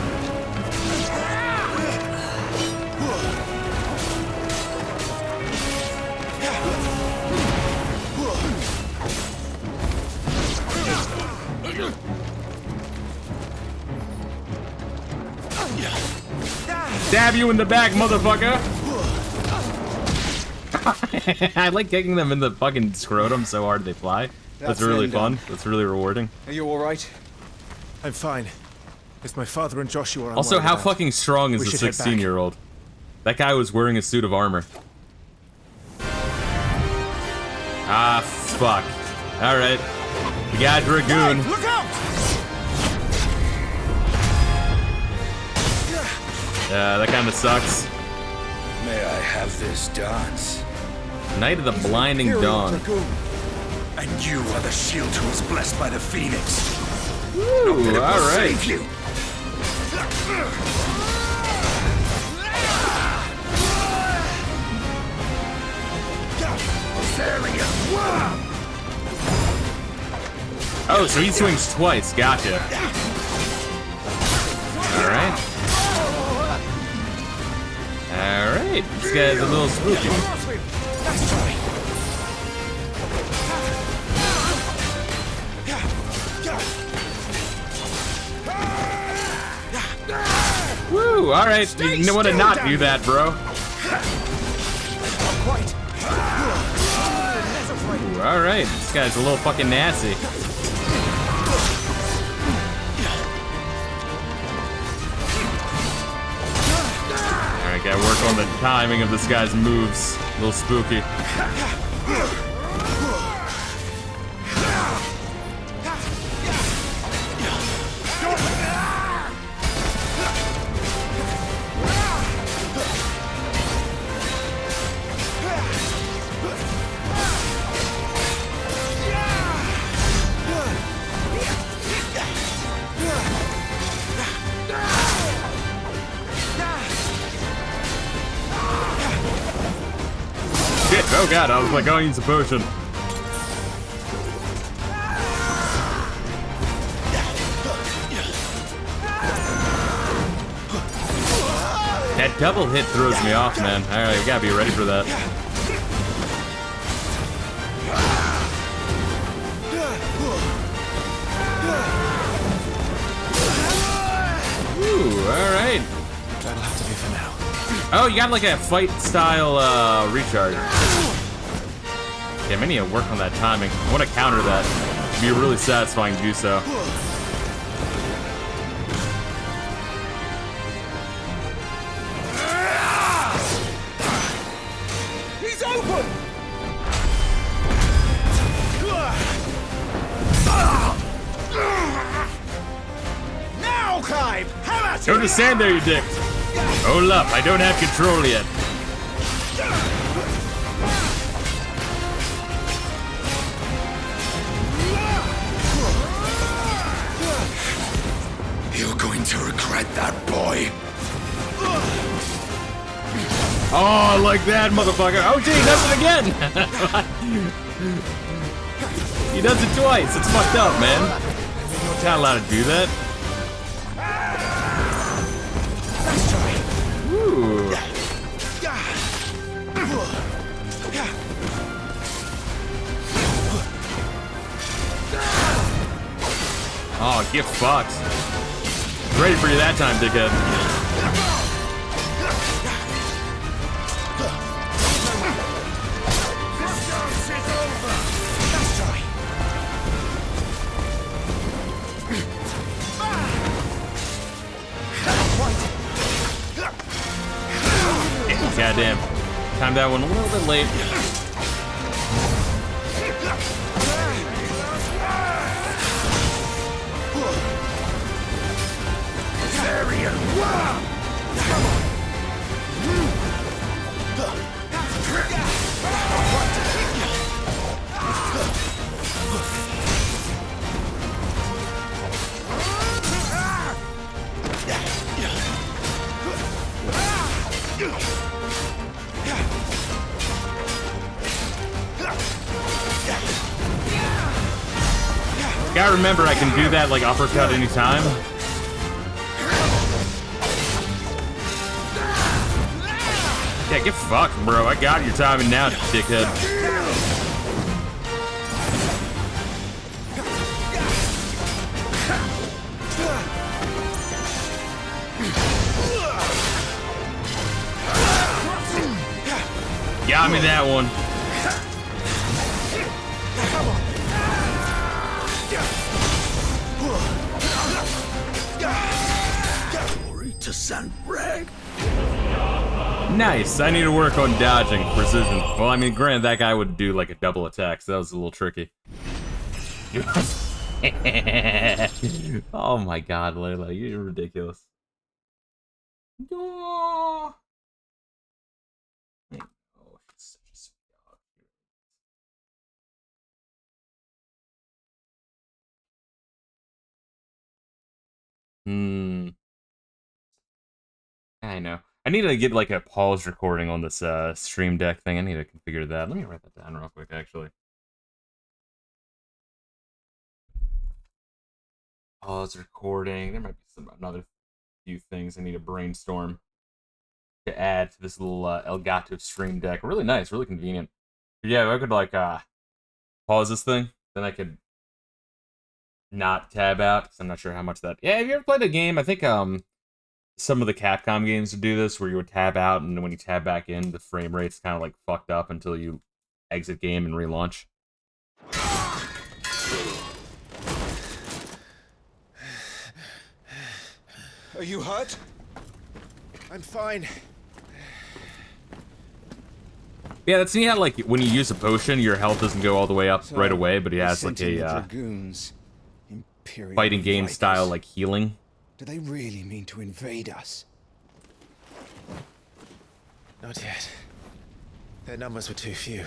Stab you in the back, motherfucker! I like kicking them in the fucking scrotum so hard they fly. That's really fun. That's really rewarding. Are you alright? I'm fine. It's my father and Joshua. Also, how fucking strong is a 16-year-old? That guy was wearing a suit of armor. Ah, fuck. Alright. We got Dragoon. Look out! Yeah, that kind of sucks. May I have this dance? Night of the Blinding Dawn. And you are the shield who is blessed by the Phoenix. Ooh, alright. Oh, so he swings twice. Gotcha. Alright. Alright. This guy's a little spooky. Woo! Alright. You know what to not do that, bro. Ooh, alright. This guy's a little fucking nasty. Alright, gotta work on the timing of this guy's moves. A little spooky. Shit, oh god, I was like, oh, he needs a potion. That double hit throws me off, man. Alright, we gotta be ready for that. Ooh, alright. That'll have to be for now. Oh, you got like a fight style recharge. Damn, I need to work on that timing. I want to counter that. It'd be really satisfying to do so. He's open! Now, Clive! Have at Go to stand there, you dick. Hold up, I don't have control yet. You're going to regret that, boy. Oh, like that, motherfucker. Oh, gee, he does it again. He does it twice. It's fucked up, man. You're not allowed to do that. Ooh. Oh, get fucked. Ready for you that time, dickhead. Goddamn. Timed that one a little bit late. Gotta remember, I can do that like uppercut anytime. Yeah, get fucked, bro. I got your timing now, dickhead. Got me that one. Glory to San Brag. Nice. I need to work on dodging precision. Well, I mean, granted, that guy would do like a double attack, so that was a little tricky. Oh my god, Layla, you're ridiculous. Oh. I know. I need to get like a pause recording on this stream deck thing. I need to configure that. Let me write that down real quick, actually. Pause recording. There might be another few things I need to brainstorm to add to this little Elgato stream deck. Really nice, really convenient. But yeah, if I could like pause this thing, then I could not tab out, because I'm not sure how much that... Yeah, have you ever played a game? I think some of the Capcom games would do this, where you would tab out, and when you tab back in, the frame rate's kind of like fucked up until you exit game and relaunch. Are you hurt? I'm fine. Yeah, that's neat how, like, when you use a potion, your health doesn't go all the way up right away, but he has, like, a fighting game style, like, healing. Do they really mean to invade us? Not yet. Their numbers were too few.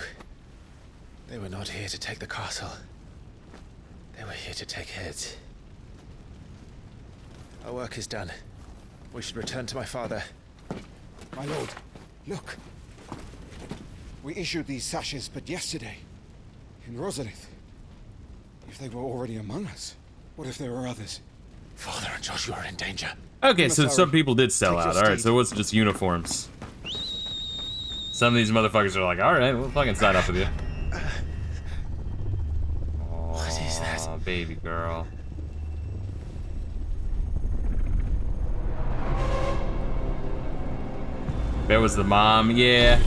They were not here to take the castle. They were here to take heads. Our work is done. We should return to my father. My lord, look. We issued these sashes but yesterday, in Rosalith. If they were already among us, what if there were others? Father and Joshua are in danger. Okay, so some people did sell out. Alright, so it wasn't just uniforms. Some of these motherfuckers are like, alright, we'll fucking sign up with you. What is that? Oh, baby girl. That was the mom, yeah.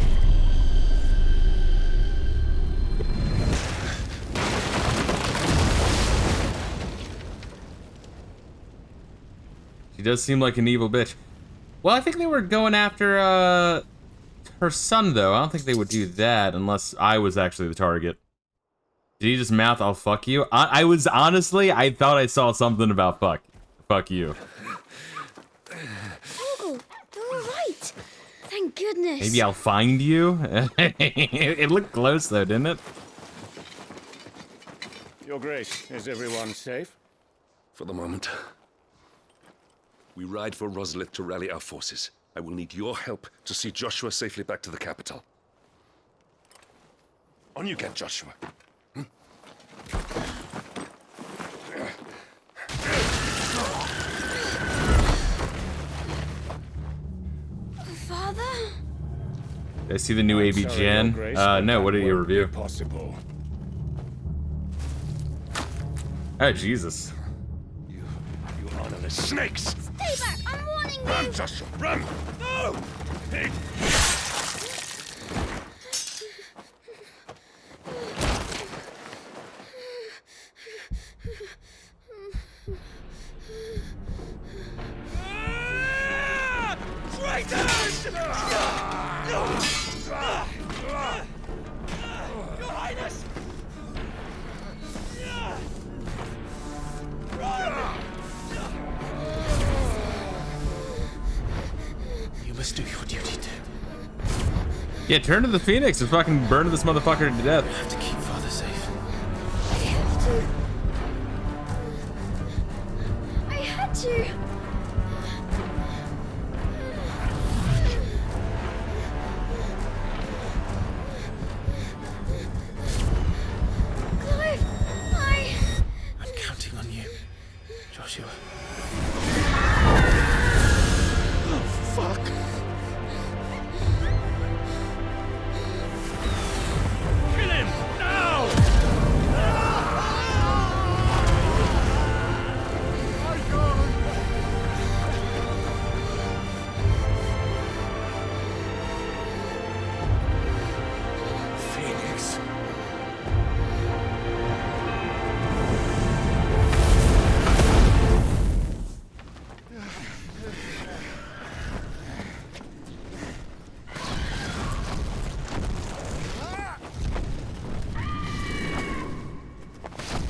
She does seem like an evil bitch. Well, I think they were going after her son, though. I don't think they would do that unless I was actually the target. Did he just mouth, "I'll fuck you"? I was honestly, I thought I saw something about fuck you. Oh, you're all right. Thank goodness. Maybe I'll find you? It looked close, though, didn't it? Your Grace, is everyone safe? For the moment. We ride for Rosalith to rally our forces. I will need your help to see Joshua safely back to the capital. On you get, Joshua. Father? Did I see the new AV Gen? No, what did you review? Possible. Oh, Jesus. There's snakes! Stay back! I'm warning you! Run, Joshua, run! No! Pig! Traitors! Your Highness! You must do your duty too. Yeah, turn to the Phoenix and fucking burn this motherfucker to death. I have to keep Father safe. I had to. Clive, I'm counting on you, Joshua. Oh, fuck. Kill him! Now! Phoenix.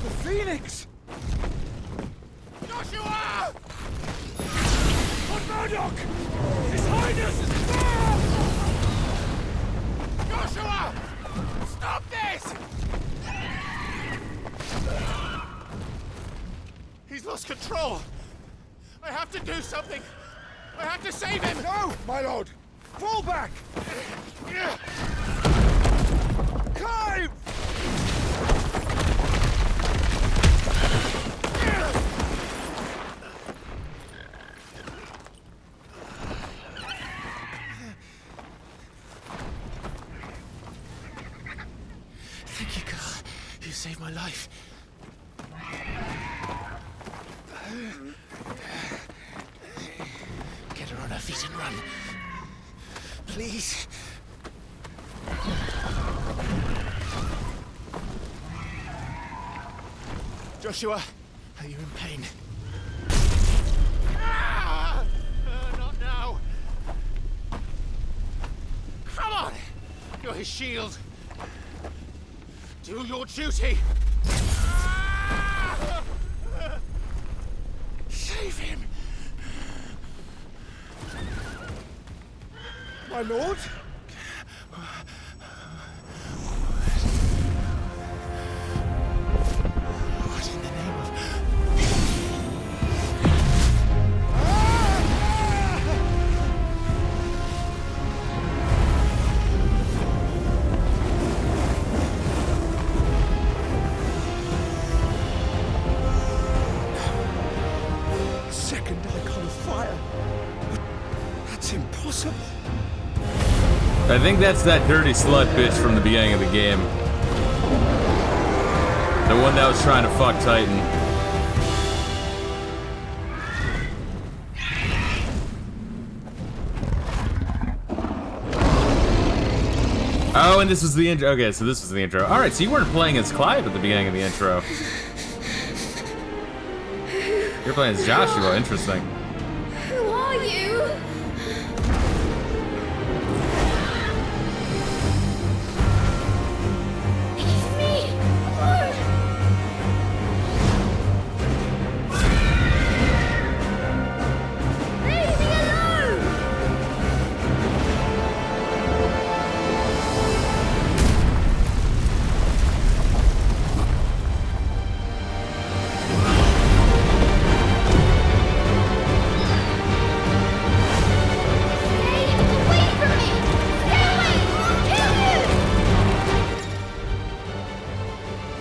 The Phoenix! Joshua! On Murdoch! His Highness is Joshua! Stop this! He's lost control. I have to do something. I have to save him. No, my lord! Fall back! Clive! Thank you, girl. You saved my life. Get her on her feet and run. Please. Joshua, are you in pain? Not now. Come on! You're his shield. Do your duty. Save him. My lord? What in the name of... Second icon of fire. That's impossible. I think that's that dirty slut bitch from the beginning of the game. The one that was trying to fuck Titan. Oh, and this was the intro. Okay, so this was the intro. Alright, so you weren't playing as Clive at the beginning of the intro. You're playing as Joshua, interesting. Who are you? It's me! Lord! Leave me alone!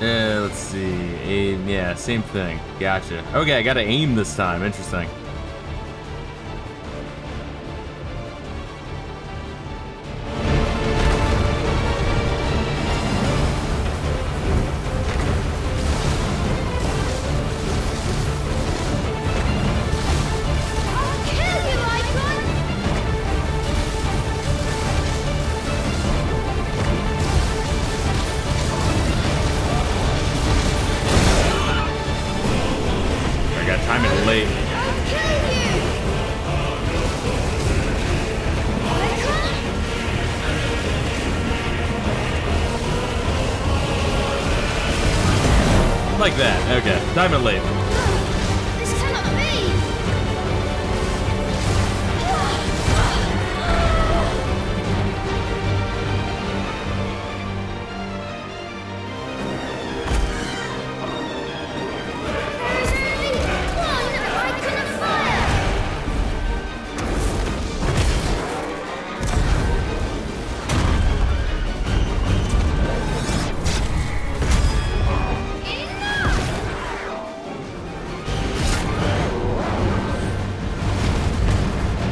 Let's see. Aim, yeah, same thing. Gotcha. Okay, I gotta aim this time. Interesting. like that. Okay, diamond late. This cannot be! There is only one icon of fire!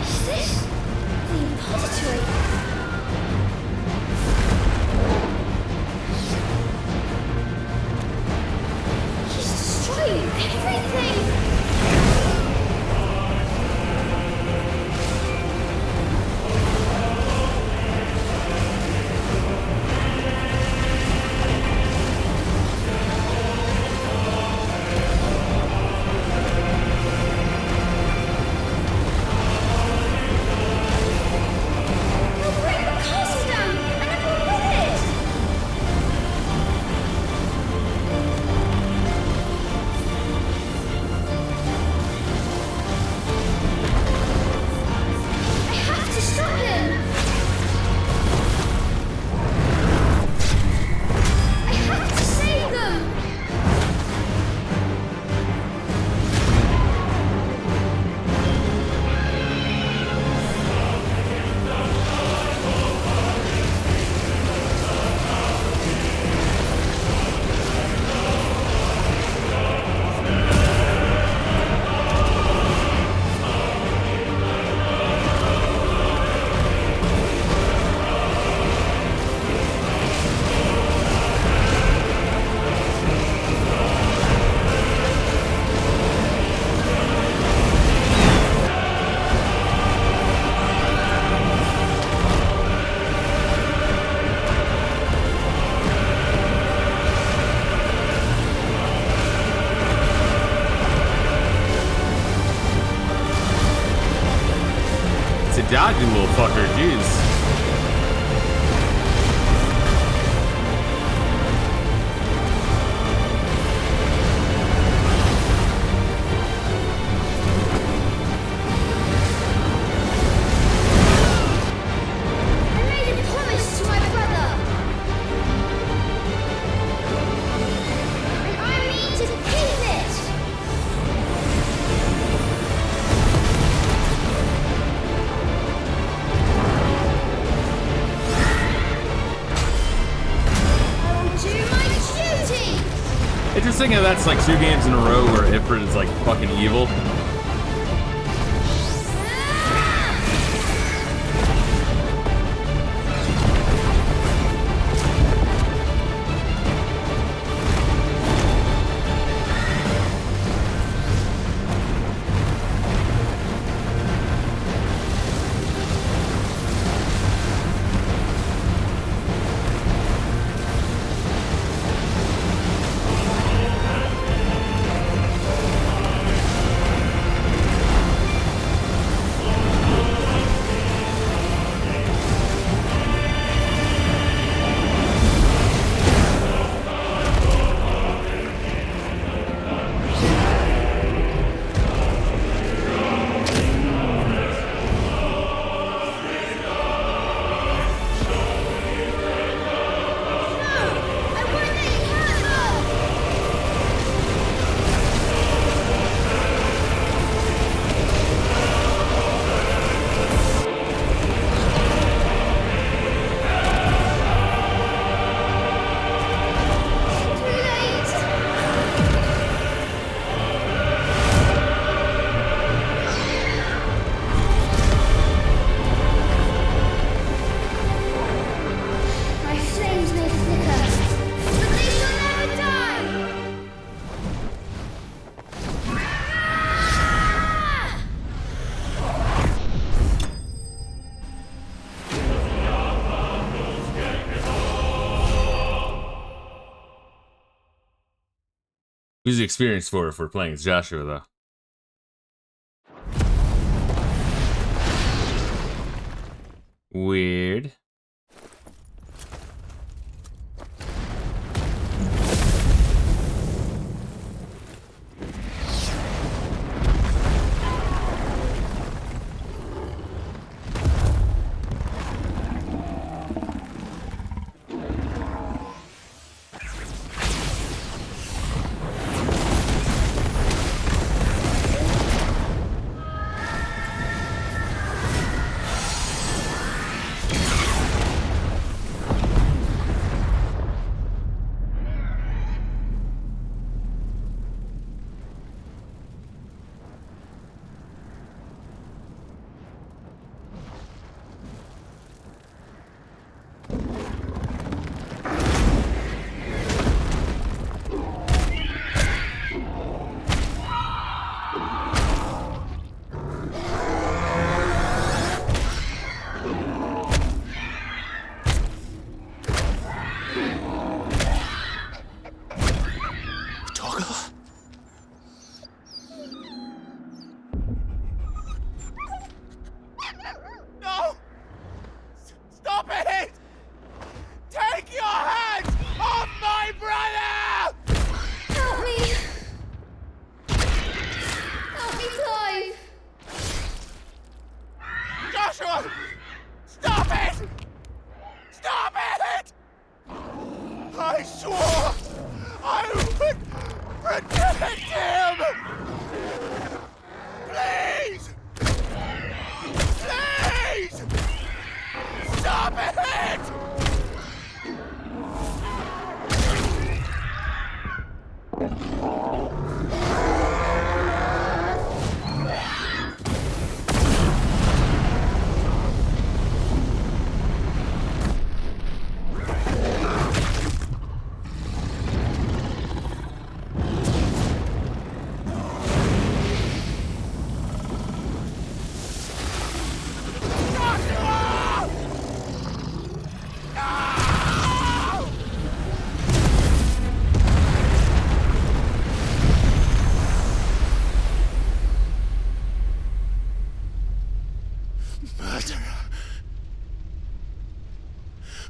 Is this the impository? He's destroying everything! He'll bring the castle down, and everyone with it! I have to stop him! I have to save them! It's a dodgy little fucker, jeez. I made a promise to my brother! And I mean to keep it! I will do my duty! Interesting how that's like 2 games in a row where Ifrit is like fucking evil. Who's the experience for if we're playing as Joshua, though? Weird. I swore I would protect him! Please! Please! Stop it!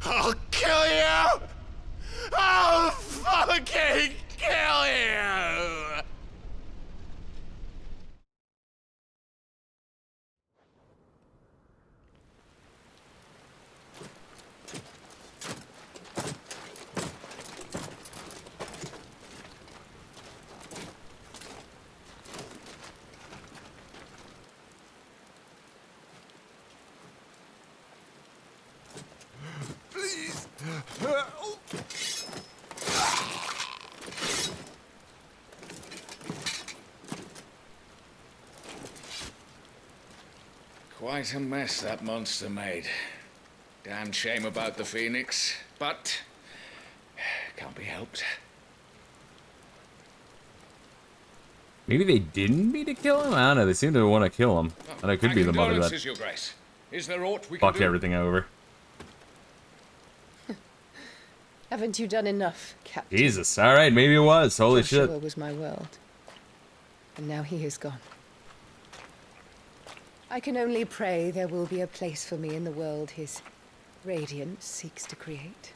I'll kill you! I'll fucking kill you! Please! Quite a mess that monster made. Damn shame about the Phoenix, but can't be helped. Maybe they didn't mean to kill him? I don't know, they seem to want to kill him. And it could be the mother that Your Grace. Is there aught we can fucked do? everything over. Haven't you done enough, Captain? Jesus, alright, maybe it was. Holy Joshua shit. was my world. And now he is gone. I can only pray there will be a place for me in the world his radiance seeks to create.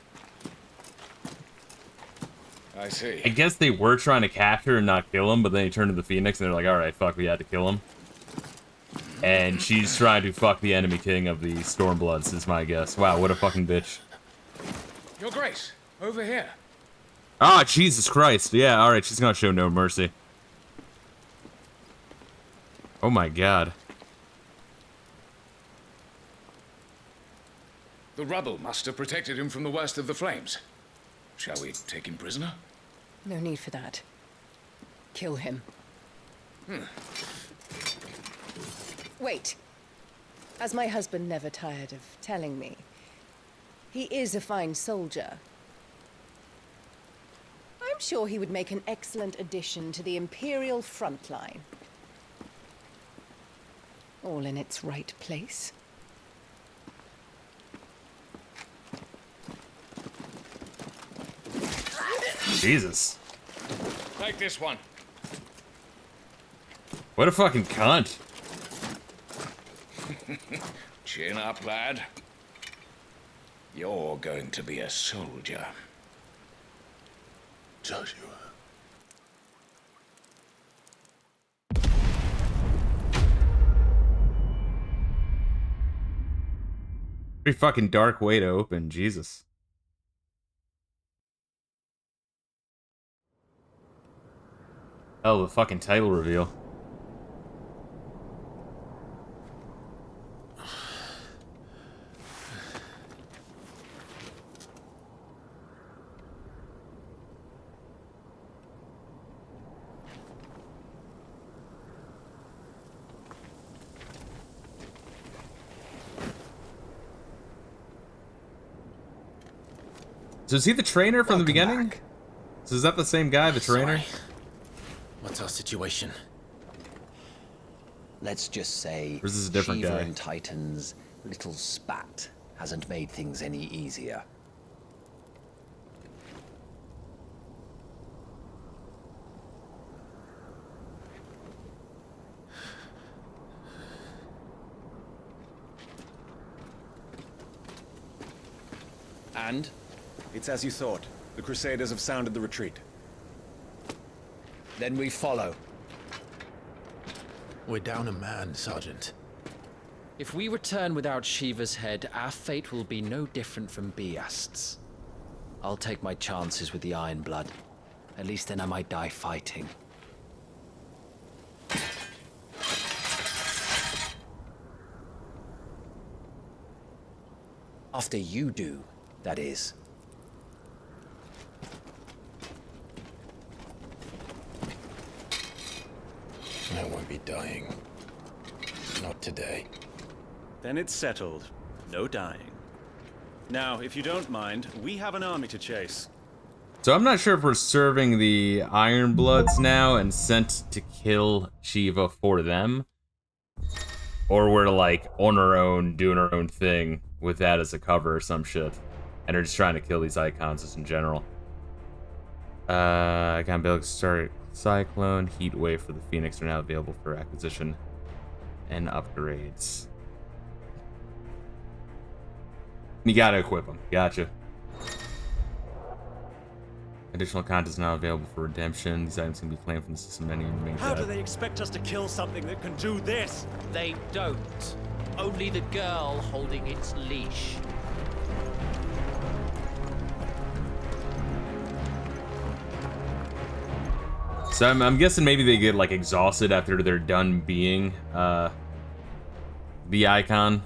I see. I guess they were trying to capture and not kill him, but then he turned to the Phoenix and they're like, alright, fuck, we had to kill him. And she's trying to fuck the enemy king of the Stormbloods, is my guess. Wow, what a fucking bitch. Your Grace, over here. Ah, Jesus Christ. Yeah, alright, she's gonna show no mercy. Oh my god. The rubble must have protected him from the worst of the flames. Shall we take him prisoner? No need for that. Kill him. Wait. As my husband never tired of telling me, he is a fine soldier. I'm sure he would make an excellent addition to the Imperial front line. All in its right place. Jesus. Take this one. What a fucking cunt. Chin up, lad. You're going to be a soldier. Joshua. Pretty fucking dark way to open, Jesus. Oh, the fucking title reveal. So is he the trainer from the beginning? So is that the same guy, the trainer? Sorry. What's our situation? Let's just say Or is this a different Shiva guy? and Titan's little spat hasn't made things any easier. And? It's as you thought. The Crusaders have sounded the retreat. Then we follow. We're down a man, Sergeant. If we return without Shiva's head, our fate will be no different from Biast's. I'll take my chances with the Iron Blood. At least then I might die fighting. After you do, that is. I won't be dying. Not today. Then it's settled. No dying. Now, if you don't mind, we have an army to chase. So I'm not sure if we're serving the Iron Bloods now and sent to kill Shiva for them, or we're like on our own, doing our own thing with that as a cover or some shit, and are just trying to kill these icons just in general. Icon build start Cyclone, Heat Wave for the Phoenix are now available for acquisition and upgrades. You gotta equip them. Gotcha. Additional content is now available for redemption. These items can be claimed from the system menu and remain How do dead. they expect us to kill something that can do this? They don't. Only the girl holding its leash. So I'm guessing maybe they get like exhausted after they're done being the icon.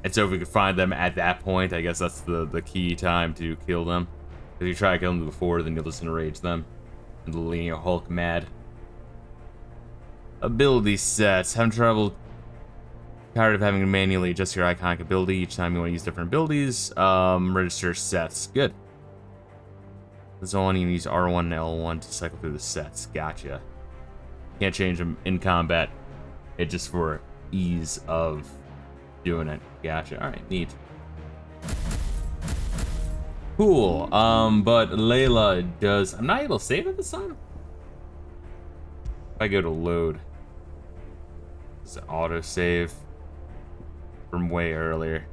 And so if we could find them at that point, I guess that's the key time to kill them. If you try to kill them before, then you'll just enrage them. And leave Hulk mad. Ability sets. Having trouble. Tired of having to manually adjust your iconic ability each time you want to use different abilities. Register sets. Good. This is all you use R1 and L1 to cycle through the sets. Gotcha. Can't change them in combat. It's just for ease of doing it. Gotcha. Alright, neat. Cool. But Layla does... I'm not able to save it this time? If I go to load. Does it auto-save? From way earlier.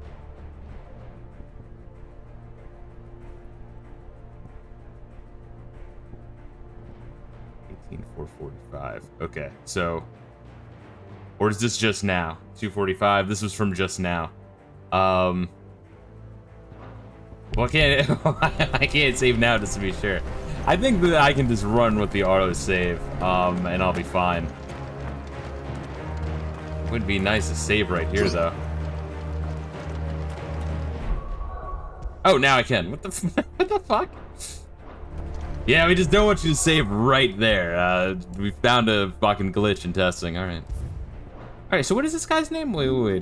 $18,445. Okay, so... Or is this just now? 245. This was from just now. Well, I can't save now just to be sure. I think that I can just run with the auto save, and I'll be fine. It would be nice to save right here, though. Oh, now I can. What the what the fuck? Yeah, we just don't want you to save right there. We found a fucking glitch in testing. All right. Alright, so what is this guy's name? Wait,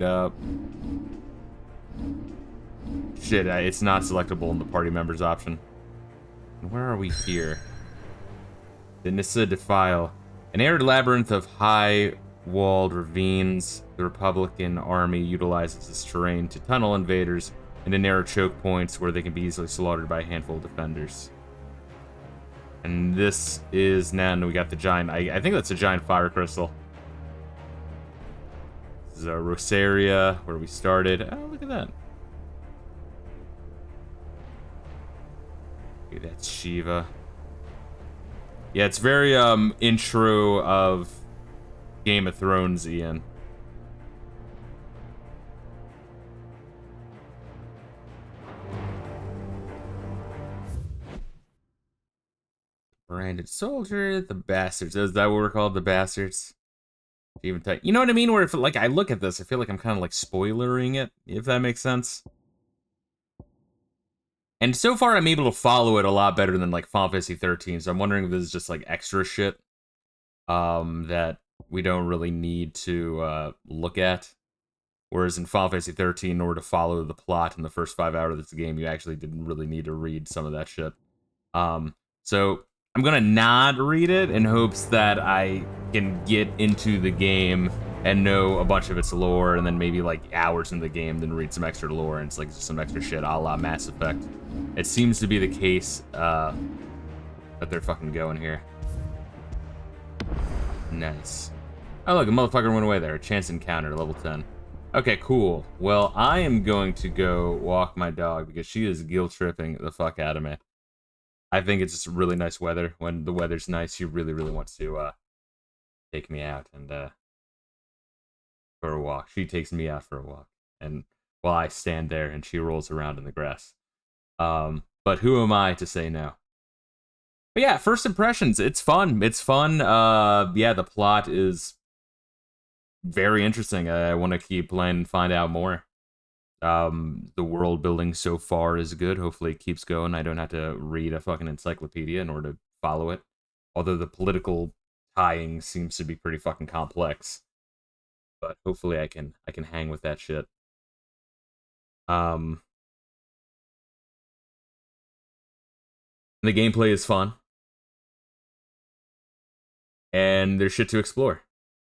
shit, it's not selectable in the party members option. Where are we here? The Nissa Defile. An arid labyrinth of high-walled ravines. The Republican army utilizes this terrain to tunnel invaders into narrow choke points where they can be easily slaughtered by a handful of defenders. And this is now, we got the giant, I think that's a giant fire crystal. This is Rosaria, where we started. Oh, look at that. Okay, that's Shiva. Yeah, it's very intro of Game of Thrones, Ian. Branded soldier, the bastards. Is that what we're called, the bastards? Even type. You know what I mean? Where if like I look at this, I feel like I'm kind of like spoilering it, if that makes sense. And so far, I'm able to follow it a lot better than like Final Fantasy 13. So I'm wondering if this is just like extra shit that we don't really need to look at. Whereas in Final Fantasy 13, in order to follow the plot in the first 5 hours of this game, you actually didn't really need to read some of that shit. So I'm gonna not read it in hopes that I can get into the game and know a bunch of its lore, and then maybe like hours in the game, then read some extra lore, and it's like just some extra shit a la Mass Effect. It seems to be the case that they're fucking going here. Nice. Oh look, a motherfucker went away there. Chance encounter, level 10. Okay, cool. Well, I am going to go walk my dog because she is guilt-tripping the fuck out of me. I think it's just really nice weather. When the weather's nice, she really, really wants to take me out and for a walk. She takes me out for a walk. And while I stand there and she rolls around in the grass. But who am I to say no? But yeah, first impressions, it's fun. It's fun. Yeah, the plot is very interesting. I want to keep playing and find out more. The world building so far is good. Hopefully it keeps going. I don't have to read a fucking encyclopedia in order to follow it. Although the political tying seems to be pretty fucking complex. But hopefully I can hang with that shit. The gameplay is fun. And there's shit to explore.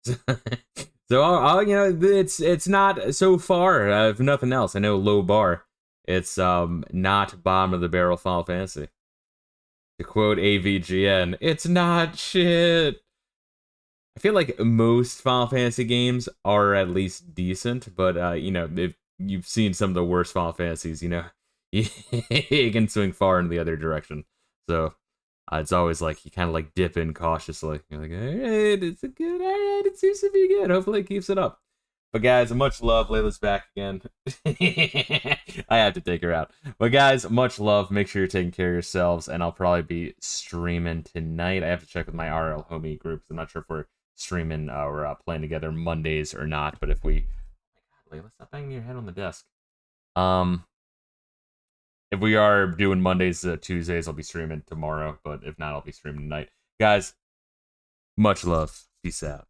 So you know, it's not so far. If nothing else, I know low bar. It's not bottom of the barrel Final Fantasy. To quote AVGN, it's not shit. I feel like most Final Fantasy games are at least decent, but you know, if you've seen some of the worst Final Fantasies, you know, you can swing far in the other direction. So it's always like you kind of like dip in cautiously. You're like, all right, it's a good, all right, it seems to be good. Hopefully it keeps it up. But guys, much love. Layla's back again. I have to take her out. But guys, much love. Make sure you're taking care of yourselves, and I'll probably be streaming tonight. I have to check with my RL homie group. I'm not sure if we're streaming or playing together Mondays or not. But if we, oh my God, Layla, stop banging your head on the desk. If we are doing Mondays, Tuesdays, I'll be streaming tomorrow. But if not, I'll be streaming tonight. Guys, much love. Peace out.